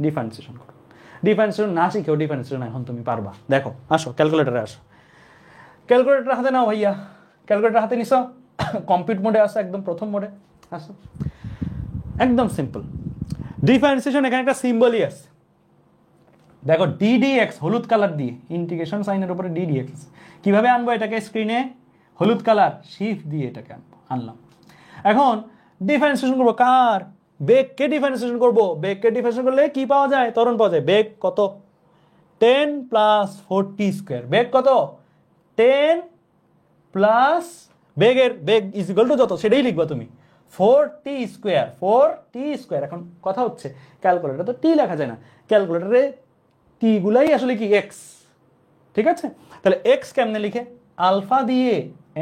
ডিফারেন্সিয়েশন করবো। ডিফারেন্সিয়েশন না শিখেও ডিফারেন্সিয়েশন এখন তুমি পারবা। দেখো, আসো ক্যালকুলেটারে আসো। ক্যালকুলেটার হাতে নাও ভাইয়া। ক্যালকুলেটার হাতে নিছো, কম্পিউট মোডে আসো, একদম প্রথম মোডে আসো। একদম সিম্পল ডিফারেন্সিয়েশন। এখানে একটা সিম্বলই আছে, দেখো ডিডিএক্স, হলুদ কালার দিয়ে, ইন্টিগ্রেশন সাইনের উপরে ডিডিএক্স। কিভাবে আনবো এটাকে স্ক্রিনে? হলুদ কালার শিফট দিয়ে এটাকে আনলাম। এখন ডিফারেন্সিয়েশন করবো কার? বেগকে ডিফারেন্সিয়েশন করবো। বেগকে ডিফারেন্সিয়েশন করলে কি পাওয়া যায়? ত্বরণ পাওয়া যায়। বেগ কত? 10 + 40 স্কোয়ার। বেগ কত? 10 প্লাস বেগের বেগ ইজ ইকুয়াল টু যত, সেটাই লিখবা তুমি, 4t স্কোয়ার। 4t square. এখন কথা হচ্ছে ক্যালকুলেটারে তো টি লেখা যায় না, ক্যালকুলেটারে টি গুলাই আসলে কি? এক্স। ঠিক আছে, তাহলে এক্স কেমনে লিখে? আলফা দিয়ে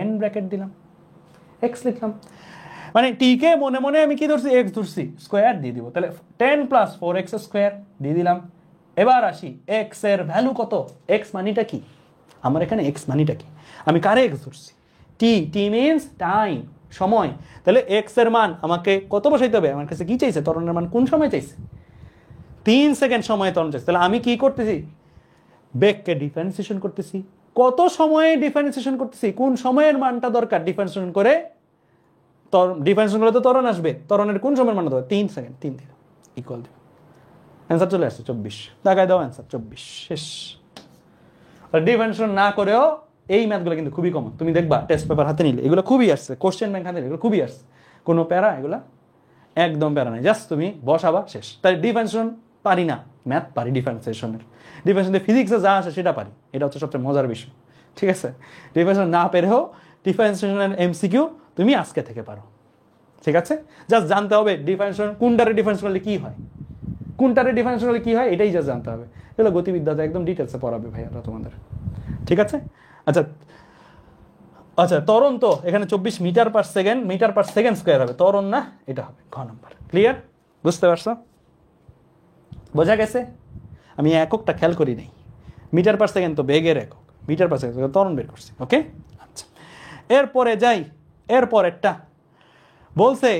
এন ব্র্যাকেট দিলাম, এক্স লিখলাম। মানে টি কে মনে মনে আমি কি ধরছি? এক্স ধরছি, স্কোয়ার দিয়ে দিব। তাহলে 10 + 4x স্কোয়ার দিয়ে দিলাম। এবার আসি, এক্স এর ভ্যালু কত? এক্স মানিটা কি আমার এখানে? এক্স মানিটা কি? আমি কারে এক্স ধরছি? টি। টি মিনস টাইম, সময়। তাহলে এক্স এর মান আমাকে কত বসাইতে হবে? আমার কাছে কি চাইছে? ত্বরণের মান কোন সময় চাইছে? 3 সেকেন্ড সময় ত্বরণ চাইছে। তাহলে আমি কি করতেছি? বেগকে ডিফারেন্সিয়েশন করতেছি। কত সময়ে ডিফারেন্সিয়েশন করতেছি? কোন সময়ের মানটা দরকার? ডিফারেন্সিয়েশন করে ডিফারেন্সিয়েশন করে তো ত্বরণ আসবে। ত্বরণের কোন সময়ের মান দরকার? 3 সেকেন্ড। 3 দিলাম, ইকুয়াল দিলাম, অ্যান্সার চলে আসছে 24। টাকায় দাও অ্যান্সার 24, শেষ। ডিফারেন্সিয়েশন না করেও এই ম্যাথগুলো কিন্তু খুবই কমন। তুমি দেখবা টেস্ট পেপার হাতে নিলে এগুলো খুবই আসছে, কোশ্চেন ব্যাংক হাতে নিলে এগুলো খুবই আসছে। কোনো প্যারা, এগুলা একদম প্যারা নাই, জাস্ট তুমি বসাবা, শেষ। তাই ডিফারেন্সিয়েশন পারি না, ম্যাথ পারি ডিফারেন্সিয়েশনের। ডিফারেন্সিয়েশন ফিজিক্সে যা আসে সেটা পারি, এটা হচ্ছে সবচেয়ে মজার বিষয়। ঠিক আছে, ডিফারেন্সিয়েশন না পেরেও ডিফারেন্সিয়েশনের এমসিকিউ তুমি আজকে থেকে পারো। ঠিক আছে, জাস্ট জানতে হবে ডিফারেন্সিয়েশন কোনটারে ডিফারেন্স করলে কি হয়, কোনটারে ডিফারেন্স করলে কি হয়, এটাই জাস্ট জানতে হবে। এগুলো গতিবিদ্যাতে একদম ডিটেলসে পড়াবে ভাইয়ারা তোমাদের। ঠিক আছে, আচ্ছা আচ্ছা, ত্বরণ তো এখানে 24 মিটার/সেকেন্ড, মিটার/সেকেন্ড স্কোয়ার হবে, ত্বরণ না, এটা হবে ঘ নম্বর। ক্লিয়ার? বুঝতে পারছো? বোঝা গেছে? আমি এককটা খেয়াল করি নাই, মিটার/সেকেন্ড তো বেগের একক, মিটার/সেকেন্ড ত্বরণ বের করছি। ওকে, আচ্ছা এরপরে যাই, এরপরেরটা বলছে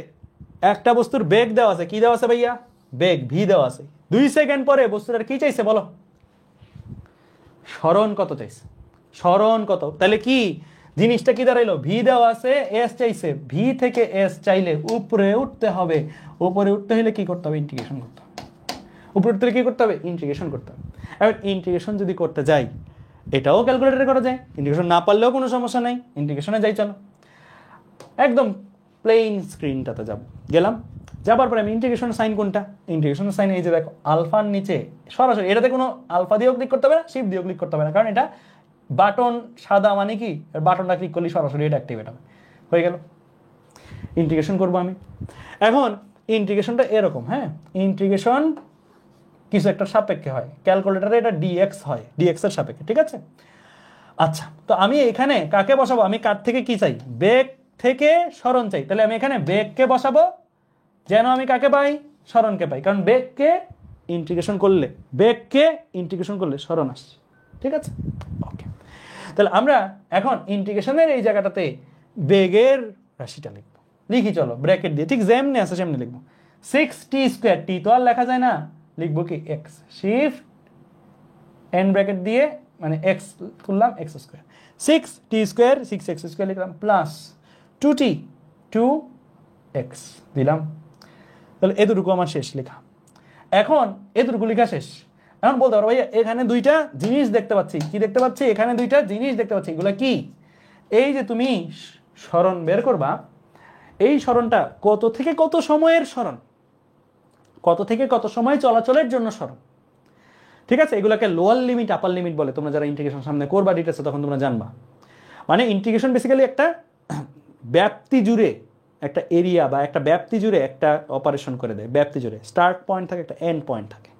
একটা বস্তুর বেগ দেওয়া আছে, কি দেওয়া আছে ভাইয়া? বেগ ভি দেওয়া আছে। 2 সেকেন্ড পরে বস্তুটার কি চাইছে বলো? সরণ কত চাইছে? সরণ কত? তাহলে কি জিনিসটা কি দাঁড়াইলো? ভি দেওয়া আছে, এস চাইছে, ভি থেকে এস চাইলে উপরে উঠতে হবে। উপরে উঠতে হলে কি করতে হবে? ইন্টিগ্রেশন করতে হবে। উপরে উঠতে হলে কি করতে হবে? ইন্টিগ্রেশন করতে হবে। এবার ইন্টিগ্রেশন যদি করতে যাই, এটাও ক্যালকুলেটরে করা যায়, ইন্টিগ্রেশন না পারলেও কোনো সমস্যা নাই, ইন্টিগ্রেশনে যাই চলো। একদম প্লেন স্ক্রিনটাতে যাব, গেলাম, যাবার পরে আমি ইন্টিগ্রেশন সাইন কোনটা? ইন্টিগ্রেশন সাইন এই যে দেখো আলফার নিচে সরাসরি, এটাতে কোনো আলফা দিয়েও ক্লিক করতে হবে না, শিফট দিয়েও ক্লিক করতে হবে না, কারণ এটা বাটন সাদা মানে কি বাটনটা ক্লিক করলে সরাসরি এটা অ্যাক্টিভেট হবে। হয়ে গেল, ইন্টিগ্রেশন করবো আমি। এখন ইন্টিগ্রেশনটা এরকম, হ্যাঁ, ইন্টিগ্রেশন কিছু একটা সাপেক্ষে হয়, ক্যালকুলেটারে এটা ডিএক্স হয়, ডিএক্স এর সাপেক্ষে, ঠিক আছে? আচ্ছা, তো আমি এখানে কাকে বসাবো? আমি কার থেকে কি চাই? বেগ থেকে সরণ চাই, তাহলে আমি এখানে বেগকে বসাবো, যেন আমি কাকে পাই? সরণকে পাই, কারণ বেগকে ইন্টিগ্রেশন করলে সরণ আসছে, ঠিক আছে? ওকে, তাহলে আমরা এখন ইন্টিগ্রেশনের এই জায়গাটাতে বেগের রাশিটা লিখবো, লিখি চলো ব্র্যাকেট দিয়ে, ঠিক যেমনি আছে সেমনি লিখবো। 6t², টি তো আর লেখা যায় না, লিখবো কি এক্স, শিফট এন ব্র্যাকেট দিয়ে, মানে এক্স করলাম x², 6t² 6x² লিখলাম, প্লাস 2t 2x দিলাম। তাহলে এতটুকু আমার শেষ লেখা। এখন এতটুকু লেখা শেষ, এখন বলতে পারো ভাইয়া এখানে দুইটা জিনিস দেখতে পাচ্ছি, কি দেখতে পাচ্ছি? এখানে দুইটা জিনিস দেখতে পাচ্ছি, এগুলা কি? এই যে তুমি সরণ বের করবা, এই সরণটা কত থেকে কত সময়ের সরণ, কত থেকে কত সময় চলাচলের জন্য সরণ, ঠিক আছে? এগুলোকে লোয়ার লিমিট আপার লিমিট বলে, তোমরা যারা ইন্টিগ্রেশন সামনে করবা ডিটেলসে তখন তোমরা জানবা। মানে ইন্টিগ্রেশন বেসিক্যালি একটা ব্যাপ্তি জুড়ে একটা এরিয়া বা একটা ব্যাপ্তি জুড়ে একটা অপারেশন করে দেয়, ব্যাপ্তি জুড়ে স্টার্ট পয়েন্ট থাকে, একটা এন্ড পয়েন্ট থাকে।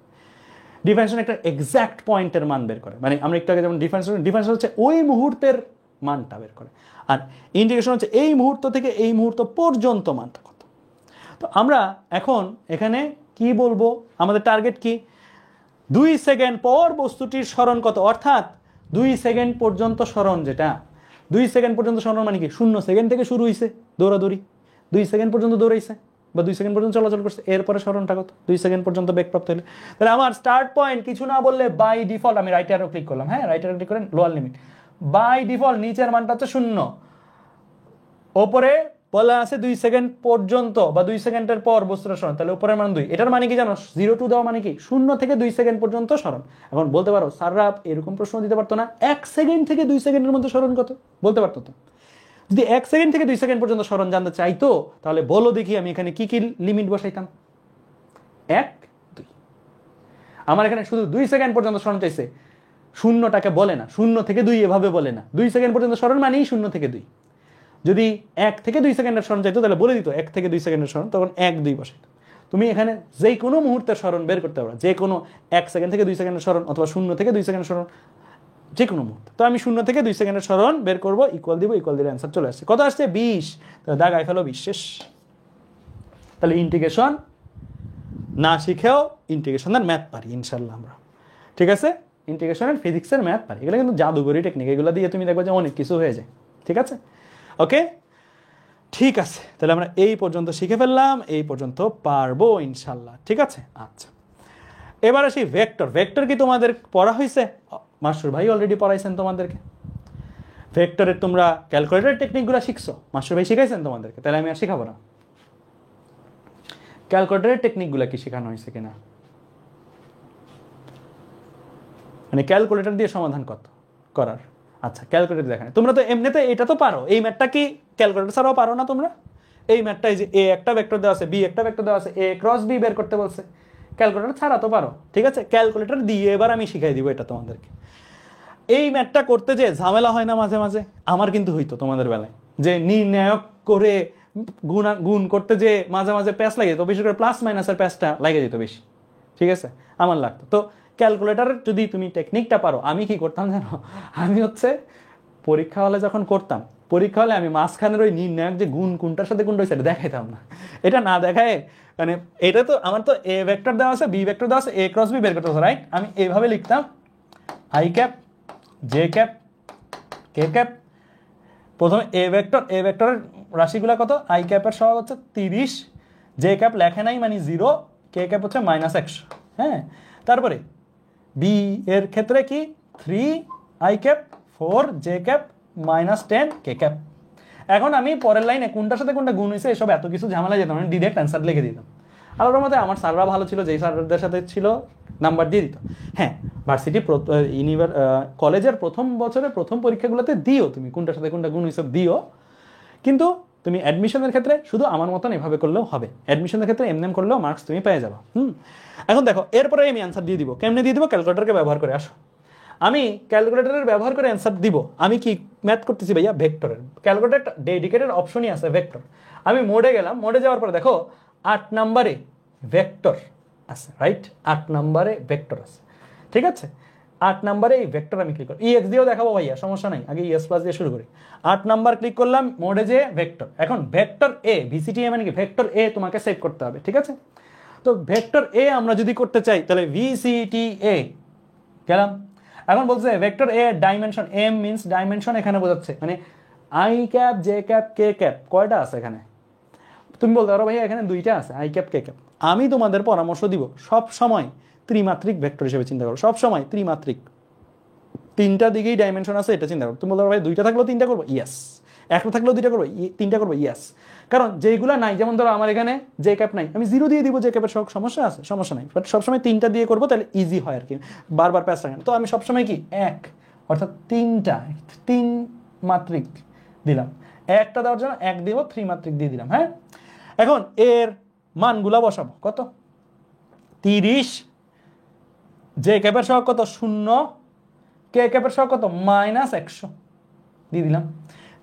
ডিফারেন্সিয়েশন একটা এক্সাক্ট পয়েন্টের মান বের করে, মানে আমরা একটু আগে যেমন ডিফারেন্সিয়েশন হচ্ছে ওই মুহূর্তের মানটা বের করে, আর ইন্টিগ্রেশন হচ্ছে এই মুহূর্ত থেকে এই মুহূর্ত পর্যন্ত মানটা কত। তো আমরা এখন এখানে কি বলবো? আমাদের টার্গেট কি? 2 সেকেন্ড পর বস্তুটির সরণ কত, অর্থাৎ 2 সেকেন্ড পর্যন্ত সরণ, যেটা 2 সেকেন্ড পর্যন্ত সরণ মানে কি 0 সেকেন্ড থেকে শুরু হয়েছে দৌড়াদৌড়ি, 2 সেকেন্ড পর্যন্ত দৌড়াইছে বা 2 সেকেন্ড পর্যন্ত চলাচল করছে, এরপরে সরণটা কত? 2 সেকেন্ড পর্যন্ত বেগপ্রাপ্ত হলে। তাহলে আমার স্টার্ট পয়েন্ট কিছু না বললে বাই ডিফল্ট আমি রাইট অ্যারো ক্লিক করলাম, হ্যাঁ, রাইট অ্যারো ক্লিক করেন, লোয়ার লিমিট, বাই ডিফল্ট নিচের মানটা হচ্ছে 0, ওপরে বলা আছে 2 সেকেন্ড পর্যন্ত বা 2 সেকেন্ডের পর বস্তুটা সরণ, তাহলে উপরের মান 2। এটার মানে কি জানো? 0 টু দেওয়া মানে কি 0 থেকে 2 সেকেন্ড পর্যন্ত সরণ। এখন বলতে পারো স্যাররা এরকম প্রশ্ন দিতে পারতো না 1 সেকেন্ড থেকে 2 সেকেন্ডের মধ্যে সরণ কত? বলতে পারতো তো। যদি 1 সেকেন্ড থেকে 2 সেকেন্ড পর্যন্ত সরণ জানতে চাইতো, তাহলে বলো দেখি আমি এখানে কি কি লিমিট বসাইতাম? 1 2। আমার এখানে শুধু 2 সেকেন্ড পর্যন্ত সরণ চাইছে, শূন্যটাকে বলে না, 0 থেকে 2 এভাবে বলে না, 2 সেকেন্ড পর্যন্ত সরণ মানেই 0 থেকে 2। যদি 1 থেকে 2 সেকেন্ডের সরণ চাইতো তাহলে বলে দিত 1 থেকে 2 সেকেন্ডের সরণ, তখন 1 2 বসাইতো। তুমি এখানে যে কোনো মুহূর্তের সরণ বের করতে পারো, যে কোনো 1 সেকেন্ড থেকে 2 সেকেন্ডের সরণ অথবা 0 থেকে 2 সেকেন্ডের সরণ, যে কোনো মুহূর্তে। তো আমি 0 থেকে 2 সেকেন্ডের সরণ বের করবো, ইকুয়াল দিব, ইকুয়াল দিলে অ্যান্সার চলে আসছে। কত আসছে? 20। তাহলে দাগায় ফেলো 20, শেষ। তাহলে ইন্টিগ্রেশন না শিখেও ইন্টিগ্রেশনের ম্যাথ পারি ইনশাল্লাহ আমরা, ঠিক আছে? ইন্টিগ্রেশনের ফিজিক্সের ম্যাথ পারি, এগুলো কিন্তু জাদুঘরি টেকনিক, এগুলো দিয়ে তুমি দেখবে যে অনেক কিছু হয়ে যায়, ঠিক আছে? ওকে, ঠিক আছে, তাহলে আমরা এই পর্যন্ত শিখে ফেললাম, এই পর্যন্ত পারবো ইনশাল্লাহ, ঠিক আছে? আচ্ছা, এবার আসি ভেক্টর। ভেক্টর কি তোমাদের পড়া হয়েছে? মাস্টার ভাই অলরেডি পড়াইছেন তোমাদেরকে। ভেক্টরের তোমরা ক্যালকুলেটর টেকনিকগুলো শিখছো, মাস্টার ভাই শিখাইছেন তোমাদেরকে, তাহলে আমি আর শিখাবো না। ক্যালকুলেটরের টেকনিকগুলো কি শেখানো হয়েছে কিনা, মানে ক্যালকুলেটর দিয়ে সমাধান করার। আচ্ছা, ক্যালকুলেটর দেখেন, তোমরা তো এমনিতে এটা তো পারো, এই ম্যাথটা কি ক্যালকুলেটর ছাড়াও পারো না তোমরা? এই ম্যাথটা যে এ একটা ভেক্টর দেওয়া আছে, বি একটা ভেক্টর দেওয়া আছে, এ ক্রস বি বের করতে বলছে, ক্যালকুলেটর ছাড়া তো পারো, ঠিক আছে? ক্যালকুলেটর দিয়ে এবার আমি শিখাই দিব এটা তোমাদেরকে। এই ম্যাথটা করতে যে ঝামেলা হয় না মাঝে মাঝে? আমার কিন্তু হইতো তোমাদের বেলায়, যে নির্ণায়ক করে গুণ করতে যে মাঝে মাঝে প্যাচ লাগে যেত, বিশেষ করে প্লাস মাইনাসের প্যাচটা লাগে যেত বেশি, ঠিক আছে? আমার লাগতো। তো ক্যালকুলেটরের যদি তুমি টেকনিকটা পারো, আমি কি করতাম জানো? আমি হচ্ছে পরীক্ষা হলে যখন করতাম, পরীক্ষা হলে আমি মাঝখানের ওই নির্ণায়ক যে গুণ কোনটার সাথে কোনটা হয়েছে এটা দেখাইতাম না। এটা না দেখায়, মানে এটা তো আমার তো এ ভেক্টর দেওয়া আছে, বি ভেক্টর দেওয়া আছে, এ ক্রস বি বের করতে হবে, রাইট? আমি এইভাবে লিখতাম, I cap, J cap, K cap, প্রথমে এ ভেক্টরের রাশিগুলো কত, আই ক্যাপের সহগ হচ্ছে 30, জে ক্যাপ লেখে নাই মানে 0, কে ক্যাপ হচ্ছে -100। হ্যাঁ, তারপরে বি এর ক্ষেত্রে কি 3 I cap 4 J cap -10 K cap. এখন আমি পরের লাইনে কোনটার সাথে কোনটা গুণ হয়েছে এসব এত কিছু ঝামেলা যেতাম, আমি ডিরেক্ট অ্যান্সার লিখে দিতাম। আলাদার মধ্যে আমার স্যাররা ভালো ছিল, যেই স্যারদের সাথে ছিল নাম্বার দিয়ে দিত। হ্যাঁ, ভার্সিটি কলেজের প্রথম বছরের প্রথম পরীক্ষাগুলোতে দিও তুমি কোনটার সাথে কোনটা গুণ হিসাব দিও, কিন্তু তুমি অ্যাডমিশনের ক্ষেত্রে শুধু আমার মতন এভাবে করলেও হবে। অ্যাডমিশনের ক্ষেত্রে এমএম করলেও মার্কস তুমি পেয়ে যাবে। এখন দেখো এরপরে আমি অ্যান্সার দিয়ে দিব। কেমনে দিয়ে দিব? ক্যালকুলেটরকে ব্যবহার করে। আসো, আমি ক্যালকুলেটরের ব্যবহার করে অ্যান্সার দিব। আমি কি ম্যাথ করতেছি ভাইয়া? ভেক্টরের। ক্যালকুলেটর ডেডিকেটেড অপশনই আছে ভেক্টর। আমি মোডে গেলাম, মোডে যাওয়ার পরে দেখো 8 নম্বরে ভেক্টর আছে, রাইট? 8 নম্বরে ভেক্টর আছে, ঠিক আছে? 8 নম্বরে এই ভেক্টর আমি ক্লিক করি, ইএক্স দিয়েও দেখাবো ভাইয়া, সমস্যা নাই, আগে ইএস প্লাস দিয়ে শুরু করি। 8 নাম্বার ক্লিক করলাম, মোডে যে ভেক্টর। এখন ভেক্টর এ, ভিসিটি মানে কি? ভেক্টর এ তোমাকে সেভ করতে হবে, ঠিক আছে? তো ভেক্টর এ আমরা যদি করতে চাই তাহলে ভিসিটি এ গেলাম। এখন বলছে ভেক্টর এ ডাইমেনশন, এম মিন্স ডাইমেনশন, এখানে বোঝাচ্ছে মানে I cap J cap K cap কয়টা আছে এখানে। তুমি বলতে পারো ভাইয়া এখানে 2টা আছে, আই ক্যাপ কে ক্যাপ। আমি তোমাদের পরামর্শ দিব সব সময় ত্রিমাত্রিক ভেক্টর হিসেবে চিন্তা করো, সব সময় ত্রিমাত্রিক। 3টা দিকেই ডাইমেনশন আছে এটা চিন্তা করো। তুমি বলতে পারো ভাই 2টা থাকলেও 3টা করবো, ইয়েস। একটা থাকলেও 2টা করবো, 3টা করবো, ইয়েস। কারণ যেইগুলা নাই, যেমন ধরো আমার এখানে জে ক্যাপ নাই, আমি 0 দিয়ে দিব জে ক্যাপের সব, সমস্যা আছে? সমস্যা নাই, বাট সবসময় 3টা দিয়ে করবো, তাহলে ইজি হয় আর কি, বারবার প্যাচ রাখেন। তো আমি সবসময় কি 1 অর্থাৎ 3টা 3 মাত্রিক দিলাম। একটা দেওয়ার জন্য 1 দিব, 3 মাত্রিক দিয়ে দিলাম। হ্যাঁ, এখন এর মানগুলা বসাবো। কত? 30, জে ক্যাপের সহগ কত? 0, কে ক্যাপের সহগ কত? -100 দিয়ে দিলাম।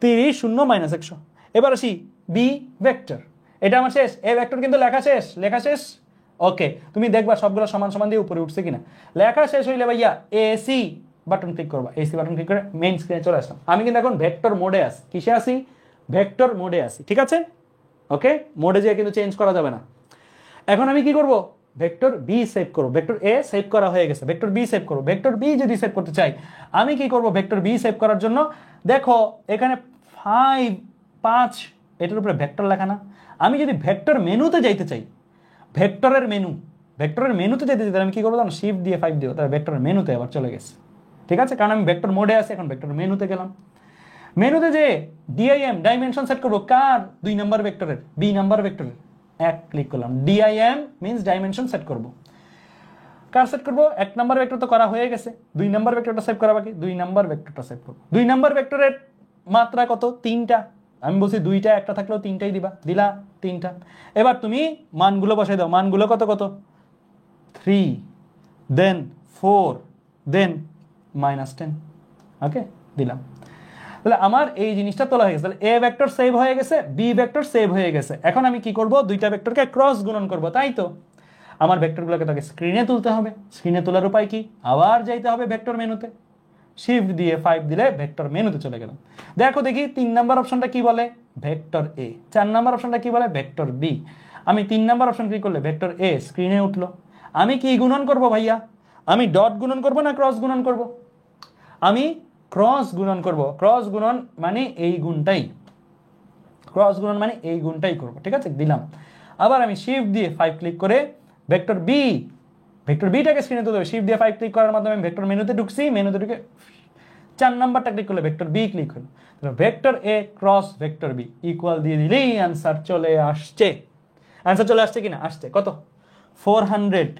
30 0 -100। এবার আসি বি ভেক্টর, এটা আমার শেষ। এ ভেক্টর কিন্তু লেখা শেষ, লেখা শেষ। ওকে, তুমি দেখবা সবগুলো সমান সমান দিয়ে উপরে উঠছে কিনা। লেখা শেষ হইলে ভাইয়া এসি বাটন ক্লিক করবা, এসি বাটন ক্লিক করে মেইন স্ক্রিনে চলে আসলাম। আমি কিন্তু এখন ভেক্টর মোডে আছি। কিসে আছি? ভেক্টর মোডে আছি, ঠিক আছে? ওকে, মোডে যেয়ে কিন্তু চেঞ্জ করা যাবে না। এখন আমি কি করব? ভেক্টর বি সেভ করব। ভেক্টর এ সেভ করা হয়ে গেছে, ভেক্টর বি সেভ করব। ভেক্টর বি যদি সেভ করতে চাই আমি কি করব? ভেক্টর বি সেভ করার জন্য দেখো এখানে 5 এটার উপরে ভেক্টর লেখা না। আমি যদি ভেক্টর মেনুতে যাইতে চাই, ভেক্টরের মেনুতে যেতে চাই, আমি কি করবো জানো? শিফট দিয়ে 5 দিও, তাহলে ভেক্টরের মেনুতে আবার চলে গেছে, ঠিক আছে? কারণ আমি ভেক্টর মোডে আছি, এখন ভেক্টর মেনুতে গেলাম। মেনুতে যে ডিআইএম ডাইমেনশন সেট করবো কার? 2 নাম্বার ভেক্টরের, বি নাম্বার ভেক্টরের। 1 ক্লিক করলাম, ডিআইএম মিন্স ডাইমেনশন সেট করব। কার সেট করব? 1 নাম্বার ভেক্টর তো করা হয়ে গেছে, 2 নাম্বার ভেক্টরটা সেভ করা বাকি। 2 নাম্বার ভেক্টরটা সেভ করব। 2 নাম্বার ভেক্টরের মাত্রা কত? 3টা। আমি বলছি 2টা, একটা থাকলেও 3টাই দিবা, দিলা 3টা। এবার তুমি মানগুলো বসাই দাও। মানগুলো কত কত? 3 দেন 4 দেন -10। ওকে, দিলাম। তাহলে আমার এই জিনিসটা তোলা হয়ে গেছে। তাহলে এ ভেক্টর সেভ হয়ে গেছে, বি ভেক্টর সেভ হয়ে গেছে। এখন আমি কি করব? 2টা ভেক্টরকে ক্রস গুণন করব, তাই তো? আমার ভেক্টরগুলোকে তাকে স্ক্রিনে তুলতে হবে। স্ক্রিনে তোলার উপায় কি? আবার যাইতে হবে ভেক্টর মেনুতে, শিফট দিয়ে 5 দিলে ভেক্টর মেনুতে চলে গেলাম। দেখো দেখি 3 নাম্বার অপশনটা কি বলে? ভেক্টর এ। 4 নাম্বার অপশনটা কি বলে? Vector B. আমি 3 নাম্বার অপশন ক্লিক করলে ভেক্টর এ স্ক্রিনে উঠলো। আমি কি গুণন করব ভাইয়া? আমি ডট গুণন করব না ক্রস গুণন করব? আমি ক্রস গুণন করব। ক্রস গুণন মানে এই গুণটাই, ক্রস গুণন মানে এই গুণটাই করব, ঠিক আছে? দিলাম। আবার আমি শিফট দিয়ে 5 ক্লিক করে ভেক্টর বিটাকে স্ক্রিনে তুলতে হবে। শিফট দিয়ে 5 ক্লিক করার মাধ্যমে আমি ভেক্টর মেনুতে ঢুকছি, মেনুতে ঢুকে 4 নাম্বারটা ক্লিক করলে ভেক্টর বি ক্লিক হলো। তাহলে ভেক্টর এ ক্রস ভেক্টর বি ইকুয়াল দিয়ে দিলেই অ্যান্সার চলে আসছে। অ্যান্সার চলে আসছে কিনা? আসছে। কত? 400।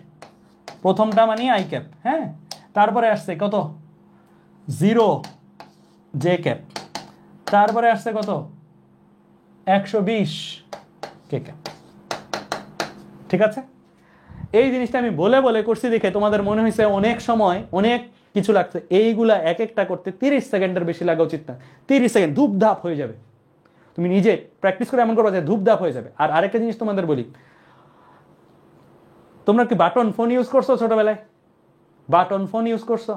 প্রথমটা মানে আই ক্যাপ, হ্যাঁ। তারপরে আসছে কত? 0 জে ক্যাপ। তারপরে আসছে কত? 120 কে ক্যাপ, ঠিক আছে? এই জিনিসটা আমি বলে বলে করছি দেখে তোমাদের মনে হয়েছে অনেক সময় অনেক কিছু লাগছে। এইগুলা এক একটা করতে 30 সেকেন্ডের বেশি লাগা উচিত না। 30 সেকেন্ড ধূপধাপ হয়ে যাবে। তুমি নিজে প্র্যাকটিস করে এমন করবা যে ধূপধাপ হয়ে যাবে। আর আরেকটা জিনিস তোমাদের বলি, তোমরা কি বাটন ফোন ইউজ করছো ছোটবেলায়? বাটন ফোন ইউজ করছো?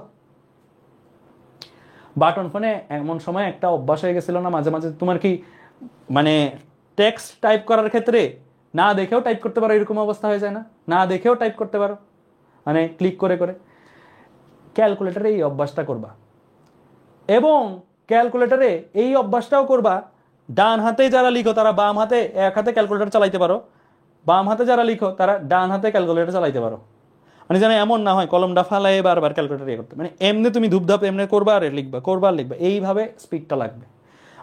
বাটন ফোনে এমন সময় একটা অভ্যাস হয়ে গেছিল না, মাঝে মাঝে তোমার কি মানে টেক্সট টাইপ করার ক্ষেত্রে না দেখেও টাইপ করতে পারো, এরকম অবস্থা হয়ে যায় না? না দেখেও টাইপ করতে পারো, মানে ক্লিক করে করে। ক্যালকুলেটরে এই অভ্যাসটা করবা। এবং ক্যালকুলেটরে এই অভ্যাসটাও করবা, ডান হাতে যারা লিখো তারা বাম হাতে এক হাতে ক্যালকুলেটর চালাইতে পারো, বাম হাতে যারা লিখো তারা ডান হাতে ক্যালকুলেটর চালাইতে পারো। মানে যেন এমন না হয় কলমটা ফালাই বারবার ক্যালকুলেটর ইয়ে করতে, মানে এমনি তুমি ধূপধাপ এমনি করবা আর লিখবা, এইভাবে স্পিডটা লাগবে।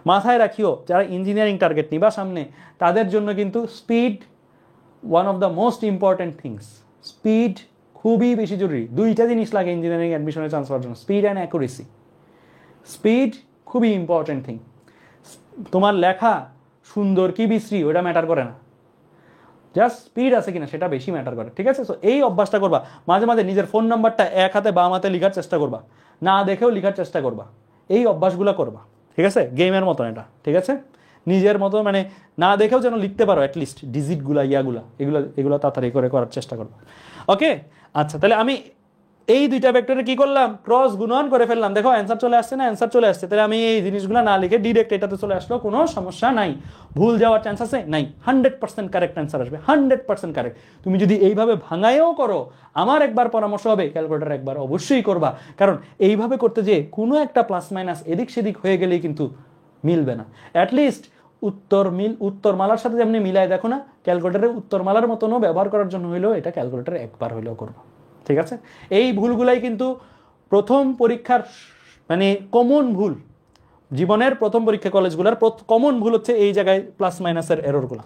মাথায় রাখিও যারা ইঞ্জিনিয়ারিং টার্গেট নিবা সামনে, তাদের জন্য কিন্তু speed one of the most important things. Speed খুবই বেশি জরুরি। দুইটা জিনিস লাগে ইঞ্জিনিয়ারিং অ্যাডমিশনে চান্স পাওয়ার জন্য, স্পিড অ্যান্ড অ্যাকুরেসি। স্পিড খুবই ইম্পর্টেন্ট থিং। তোমার লেখা সুন্দর কি বিশ্রী ওটা ম্যাটার করে না, জাস্ট স্পিড আছে কিনা সেটা বেশি ম্যাটার করে, ঠিক আছে? সো এই অভ্যাসটা করবা। মাঝে মাঝে নিজের ফোন নাম্বারটা এক হাতে বাম হাতে লেখার চেষ্টা করবা, না দেখেও লেখার চেষ্টা করবা, এই অভ্যাসগুলো করবা, ঠিক আছে? গেমের মতন এটা, ঠিক আছে? নিজের মতো মানে না দেখেও যেন লিখতে পারো, অ্যাটলিস্ট ডিজিটগুলা এগুলো তাড়াতাড়ি করে করার চেষ্টা করবো। ওকে, আচ্ছা, তাহলে আমি এই দুইটা ভেক্টরে কি করলাম, ক্রস গুণন করে ফেললাম। দেখো অ্যান্সার চলে আসছে না? অ্যান্সার চলে আসছে। তাহলে আমি এই জিনিসগুলো না লিখে ডিরেক্ট এটাতে চলে আসলো, কোনো সমস্যা নাই। ভুল যাওয়ার চান্স আছে? নাই। 100% কারেক্ট অ্যান্সার আসবে, 100% কারেক্ট। তুমি যদি এইভাবে ভাঙায়ও করো, আমার একবার পরামর্শ হবে ক্যালকুলেটর একবার অবশ্যই করবা, কারণ এইভাবে করতে যে কোনো একটা প্লাস মাইনাস এদিক সেদিক হয়ে গেলেই কিন্তু মিলবে না। অ্যাটলিস্ট উত্তরমালার সাথে যেমনি মিলায় দেখো না, ক্যালকুলেটরে উত্তরমালার মতনও ব্যবহার করার জন্য হইলেও এটা ক্যালকুলেটরে একবার হইলেও করবো, ঠিক আছে? এই ভুলগুলাই কিন্তু প্রথম পরীক্ষার মানে কমন ভুল, জীবনের প্রথম পরীক্ষা কলেজগুলোর কমন ভুল হচ্ছে এই জায়গায় প্লাস মাইনাসের এররগুলো,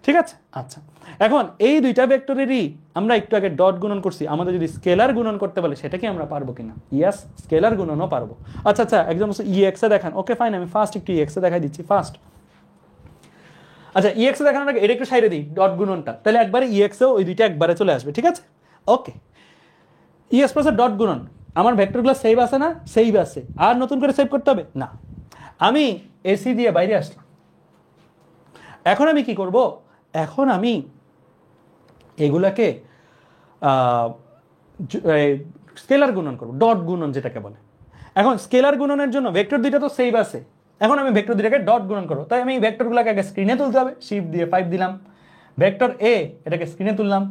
ঠিক আছে? আচ্ছা, এখন এই দুইটা ভেক্টরেরই আমরা একটু আগে ডট গুণন করছি, আমাদের যদি স্কেলার গুণন করতে বলে সেটা কি আমরা পারবো কিনা? ইয়াস, স্কেলার গুণনও পারবো। আচ্ছা আচ্ছা, একদম ইএক্স এ দেখান। ওকে ফাইন, আমি ফার্স্ট একটু ইএক্স এ দেখাই দিচ্ছি ফার্স্ট। আচ্ছা, ইএক্স এ দেখানোর আগে এটা একটু সাইডে দিই ডট গুণনটা, তাহলে একবারে ইএক্স এও ওই দুইটা একবারে চলে আসবে, ঠিক আছে? ওকে, ইএক্স প্লাসের ডট গুণন, আমার ভেক্টরগুলো সেভ আছে না? সেভ আছে। আর নতুন করে সেভ করতে হবে না। আমি এসি দিয়ে বাইরে আসলাম। এখন আমি কি করব? এখন আমি এগুলাকে স্কেলার গুণন করব, ডট গুণন যেটাকে বলে। এখন স্কেলার গুণনের জন্য ভেক্টর দুইটা তো সেভ আছে, এখন আমি ভেক্টর দুইটাকে ডট গুণন করবো। তাই আমি ভেক্টরগুলোকে আগে স্ক্রিনে তুলতে হবে, শিফট দিয়ে 5 দিলাম। ভেক্টর এ এটাকে স্ক্রিনে তুললাম।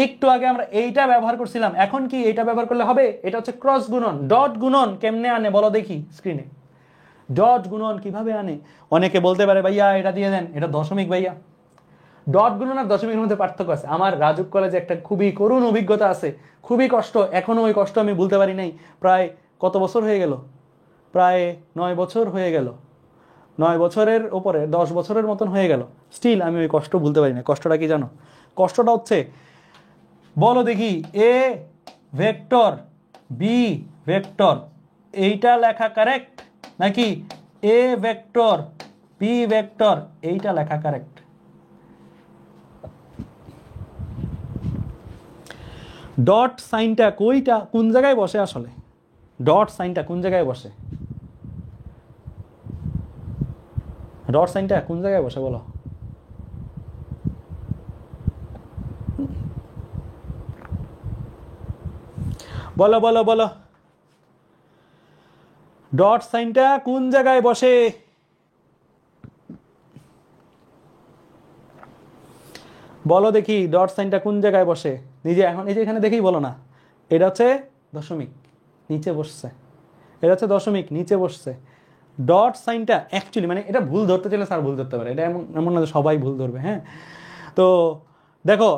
একটু আগে আমরা এইটা ব্যবহার করছিলাম, এখন কি এইটা ব্যবহার করলে হবে? এটা হচ্ছে ক্রস গুণন। ডট গুণন কেমনে আনে বলো দেখি স্ক্রিনে। ডট গুণন কিভাবে আনে? অনেকে বলতে পারে ভাইয়া এটা দিয়ে দেন, এটা দশমিক। ভাইয়া, ডট গুণন আর দশমিকের মধ্যে পার্থক্য আছে। আমার রাজুক কলেজে একটা খুবই করুণ অভিজ্ঞতা আছে, খুবই কষ্ট, এখনো ওই কষ্ট আমি ভুলতে পারি নাই। প্রায় কত বছর হয়ে গেল? প্রায় 9 বছর হয়ে গেল, 9 বছরের ওপরে 10 বছরের মতন হয়ে গেল, স্টিল আমি ওই কষ্ট ভুলতে পারি না। কষ্টটা কি জানো? কষ্টটা হচ্ছে, বলো দেখি, এ ভেক্টর বি ভেক্টর এইটা লেখা কারেক্ট নাকি এ ভেক্টর বি ভেক্টর এইটা লেখা কারেক্ট? ডট সাইনটা কোন জায়গায় বসে আসলে? ডট সাইনটা কোন জায়গায় বসে? ডট সাইনটা কোন জায়গায় বসে বলো? বলো বলো বলো, ডট সাইনটা কোন জায়গায় বসে? বলো দেখি, ডট সাইনটা কোন জায়গায় বসে? নিজে এখন এই যে এখানে দেখেই বলো না। এটা হচ্ছে দশমিক, নিচে বসছে। এটা হচ্ছে দশমিক, নিচে বসছে। ডট সাইনটা অ্যাকচুয়ালি মানে এটা ভুল ধরতে চাইলে স্যার ভুল ধরতে পারে, এটা এমন না সবাই ভুল ধরবে। হ্যাঁ, তো দেখো,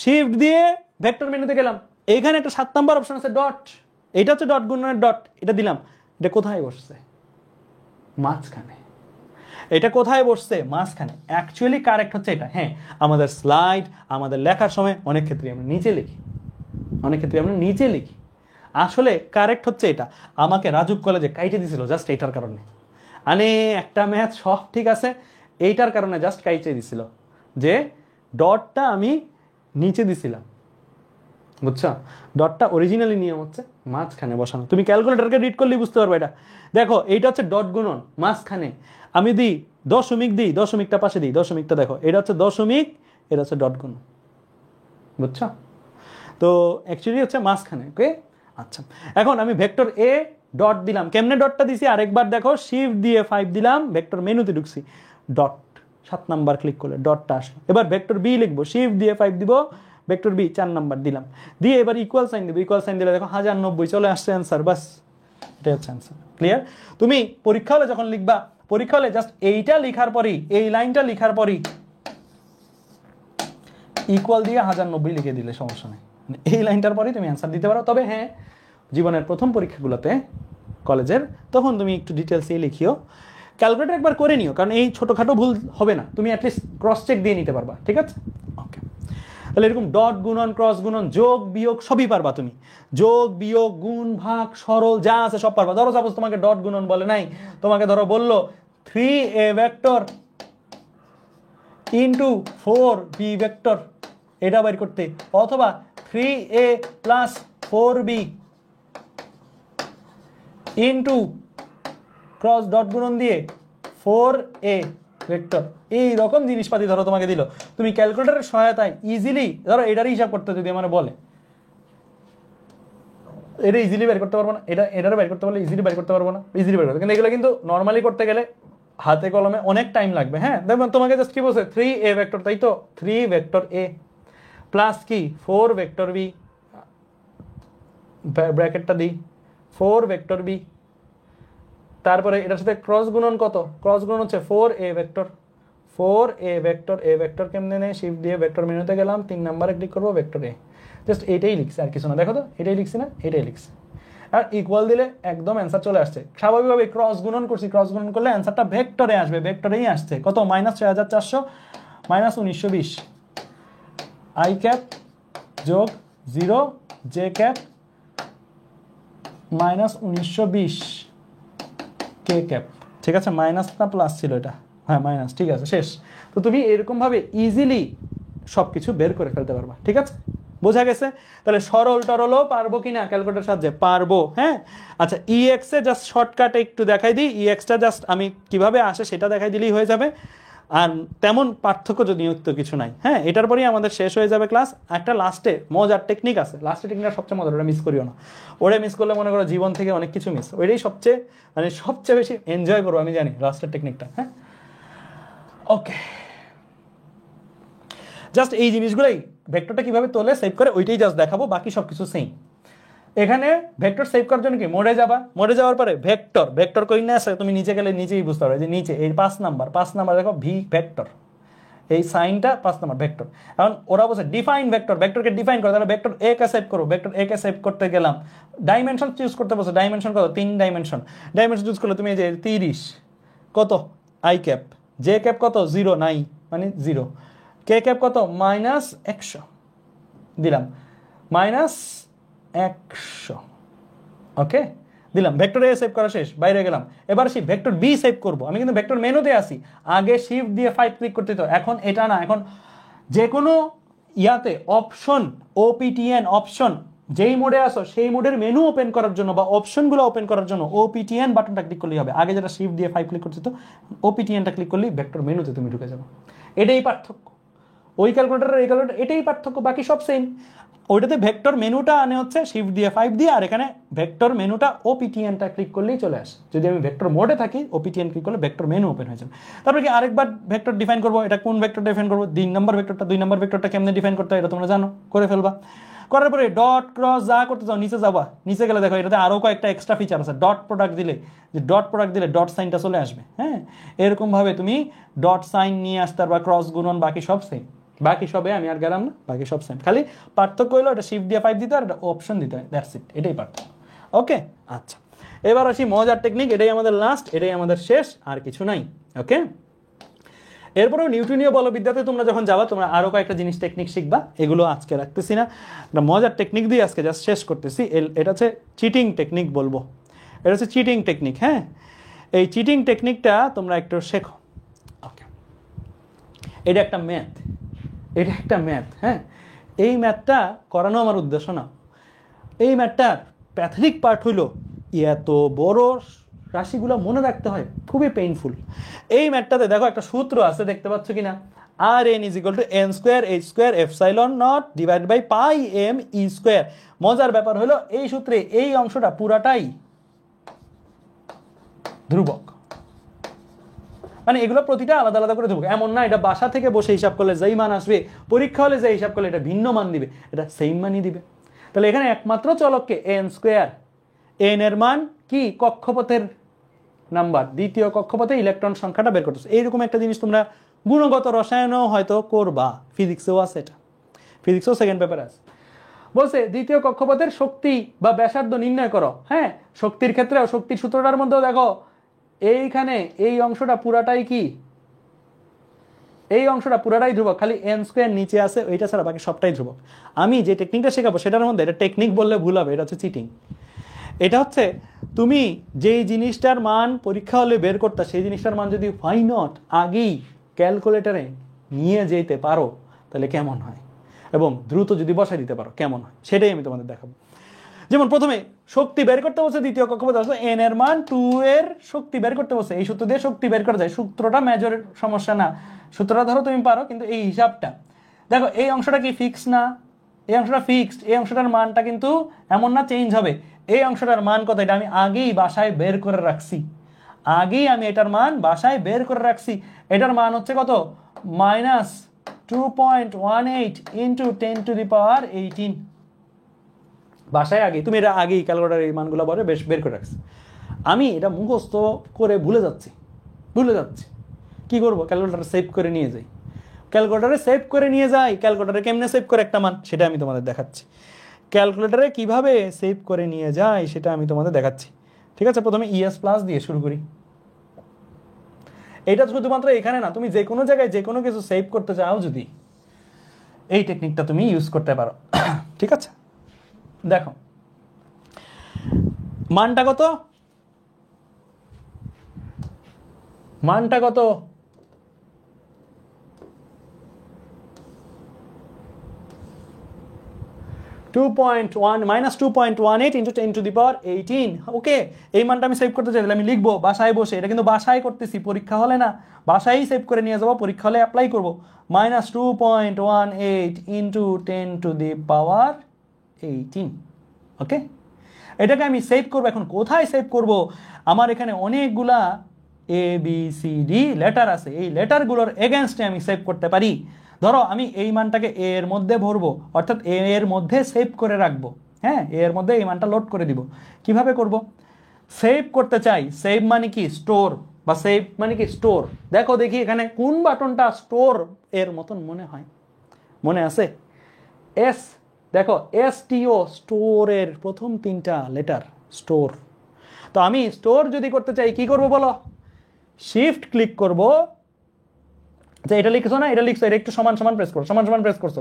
শিফট দিয়ে ভেক্টর মেনুতে গেলাম, এইখানে একটা 7 নাম্বার অপশন আছে ডট, এটা হচ্ছে ডট গুণনের ডট, এটা দিলাম। এটা কোথায় বসছে? মাঝখানে। এটা কোথায় বসছে? মাঝখানে। অ্যাকচুয়ালি কারেক্ট হচ্ছে এটা। হ্যাঁ, আমাদের স্লাইড, আমাদের লেখার সময় অনেক ক্ষেত্রে আমরা নিচে লিখি, আসলে কারেক্ট হচ্ছে এটা। আমাকে রাজুক কলেজে কাইটে দিছিল জাস্ট এইটার কারণে। মানে একটা ম্যাথ সব ঠিক আছে, এইটার কারণে জাস্ট কাইটে দিছিল যে ডটটা আমি নিচে দিছিলাম, বুঝছো? ডটটা অরিজিনালি নিয়ম হচ্ছে মাঝখানে বসানো। তুমি ক্যালকুলেটরকে রিড করলেই বুঝতে পারবে এটা। দেখো, এইটা হচ্ছে ডট গুণন, মাঝখানে আমি দিই দশমিক, দিই দশমিকটা পাশে দিই, দশমিকটা দেখো, এটা হচ্ছে দশমিক, এটা হচ্ছে ডট গুণন, বুঝছো? তো অ্যাকচুয়ালি হচ্ছে মাঝখানে। ওকে, আচ্ছা, এখন আমি ভেক্টর এ ডট দিলাম। কেমনে ডটটা দিছি আরেকবার দেখো, শিফট দিয়ে 5 দিলাম, ভেক্টর মেনুতে ঢুকছি, ডট 7 নাম্বার ক্লিক করলে ডটটা আসলো। এবার ভেক্টর বি লিখবো, শিফট দিয়ে 5 দিব, ভেক্টর বি 4 নাম্বার দিলাম, দিয়ে এবার ইকুয়াল সাইন দিব। ইকুয়াল সাইন দিলে দেখো 1090 চলে আসছে অ্যান্সার। বাস, এটাই হচ্ছে অ্যান্সার। ক্লিয়ার? তুমি পরীক্ষা হলে যখন লিখবা, পরীক্ষা হলে জাস্ট এইটা লেখার পরই, এই লাইনটা লেখার পরই ইকুয়াল দিয়ে 1090 লিখে দিলে সমস্যা নেই, এই লাইনটার পরেই তুমি অ্যান্সার দিতে পারো। তবে হ্যাঁ, জীবনের প্রথম পরীক্ষাগুলোতে কলেজের, তখন তুমি একটু ডিটেলসে লিখিও, ক্যালকুলেটর একবার করে নিও, কারণ এই ছোটোখাটো ভুল হবে না, তুমি অ্যাটলিস্ট ক্রস চেক দিয়ে নিতে পারবা। ঠিক আছে? ওকে, তাহলে এরকম ডট গুণন, ক্রস গুণন, যোগ বিয়োগ সবই পারবা তুমি, যোগ বিয়োগ গুণ ভাগ সরল যা আছে সব পারবা। ধরো সাপোজ তোমাকে ডট গুণন বলে নাই, তোমাকে ধরো বললো 3a vector into 4b vector, এটা বের করতে, অথবা 3a plus 4b into cross dot গুণন দিয়ে 4a ভেক্টর, এই রকম জিনিসপাতি ধরো তোমাকে দিল, তুমি ক্যালকুলেটরের সহায়তায় ইজিলি ধরো এটারই হিসাব করতে যদি আমার বলে, এটা ইজিলি বের করতে পারবো না, এটারও বের করতে পারলে ইজিলি বের করতে পারবো না, ইজিলি বের করতে, কিন্তু এগুলো কিন্তু নর্মালি করতে গেলে হাতে কলমে অনেক টাইম লাগবে। হ্যাঁ, দেখবেন তোমাকে জাস্ট কি বলছে 3a ভেক্টর, তাই তো 3 ভেক্টর a প্লাস কি 4 ভেক্টর b, ব্র্যাকেটটা দিই 4 ভেক্টর b, তারপরে এটার সাথে ক্রস গুণন কত, ক্রস গুণন হচ্ছে 4a vector, 4a vector, a vector কেমনে নেই, শিফট দিয়ে ভেক্টর মেনুতে গেলাম, 3 নম্বরে ক্লিক করবো, ভেক্টর a, জাস্ট এটাই লিখছে আর কিছু না। দেখো তো এটাই লিখছি না, এটাই লিখছে, আর ইকুয়াল দিলে একদম অ্যান্সার চলে আসছে। স্বাভাবিকভাবে ক্রস গুণন করছি, ক্রস গুণন করলে অ্যান্সারটা ভেক্টরে আসবে, ভেক্টরেই আসছে কত, -6400 -1920 i ক্যাপ যোগ 0 j ক্যাপ -1920 k ক্যাপ। ঠিক আছে, মাইনাস না প্লাস ছিল এটা, হ্যাঁ মাইনাস, ঠিক আছে শেষ। তো তুমি এরকম ভাবে ইজিলি সবকিছু বের করে ফেলতে পারবা। ঠিক আছে, বোঝা গেছে? তাহলে সরল টরলও পারবো কিনা ক্যালকুলেটরের সাহায্যে, পারবো। হ্যাঁ, আচ্ছা ইএক্স এ জাস্ট শর্টকাটে একটু দেখাই দিই, ইএক্সটা জাস্ট আমি কিভাবে আসে সেটা দেখাই দিলেই হয়ে যাবে, আর তেমন পার্থক্য যুক্ত কিছু নাই। হ্যাঁ, এটার পরেই আমাদের শেষ হয়ে যাবে ক্লাস। একটা লাস্টে মজার টেকনিক আছে, লাস্টের টেকনিকটা সবচেয়ে মজার, ওটা মিস করিও না, ওটা মিস করলে মনে করো জীবন থেকে অনেক কিছু মিস, ওইটাই সবচেয়ে বেশি এনজয় করবো আমি জানি, লাস্টের টেকনিকটা। হ্যাঁ, ওকে, জাস্ট এই জিনিসগুলোই, ভেক্টরটা কিভাবে তোলে সেভ করে ওইটাই জাস্ট দেখাবো, বাকি সব কিছু সেম। এখানে ভেক্টর সেভ করার জন্য কি মোডে যাবা, মোডে যাওয়ার পরে ভেক্টর কই না আছে, তুমি নিচে গেলে নিচেই বুঝতে পারবে যে নিচে এই 5 নাম্বার দেখো ভি ভেক্টর, এই সাইনটা 5 নাম্বার ভেক্টর। এখন ওরা বলছে ডিফাইন ভেক্টর, ভেক্টরকে ডিফাইন করো, তাহলে ভেক্টর এ কে সেভ করো, ভেক্টর এ কে সেভ করতে গেলাম, ডাইমেনশন চুজ করতে বলছে, ডাইমেনশন কত, 3 ডাইমেনশন চুজ করলে তুমি এই যে 30 কত আই ক্যাপ, জে ক্যাপ কত 0 নাই মানে 0, কে ক্যাপ কত -100 দিলাম, -100, ওকে দিলাম, ভেক্টর এ সেভ করা শেষ, বাইরে গেলাম। এবার সেই ভেক্টর বি সেভ করব, আমি কিন্তু ভেক্টর মেনুতে আসি, আগে শিফট দিয়ে 5 ক্লিক করতে তো, এখন এটা না, এখন যে কোনো ইয়াতে অপশন ওপিটিএন অপশন যেই মোডে আসো সেই মোডের মেনু ওপেন করার জন্য বা অপশনগুলো ওপেন করার জন্য ওপিটিএন বাটনটা ক্লিক করলেই হবে। আগে যেটা শিফট দিয়ে 5 ক্লিক করতে তো, ওপিটিএনটা ক্লিক করলেই ভেক্টর মেনুতে তুমি ঢুকে যাবে। এটাই পার্থক্য, ওই ক্যালকুলেটর এই ক্যালকুলেটর এটাই পার্থক্য, বাকি সব সেম। ওইটাতে ভেক্টর মেনুটা আনে হচ্ছে শিফট দিয়ে 5 দিয়ে, আর এখানে ভেক্টর মেনুটা ওপিটিএনটা ক্লিক করলেই চলে আসে। যদি আমি ভেক্টর মোডে থাকি, ওপিটিএন ক্লিক করলে ভেক্টর মেনু ওপেন হয়ে যাবে। তারপরে কি আরেকবার ভেক্টর ডিফাইন করবো, এটা কোন ভেক্টর ডিফাইন করবো, 3 নম্বর ভেক্টরটা, 2 নম্বর ভেক্টরটা কেমনে ডিফাইন করতে হয় এটা তোমরা জানো, করে ফেলবা। করার পরে ডট ক্রস যা করতে চাও নিচে যাবা, নিচে গেলে দেখো এটাতে আরো কয়েকটা এক্সট্রা ফিচার আছে, ডট প্রোডাক্ট দিলে ডট সাইনটা চলে আসবে। হ্যাঁ, এরকম ভাবে তুমি ডট সাইন নিয়ে আসতে পারবা, ক্রস গুণন বাকি সব সেম, বাকি সবে আমি আর গেলাম না, বাকি সব সেম, খালি পার্থক্য হলো এটা শিফট দিয়ে 5 দিতে হয়, এটা অপশন দিতে হয়, দ্যাটস ইট, এটাই পার্থক্য। ওকে, আচ্ছা এবার আসি মজার টেকনিক, এটাই আমাদের লাস্ট, এটাই আমাদের শেষ, আর কিছু নাই। ওকে, এরপরেও নিউটনীয় বলবিদ্যাতে তোমরা যখন যাবা তোমরা আরো কয়েকটা জিনিস টেকনিক শিখবা, এগুলো আজকে রাখতেছি না, একটা মজার টেকনিক দিয়ে আজকে জাস্ট শেষ করতেছি। এটা হচ্ছে চিটিং টেকনিক বলবো, এটা হচ্ছে চিটিং টেকনিক। হ্যাঁ, এই চিটিং টেকনিকটা তোমরা একটু শেখো। ওকে, এটা একটা ম্যাথ, হ্যাঁ, এই ম্যাথটা করানো আমার উদ্দেশ্য না, এই ম্যাথটার প্যাথলিক পার্ট হইলো এত বড় রাশিগুলো মনে রাখতে হয়, খুবই পেইনফুল। এই ম্যাথটাতে দেখো একটা সূত্র আছে, দেখতে পাচ্ছ কিনা, Rn = n²h²f∈0 মজার ব্যাপার হলো এই সূত্রে এই অংশটা পুরাটাই ধ্রুবক, মানে এগুলো প্রতিটা আলাদা আলাদা করে ধ্রুবক, এমন না এটা বাসা থেকে বসে হিসাব করলে যেই মান আসবে, পরীক্ষা হলে যে হিসাব করলে এটা ভিন্ন মান দিবে, এটা সেম মানই দিবে। তাহলে এখানে একমাত্র চলককে n² এন এর মান কি কক্ষপথের নাম্বার, দ্বিতীয় কক্ষপথে ইলেকট্রন সংখ্যাটা বের করতেছে। এইরকম একটা জিনিস তোমরা গুণগত রসায়নেও হয়তো করবা, ফিজিক্সেও আছে, এটা ফিজিক্সেও সেকেন্ড পেপার আছে। বলছে দ্বিতীয় কক্ষপথের শক্তি বা ব্যাসার্ধ নির্ণয় করো। হ্যাঁ, শক্তির ক্ষেত্রেও শক্তির সূত্রটার মধ্যেও দেখো এইখানে এই অংশটা পুরাটাই কি, এই অংশটা পুরাটাই ধ্রুবক, খালি এন স্কোয়ার নিচে আছে, ওইটা ছাড়া বাকি সবটাই ধ্রুবক। আমি যে টেকনিকটা শেখাবো সেটার মধ্যে, এটা টেকনিক বললে ভুল হবে, এটা হচ্ছে চিটিং। এটা হচ্ছে তুমি যেই জিনিসটার মান পরীক্ষা হলে বের করতে, সেই জিনিসটার মান যদি হোয়াই নট আগেই ক্যালকুলেটারে নিয়ে যেতে পারো তাহলে কেমন হয়, এবং দ্রুত যদি বসাই দিতে পারো কেমন হয়, সেটাই আমি তোমাদের দেখাবো। যেমন প্রথমে শক্তি বের করতে বলছে, দ্বিতীয় কক্ষপথে আসলে এন এর মান 2 এর শক্তি বের করতে বলছে। এই সূত্র দিয়ে শক্তি বের করা যায়, সূত্রটা মেজর সমস্যা না, সূত্রটা ধরো তুমি পারো, কিন্তু এই হিসাবটা দেখো, এই অংশটা কি ফিক্স না, এই অংশটা ফিক্সড, এই অংশটার মানটা কিন্তু এমন না চেঞ্জ হবে। এই অংশটার মান কত এটা আমি আগেই বাসায় বের করে রাখছি, আগেই আমি এটার মান বাসায় বের করে রাখছি। এটার মান হচ্ছে কত, -2.18 ইন্টু 10⁻18। বাসায় আগে তুমি এটা আগেই ক্যালকুলেটারে এই মানগুলো বলে বের করে রাখছি। আমি এটা মুখস্থ করে ভুলে যাচ্ছি। কি করব, ক্যালকুলেটারে সেভ করে নিয়ে যাই, ক্যালকুলেটারে কেমনে সেভ করে একটা মান সেটা আমি তোমাদের দেখাচ্ছি। ক্যালকুলেটারে কিভাবে সেভ করে নিয়ে যায় সেটা আমি তোমাদের দেখাচ্ছি। ঠিক আছে, প্রথমে ইএস প্লাস দিয়ে শুরু করি। এটা শুধুমাত্র এখানে না, তুমি যে কোনো জায়গায় যে কোনো কিছু সেভ করতে চাও যদি, এই টেকনিকটা তুমি ইউজ করতে পারো। ঠিক আছে, দেখো মানটা কত, 2.18 ইন্টু 10⁻18। ওকে, এই মানটা আমি সেভ করতে চাই, আমি লিখবো বাসায় বসে, এটা কিন্তু বাসায় করতেছি, পরীক্ষা হলে না, বাসায়ই সেভ করে নিয়ে যাবো, পরীক্ষা হলে অ্যাপ্লাই করবো। -2.18 ইন্টু 10⁻18। ওকে, এটাকে আমি সেভ করবো। এখন কোথায় সেভ করব, আমার এখানে অনেকগুলা ABCD লেটার আছে, এই লেটারগুলোর এগেনস্টে আমি সেভ করতে পারি। ধরো আমি এই মানটাকে এ এর মধ্যে ভরবো, অর্থাৎ এ এর মধ্যে সেভ করে রাখবো। হ্যাঁ, এ এর মধ্যে এই মানটা লোড করে দিব। কিভাবে করব, সেভ করতে চাই, সেভ মানে কি স্টোর, বা সেভ মানে কি স্টোর। দেখো দেখি এখানে কোন বাটনটা স্টোর এর মতন মনে হয়, মনে আছে? এস, দেখো STO, স্টোরের প্রথম 3টা লেটার স্টোর। তো আমি স্টোর যদি করতে চাই কি করব বলো, শিফট ক্লিক করব। যে এটা লিখছো না, এটা লিখছো, এটা একটু সমান সমান প্রেস করো, সমান সমান প্রেস করছো,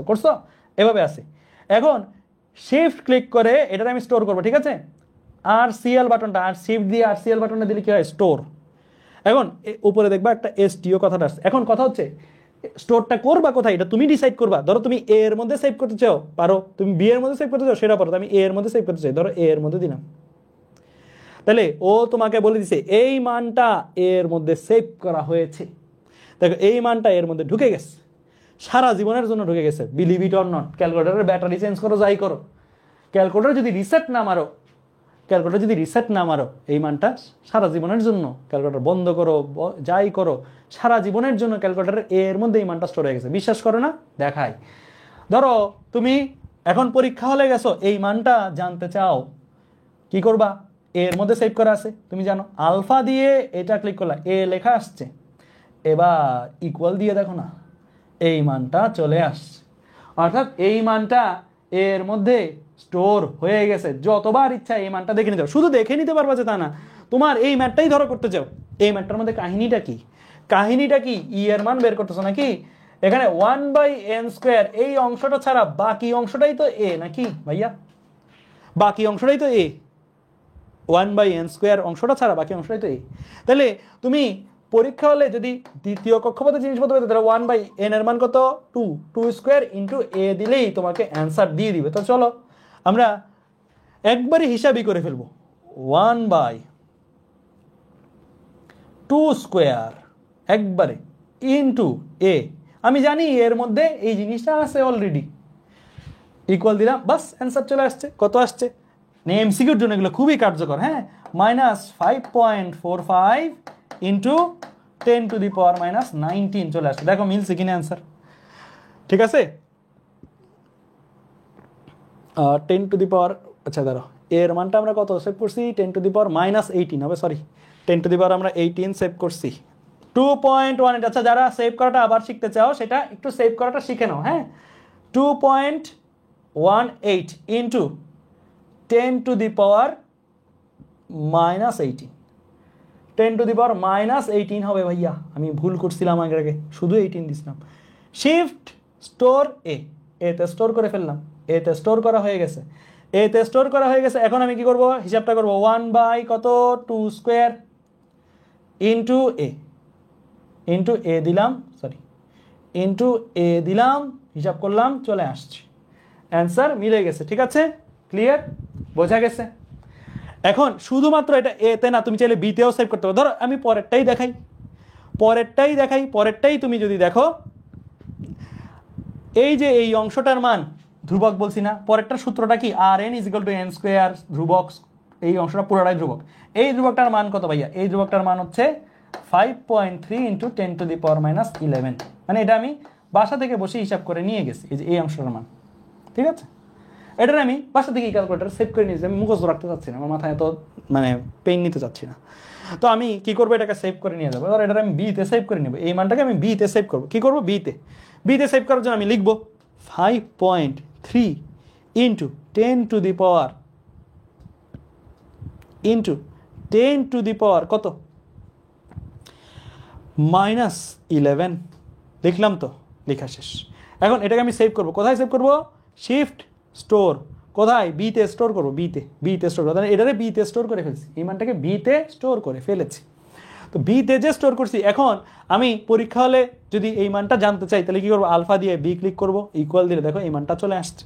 এভাবে আছে। এখন শিফট ক্লিক করে এটার আমি স্টোর করবো। ঠিক আছে, RCL বাটনটা, আর শিফট দিয়ে RCL বাটনটা দিলে কি হয়, স্টোর। এখন উপরে দেখবা একটা STO কথাটা আসছে। এখন কথা হচ্ছে স্টোরটা করবা কোথায়, এটা তুমি ডিসাইড করবা। ধরো তুমি A এর মধ্যে সেভ করতে চাও, পারো, তুমি B এর মধ্যে সেভ করতে চাও, সেটা পারো। আমি A এর মধ্যে সেভ করতে চাই, ধরো A এর মধ্যে দিলাম। তাহলে ও তোমাকে বলে দিছে এই মানটা A এর মধ্যে সেভ করা হয়েছে। দেখো এই মানটা এর মধ্যে ঢুকে গেছে, সারা জীবনের জন্য ঢুকে গেছে। বিলিভ ইট অর নট, ক্যালকুলেটরের ব্যাটারি চেঞ্জ করো, যাই করো, ক্যালকুলেটর যদি রিসেট না মারো, এই মানটা সারা জীবনের জন্য, ক্যালকুলেটর বন্ধ করো, যাই করো, সারা জীবনের জন্য ক্যালকুলেটরের এর মধ্যে এই মানটা স্টোর হয়ে গেছে। বিশ্বাস করো না, দেখাই। ধরো তুমি এখন পরীক্ষা হলে গেছো, এই মানটা জানতে চাও, কি করবা, এর মধ্যে সেভ করা আছে, তুমি জানো, আলফা দিয়ে এটা ক্লিক করলা, এ লেখা আসছে। এবার ইকুয়াল দিয়ে দেখো না, এই মানটা চলে আসছে, অর্থাৎ এই মানটা এর মধ্যে স্টোর হয়ে গেছে। যতবার ইচ্ছা এই মানটা দেখে নিতে পারো, শুধু দেখে নিতে পারবা যে তা না, তোমার এই ম্যাটটাই ধরো করতে চাও, এই ম্যাটটার মধ্যে কাহিনীটা কি, ই এর মান বের করতেছো নাকি, এখানে 1/n², এই অংশটা ছাড়া বাকি অংশটাই তো এ নাকি ভাইয়া, বাকি অংশটাই তো এ, 1/n² অংশটা ছাড়া বাকি অংশটাই তো এ। তাহলে তুমি পরীক্ষা হলে যদি দ্বিতীয় কক্ষপথে জিনিসপত্র পেতে, তাহলে 1/n এর মান কত, 2² ইন্টু a দিলেই তোমাকে অ্যান্সার দিয়ে দিবে। তো চলো আমরা একবারে হিসাবই করে ফেলবো, 1/2² একবারে ইন্টু a। আমি জানি এর মধ্যে এই জিনিসটা আছে অলরেডি, ইকুয়াল দিলাম, বাস অ্যান্সার চলে আসছে। কত আসছে, এমসিকিউর জন্য এগুলো খুবই কার্যকর। হ্যাঁ, -5.45 ইন্টু 10⁻⁻19 চলে আসছে। দেখো মিলছে কিনা অ্যান্সার, ঠিক আছে। 10⁻, আচ্ছা দাঁড়াও, এর মানটা আমরা কত সেভ করছি, 10⁻−18 হবে, সরি 10 আমরা 18 সেভ করছি। 2.1, আচ্ছা যারা সেভ করাটা আবার শিখতে চাও সেটা একটু সেভ করাটা শিখে নাও, হ্যাঁ। 2.18 ইন্টু 10⁻−18, 10⁻−18 হবে ভাইয়া, আমি ভুল করছিলাম আগে, শুধু 18 দিছিলাম। শিফট স্টোর এতে স্টোর করে ফেললাম, এতে স্টোর করা হয়ে গেছে, এতে স্টোর করা হয়ে গেছে। এখন আমি কি করব, হিসাবটা করব 1/2² ইন্টু এ দিলাম, সরি ইন্টু এ দিলাম, হিসাব করলাম, চলে আসছে, অ্যান্সার মিলে গেছে। ঠিক আছে, ক্লিয়ার, বোঝা গেছে। এখন শুধুমাত্র এটা এতে না, তুমি চাইলে বিতেও সেভ করতে পারো। ধরো আমি পরেরটাই তুমি যদি দেখো, এই যে এই অংশটার মান ধ্রুবক বলছি না, পরেরটার সূত্রটা কি, rn = n², ধ্রুবক, এই অংশটা পুরোটাই ধ্রুবক। এই ধ্রুবকটার মান কত ভাইয়া, এই ধ্রুবকটার মান হচ্ছে 5.3 × 10⁻11, মানে এটা আমি বাসা থেকে বসে হিসাব করে নিয়ে গেছি, এই যে এই অংশটার মান। ঠিক আছে, এটার আমি বাসা থেকে ক্যালকুলেটার সেভ করে নিয়েছি, আমি মুখস্থ রাখতে চাচ্ছি না, আমার মাথায় এত মানে পেইন নিতে চাচ্ছি না। তো আমি কি করবো, এটাকে সেভ করে নিয়ে যাবো, ধর এটা আমি বিতে সেভ করে নেবো, এই মানটাকে আমি বিতে সেভ করবো। কি করবো, বিতে সেভ করার জন্য আমি লিখবো 5.3 ইন্টু 10⁻, কত, -11, লিখলাম তো, লেখা শেষ। এখন এটাকে আমি সেভ করবো, কোথায় সেভ করবো, শিফট স্টোর, কোথায়, বিতে স্টোর করবো, বিতে স্টোর করবো, এটারে বিতে স্টোর করে ফেলছি, এই মানটাকে বিতে স্টোর করে ফেলেছি। তো বিতে যে স্টোর করছি, এখন আমি পরীক্ষা হলে যদি এই মানটা জানতে চাই, তাহলে কি করবো, আলফা দিয়ে বি ক্লিক করবো, ইকুয়াল দিলে দেখো এই মানটা চলে আসছে,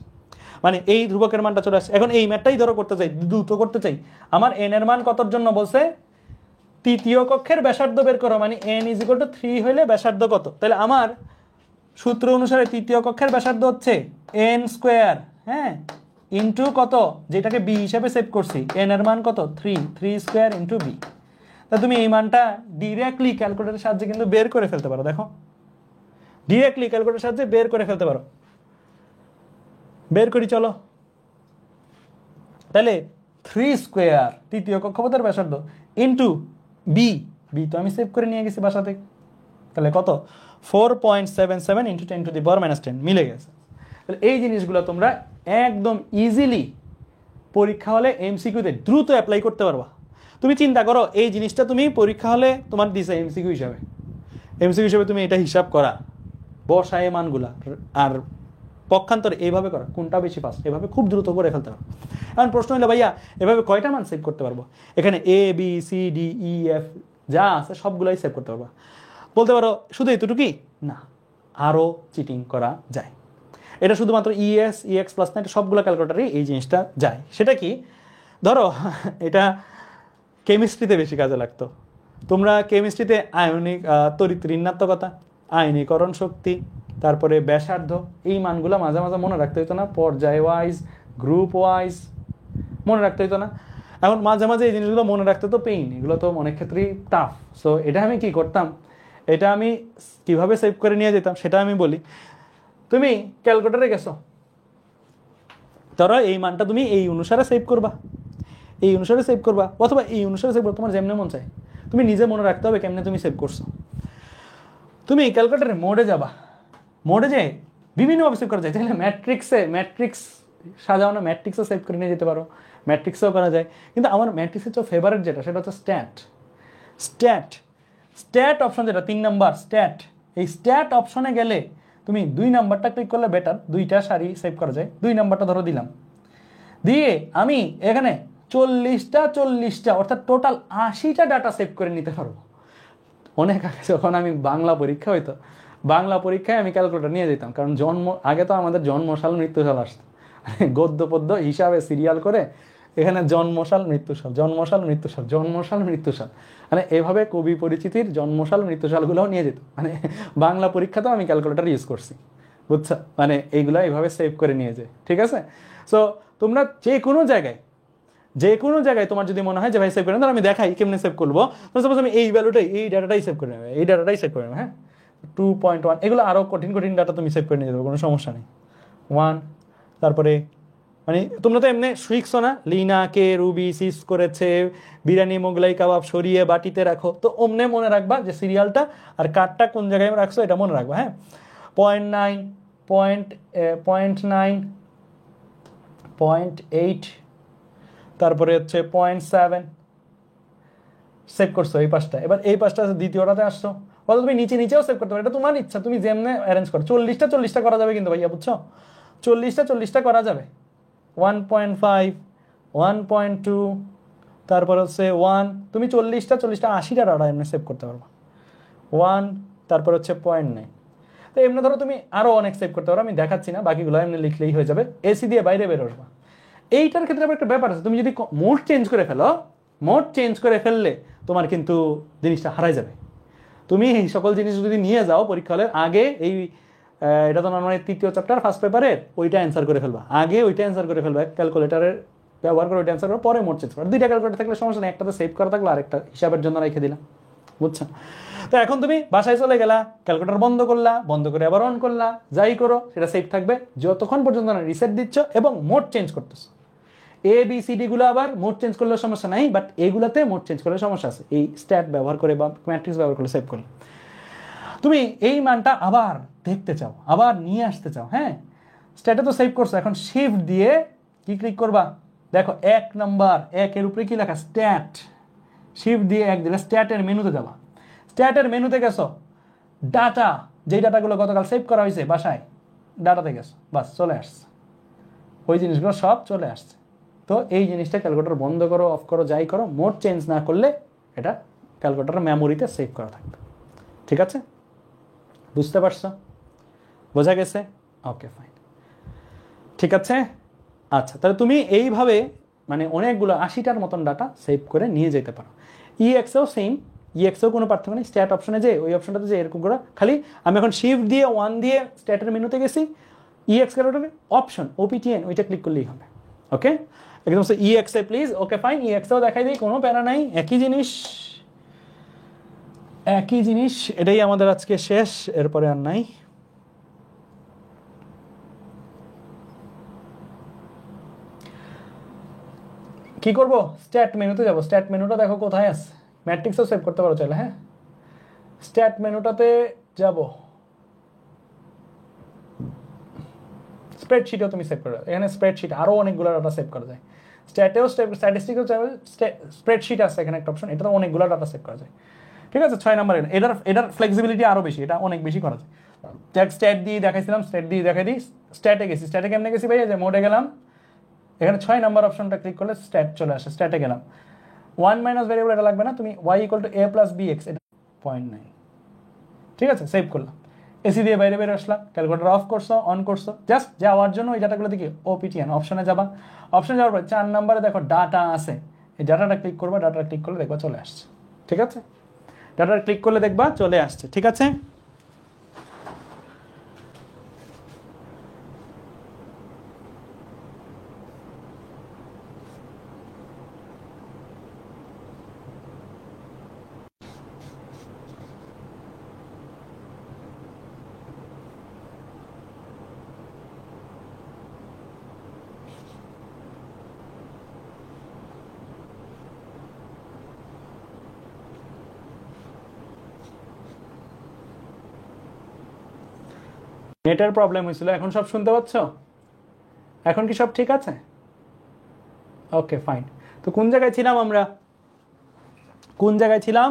মানে এই ধ্রুবকের মানটা চলে আসছে। এখন এই ম্যাথটাই ধরো করতে চাই, দ্রুত করতে চাই, আমার এন এর মান কতর জন্য বলছে, তৃতীয় কক্ষের ব্যাসার্ধ বের করো, মানে n = 3 হইলে ব্যাসার্ধ কত, তাহলে আমার সূত্র অনুসারে তৃতীয় কক্ষের ব্যাসার্ধ হচ্ছে n², হ্যাঁ, ইন্টু কত, যেটাকে বি হিসেবে সেভ করছি, n এর মান কত, 3² ইন্টু বি। তা তুমি এই মানটা ডিরেক্টলি ক্যালকুলেটরের সাহায্যে কিন্তু বের করে ফেলতে পারো, দেখো ডিরেক্টলি ক্যালকুলেটরের সাহায্যে বের করে ফেলতে পারো, বের করি চলো। তাহলে 3² তৃতীয় কক্ষপথের ব্যাসার্ধ ইন্টু বি তো আমি সেভ করে নিয়ে গেছি বাসা থেকে, তাহলে কত, 4.77 × 10⁻10, মিলে গেছে। তাহলে এই জিনিসগুলো তোমরা একদম ইজিলি পরীক্ষা হলে এমসিকিউতে দ্রুত অ্যাপ্লাই করতে পারবা। তুমি চিন্তা করো, এই জিনিসটা তুমি পরীক্ষা হলে তোমার দিছে এমসিকিউ হিসাবে তুমি এটা হিসাব করা, বসায় মানগুলা, আর পক্ষান্তরে এইভাবে করা, কোনটা বেশি ফাস্ট, এভাবে খুব দ্রুত করে ফেলতে পারো। এখন প্রশ্ন হলো ভাইয়া এভাবে কয়টা মান সেভ করতে পারবো, এখানে ABCDEF যা আছে সবগুলাই সেভ করতে পারবা। বলতে পারো শুধু এতটুকুই না, আরও চিটিং করা যায়। এটা শুধুমাত্র EX প্লাস না, এটা সবগুলো ক্যালকুলেটারে এই জিনিসটা যায়। সেটা কি, ধরো এটা কেমিস্ট্রিতে বেশি কাজে লাগতো, তোমরা কেমিস্ট্রিতে আয়নিক তড়িৎ ঋণাত্মকতা, আয়নীকরণ শক্তি, তারপরে ব্যাসার্ধ, এই মানগুলো মাঝে মাঝে মনে রাখতে হতো না, পর্যায় ওয়াইজ, গ্রুপ ওয়াইজ মনে রাখতে হতো না। এখন মাঝে মাঝে এই জিনিসগুলো মনে রাখতে তো পেইন, এগুলো তো অনেক ক্ষেত্রেই টাফ। সো এটা আমি কি করতাম, এটা আমি কিভাবে সেভ করে নিয়ে যেতাম সেটা আমি বলি। তুমি ক্যালকুলেটরে গেছো, ধরো এই মানটা তুমি এই অনুসারে সেভ করবা, অথবা এই অনুসারে সেভ করবা, তোমার যেমনি মন চায়। তুমি নিজে মনে রাখতে হবে কেমনে তুমি সেভ করছো। তুমি ক্যালকুলেটরে মোডে যাবা, মোডে যে বিভিন্নভাবে সেভ করা যায়, তাহলে ম্যাট্রিক্স সাজানো, ম্যাট্রিক্সও সেভ করে নিয়ে যেতে পারো, ম্যাট্রিক্সও করা যায়। কিন্তু আমার ম্যাট্রিক্সের চেয়ে ফেভারিট যেটা, সেটা হচ্ছে স্ট্যাট অপশন, যেটা 3 নাম্বার স্ট্যাট। এই স্ট্যাট অপশনে গেলে তুমি 2 নাম্বারটা ক্লিক করলে বেটার, 2টা সারি সেভ করা যায়। 2 নাম্বারটা ধরো দিলাম, দিয়ে আমি এখানে 40টা অর্থাৎ টোটাল 80টা ডাটা সেভ করে নিতে পারবো। অনেক আগে যখন আমি বাংলা পরীক্ষায় আমি ক্যালকুলেটর নিয়ে যেতাম, কারণ আগে তো আমাদের জন্মসাল মৃত্যুসাল আসতো, গদ্য পদ্য হিসাবে সিরিয়াল করে এখানে জন্মসাল মৃত্যুসাল, মানে এভাবে কবি পরিচিতির জন্মসাল মৃত্যুসালগুলোও নিয়ে যেত। মানে বাংলা পরীক্ষাতেও আমি ক্যালকুলেটর ইউজ করছি, বুঝছো, মানে এইগুলো এইভাবে সেভ করে নিয়ে যায়। ঠিক আছে, সো তোমরা যে কোনো জায়গায় তোমার যদি মনে হয় যে ভাই সেভ করে, ধর আমি দেখাই কেমনে সেভ করবো। সাপোজ আমি এই ভ্যালুটাই, এই ডাটাটাই সেভ করে নেবে, হ্যাঁ 2.1, এগুলো আরও কঠিন ডাটা তুমি সেভ করে নিয়ে যাবে, কোনো সমস্যা নেই। 1, তারপরে মানে তোমরা তো এমনি শিখছো না, লিনা কে রুবি সিস করেছে, বিরিয়ানি মোগলাই কাবাব সরিয়ে বাটিতে রাখো, তো অমনে মনে রাখবা যে সিরিয়ালটা আর কার্ডটা কোন জায়গায় রাখছো এটা মনে রাখবা। হ্যাঁ, 0.9, 0.9, 0.8, তারপরে হচ্ছে 0.7 সেভ করছো এই পাঁচটা। এবার এই পাঁচটা দ্বিতীয়টাতে আসছো, বলো তুমি নিচে নিচেও সেভ করতে পারো, এটা তোমার ইচ্ছা, তুমি যেমনে অ্যারেঞ্জ করো। 40টা করা যাবে কিন্তু ভাইয়া, বুঝছো? 40টা করা যাবে। 1.5, 1.2, তারপর হচ্ছে 1, তুমি 40টা 80টা ডাটা এমনি সেভ করতে পারবো। 1, তারপর হচ্ছে 0.9। তো এমনি ধরো তুমি আরও অনেক সেভ করতে পারো, আমি দেখাচ্ছি না, বাকিগুলো এমনি লিখলেই হয়ে যাবে। এসি দিয়ে বাইরে বের আসবা। এইটার ক্ষেত্রে আবার একটা ব্যাপার আছে, তুমি যদি মোড চেঞ্জ করে ফেলো, মোড চেঞ্জ করে ফেললে তোমার কিন্তু জিনিসটা হারাই যাবে। তুমি এই সকল জিনিস যদি নিয়ে যাও পরীক্ষা হলে আগে এই এটা তো নর্মালি তৃতীয় চ্যাপ্টার ফার্স্ট পেপারের, ওইটা অ্যান্সার করে ফেলবা, আগে ওইটা অ্যান্সার করে ফেলবা, ক্যালকুলেটারের ব্যবহার করে ওইটা অ্যান্সার করো, পরে মোড চেঞ্জ করো। দুইটা ক্যালকুলেটার থাকলে সমস্যা নেই, একটাতে সেভ করা থাকলো আরেকটা হিসাবের জন্য রেখে দিলাম, বুঝছো? তো এখন তুমি বাসায় চলে গেলা, ক্যালকুলেটার বন্ধ করলা, বন্ধ করে আবার অন করলা, যাই করো সেটা সেভ থাকবে যতক্ষণ পর্যন্ত না রিসেট দিচ্ছ এবং মোড চেঞ্জ করতেছো। ABCD গুলো আবার মোড চেঞ্জ করলে সমস্যা নাই, বাট এগুলাতে মোড চেঞ্জ করলে সমস্যা আছে, এই স্ট্যাট ব্যবহার করে বা ম্যাট্রিক্স ব্যবহার করে সেভ করলে। তুমি এই মানটা আবার দেখতে চাও, আবার নিয়ে আসতে চাও, হ্যাঁ, স্ট্যাটে তো সেভ করছো, এখন শিফট দিয়ে কি ক্লিক করবা, দেখো 1 নাম্বার, 1 এর উপরে কি লেখা স্ট্যাট, শিফট দিয়ে 1 দিলে স্ট্যাটের মেনুতে যাবা। স্ট্যাটের মেনুতে গেছো, ডাটা, যেই ডাটাগুলো গতকাল সেভ করা হয়েছে বাসায়, ডাটাতে গেছো, বাস চলে আসছে, ওই জিনিসগুলো সব চলে আসছে। তো এই জিনিসটা ক্যালকুলেটর বন্ধ করো, অফ করো, যাই করো, মোড চেঞ্জ না করলে এটা ক্যালকুলেটরের মেমোরিতে সেভ করা থাকবে। ঠিক আছে, বুঝতে পারছো? বোঝা গেছে? ওকে, ফাইন, ঠিক আছে। আচ্ছা, তাহলে তুমি এইভাবে মানে অনেকগুলো 80টার মতন ডাটা সেভ করে নিয়ে যেতে পারো। EXও সেম, EXও কোনো পার্থক্য নেই, স্ট্যাট অপশনে যে ওই অপশনটাতে যে এরকম করে, খালি আমি এখন শিফট দিয়ে 1 দিয়ে স্ট্যাটের মেনুতে গেছি, EX ক্যালকুলেটরে অপশন OPTN ওইটা ক্লিক করলেই হবে। ওকে, একদম EXA প্লিজ। ওকে ফাইন, EXও দেখাই দিই, কোনো প্যারা নাই, একই জিনিস, একই জিনিস, এটাই আমাদের আজকে শেষ, এরপরে আর নাই। কি করব, স্ট্যাট মেনুতে যাব। স্ট্যাট মেনুটা দেখো কোথায় আছে, ম্যাট্রিক্সও সেভ করতে পারো চাইলে। হ্যাঁ, স্ট্যাট মেনুটাতে যাব, স্প্রেডশিটেও তুমি সেভ করো, এখানে স্প্রেডশিট আরও অনেকগুলো ডাটা সেভ করা যায়। স্ট্যাটেও স্ট্যাটিস্টিক্যাল স্প্রেডশিট আছে এখানে একটা অপশন, এটাতে অনেকগুলো ডাটা সেভ করা যায়। ঠিক আছে, 6 নাম্বার, এটার ফ্লেক্সিবিলিটি আরও বেশি, এটা অনেক বেশি করা যায়। স্ট্যাট দিয়ে দেখাইছিলাম, স্ট্যাট দিয়ে দেখাই দিই, স্ট্যাটে গেছি, স্ট্যাটে কেমনে গেছি ভাই, যে মোডে গেলাম, এখানে 6 নাম্বার অপশনটা ক্লিক করলে স্ট্যাট চলে আসে, স্ট্যাটে গেলাম, 1 মাইনাস ভ্যারিয়েবল এটা লাগবে না, তুমি y = a + bx, এটা 0.9। ঠিক আছে, সেভ করলাম, এসি দিয়ে বাইরে বের আসলাম, ক্যালকুলেটর অফ করছো, অন করছো, জাস্ট যাওয়ার জন্য এই ডাটাগুলো দেখি OPTN অপশনে যাবা। অপশনে যাওয়ার পর 4 নাম্বারে দেখো ডাটা আছে, এই ডাটাটা ক্লিক করবা, ডাটা ক্লিক করলে দেখবা চলে আসছে। ঠিক আছে, ডাটা ক্লিক করলে দেখবা চলে আসছে। ঠিক আছে, নেটের প্রবলেম হয়েছিল, এখন সব শুনতে পাচ্ছ? এখন কি সব ঠিক আছে? Okay fine. তো কোন জায়গায় ছিলাম আমরা, কোন জায়গায় ছিলাম?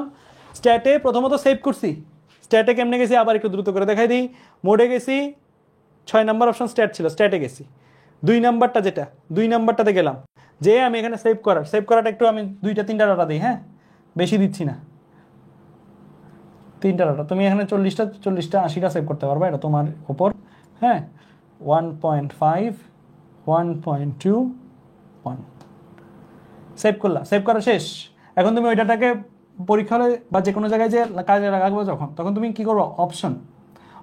স্ট্যাটে প্রথমত সেভ করছি, স্ট্যাটে কেমনে গেছি আবার একটু দ্রুত করে দেখাই দিই। মোডে গেছি, 6 নাম্বার অপশন স্ট্যাট ছিল, স্ট্যাটে গেছি। 2 নাম্বারটা যেটা, 2 নাম্বারটাতে গেলাম, যে আমি এখানে সেভ করাটা একটু আমি 2টা 3টা ডাটা দিই, হ্যাঁ, বেশি দিচ্ছি না, 3টা ডাটা। তুমি এখানে 40টা 80টা সেভ করতে পারবা, এটা তোমার উপর। হ্যাঁ, 1.5, 1.2, 1 সেভ করলা, সেভ করা শেষ। এখন তুমি ওই ডাটাকে পরীক্ষা হলে বা যে কোনো জায়গায় যে কাজে লাগাবো যখন, তখন তুমি কি করবো,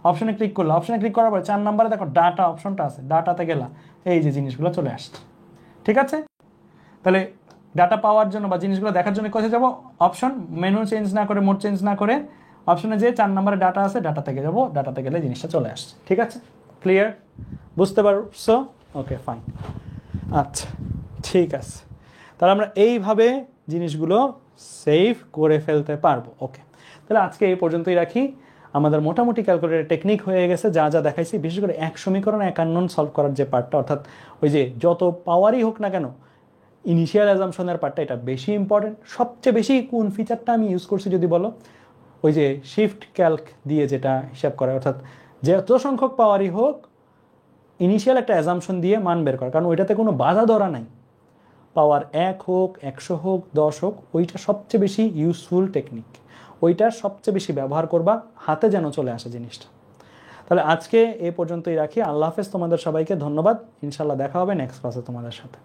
অপশনে ক্লিক করলা। অপশনে ক্লিক করার পর 4 নাম্বারে দেখো ডাটা অপশনটা আছে, ডাটাতে গেলা, এই যে জিনিসগুলো চলে আসছে। ঠিক আছে, তাহলে ডাটা পাওয়ার জন্য বা জিনিসগুলো দেখার জন্য কোথায় যাবো, অপশন, মেনু চেঞ্জ না করে, মোড চেঞ্জ না করে, অপশনে যে 4 নাম্বারে ডাটা আছে, ডাটাতে যাবো, ডাটাতে গেলে জিনিসটা চলে আসছে। ঠিক আছে, ক্লিয়ার, বুঝতে পারছো? Okay fine. আচ্ছা, ঠিক আছে, তাহলে আমরা এইভাবে জিনিসগুলো সেভ করে ফেলতে পারবো। ওকে, তাহলে আজকে এই পর্যন্তই রাখি। আমাদের মোটামুটি ক্যালকুলেটর টেকনিক হয়ে গেছে, যা যা দেখাইছি, বিশেষ করে এক সমীকরণ এক আননোন সলভ করার যে পার্টটা, অর্থাৎ ওই যে যত পাওয়ারই হোক না কেন ইনিশিয়াল অ্যাজাম্পশনের পার্টটা, এটা বেশি ইম্পর্টেন্ট। সবচেয়ে বেশি কোন ফিচারটা আমি ইউজ করছি যদি বলো, ওই যে শিফট ক্যালক দিয়ে যেটা হিসাব করে, অর্থাৎ যত সংখ্যক পাওয়ারই হোক ইনিশিয়াল একটা অ্যাজাম্পশন দিয়ে মান বের করা, কারণ ওইটাতে কোনো বাধা ধরা নাই। পাওয়ার 1 হোক, 100 হোক, 10 হোক, ওইটা সবচেয়ে বেশি ইউজফুল টেকনিক, ওইটা সবচেয়ে বেশি ব্যবহার করবা, হাতে যেন চলে আসে জিনিসটা। তাহলে আজকে এ পর্যন্তই রাখি। আল্লাহ হাফেজ তোমাদের সবাইকে, ধন্যবাদ। ইনশাল্লাহ দেখা হবে নেক্সট ক্লাসে তোমাদের সাথে।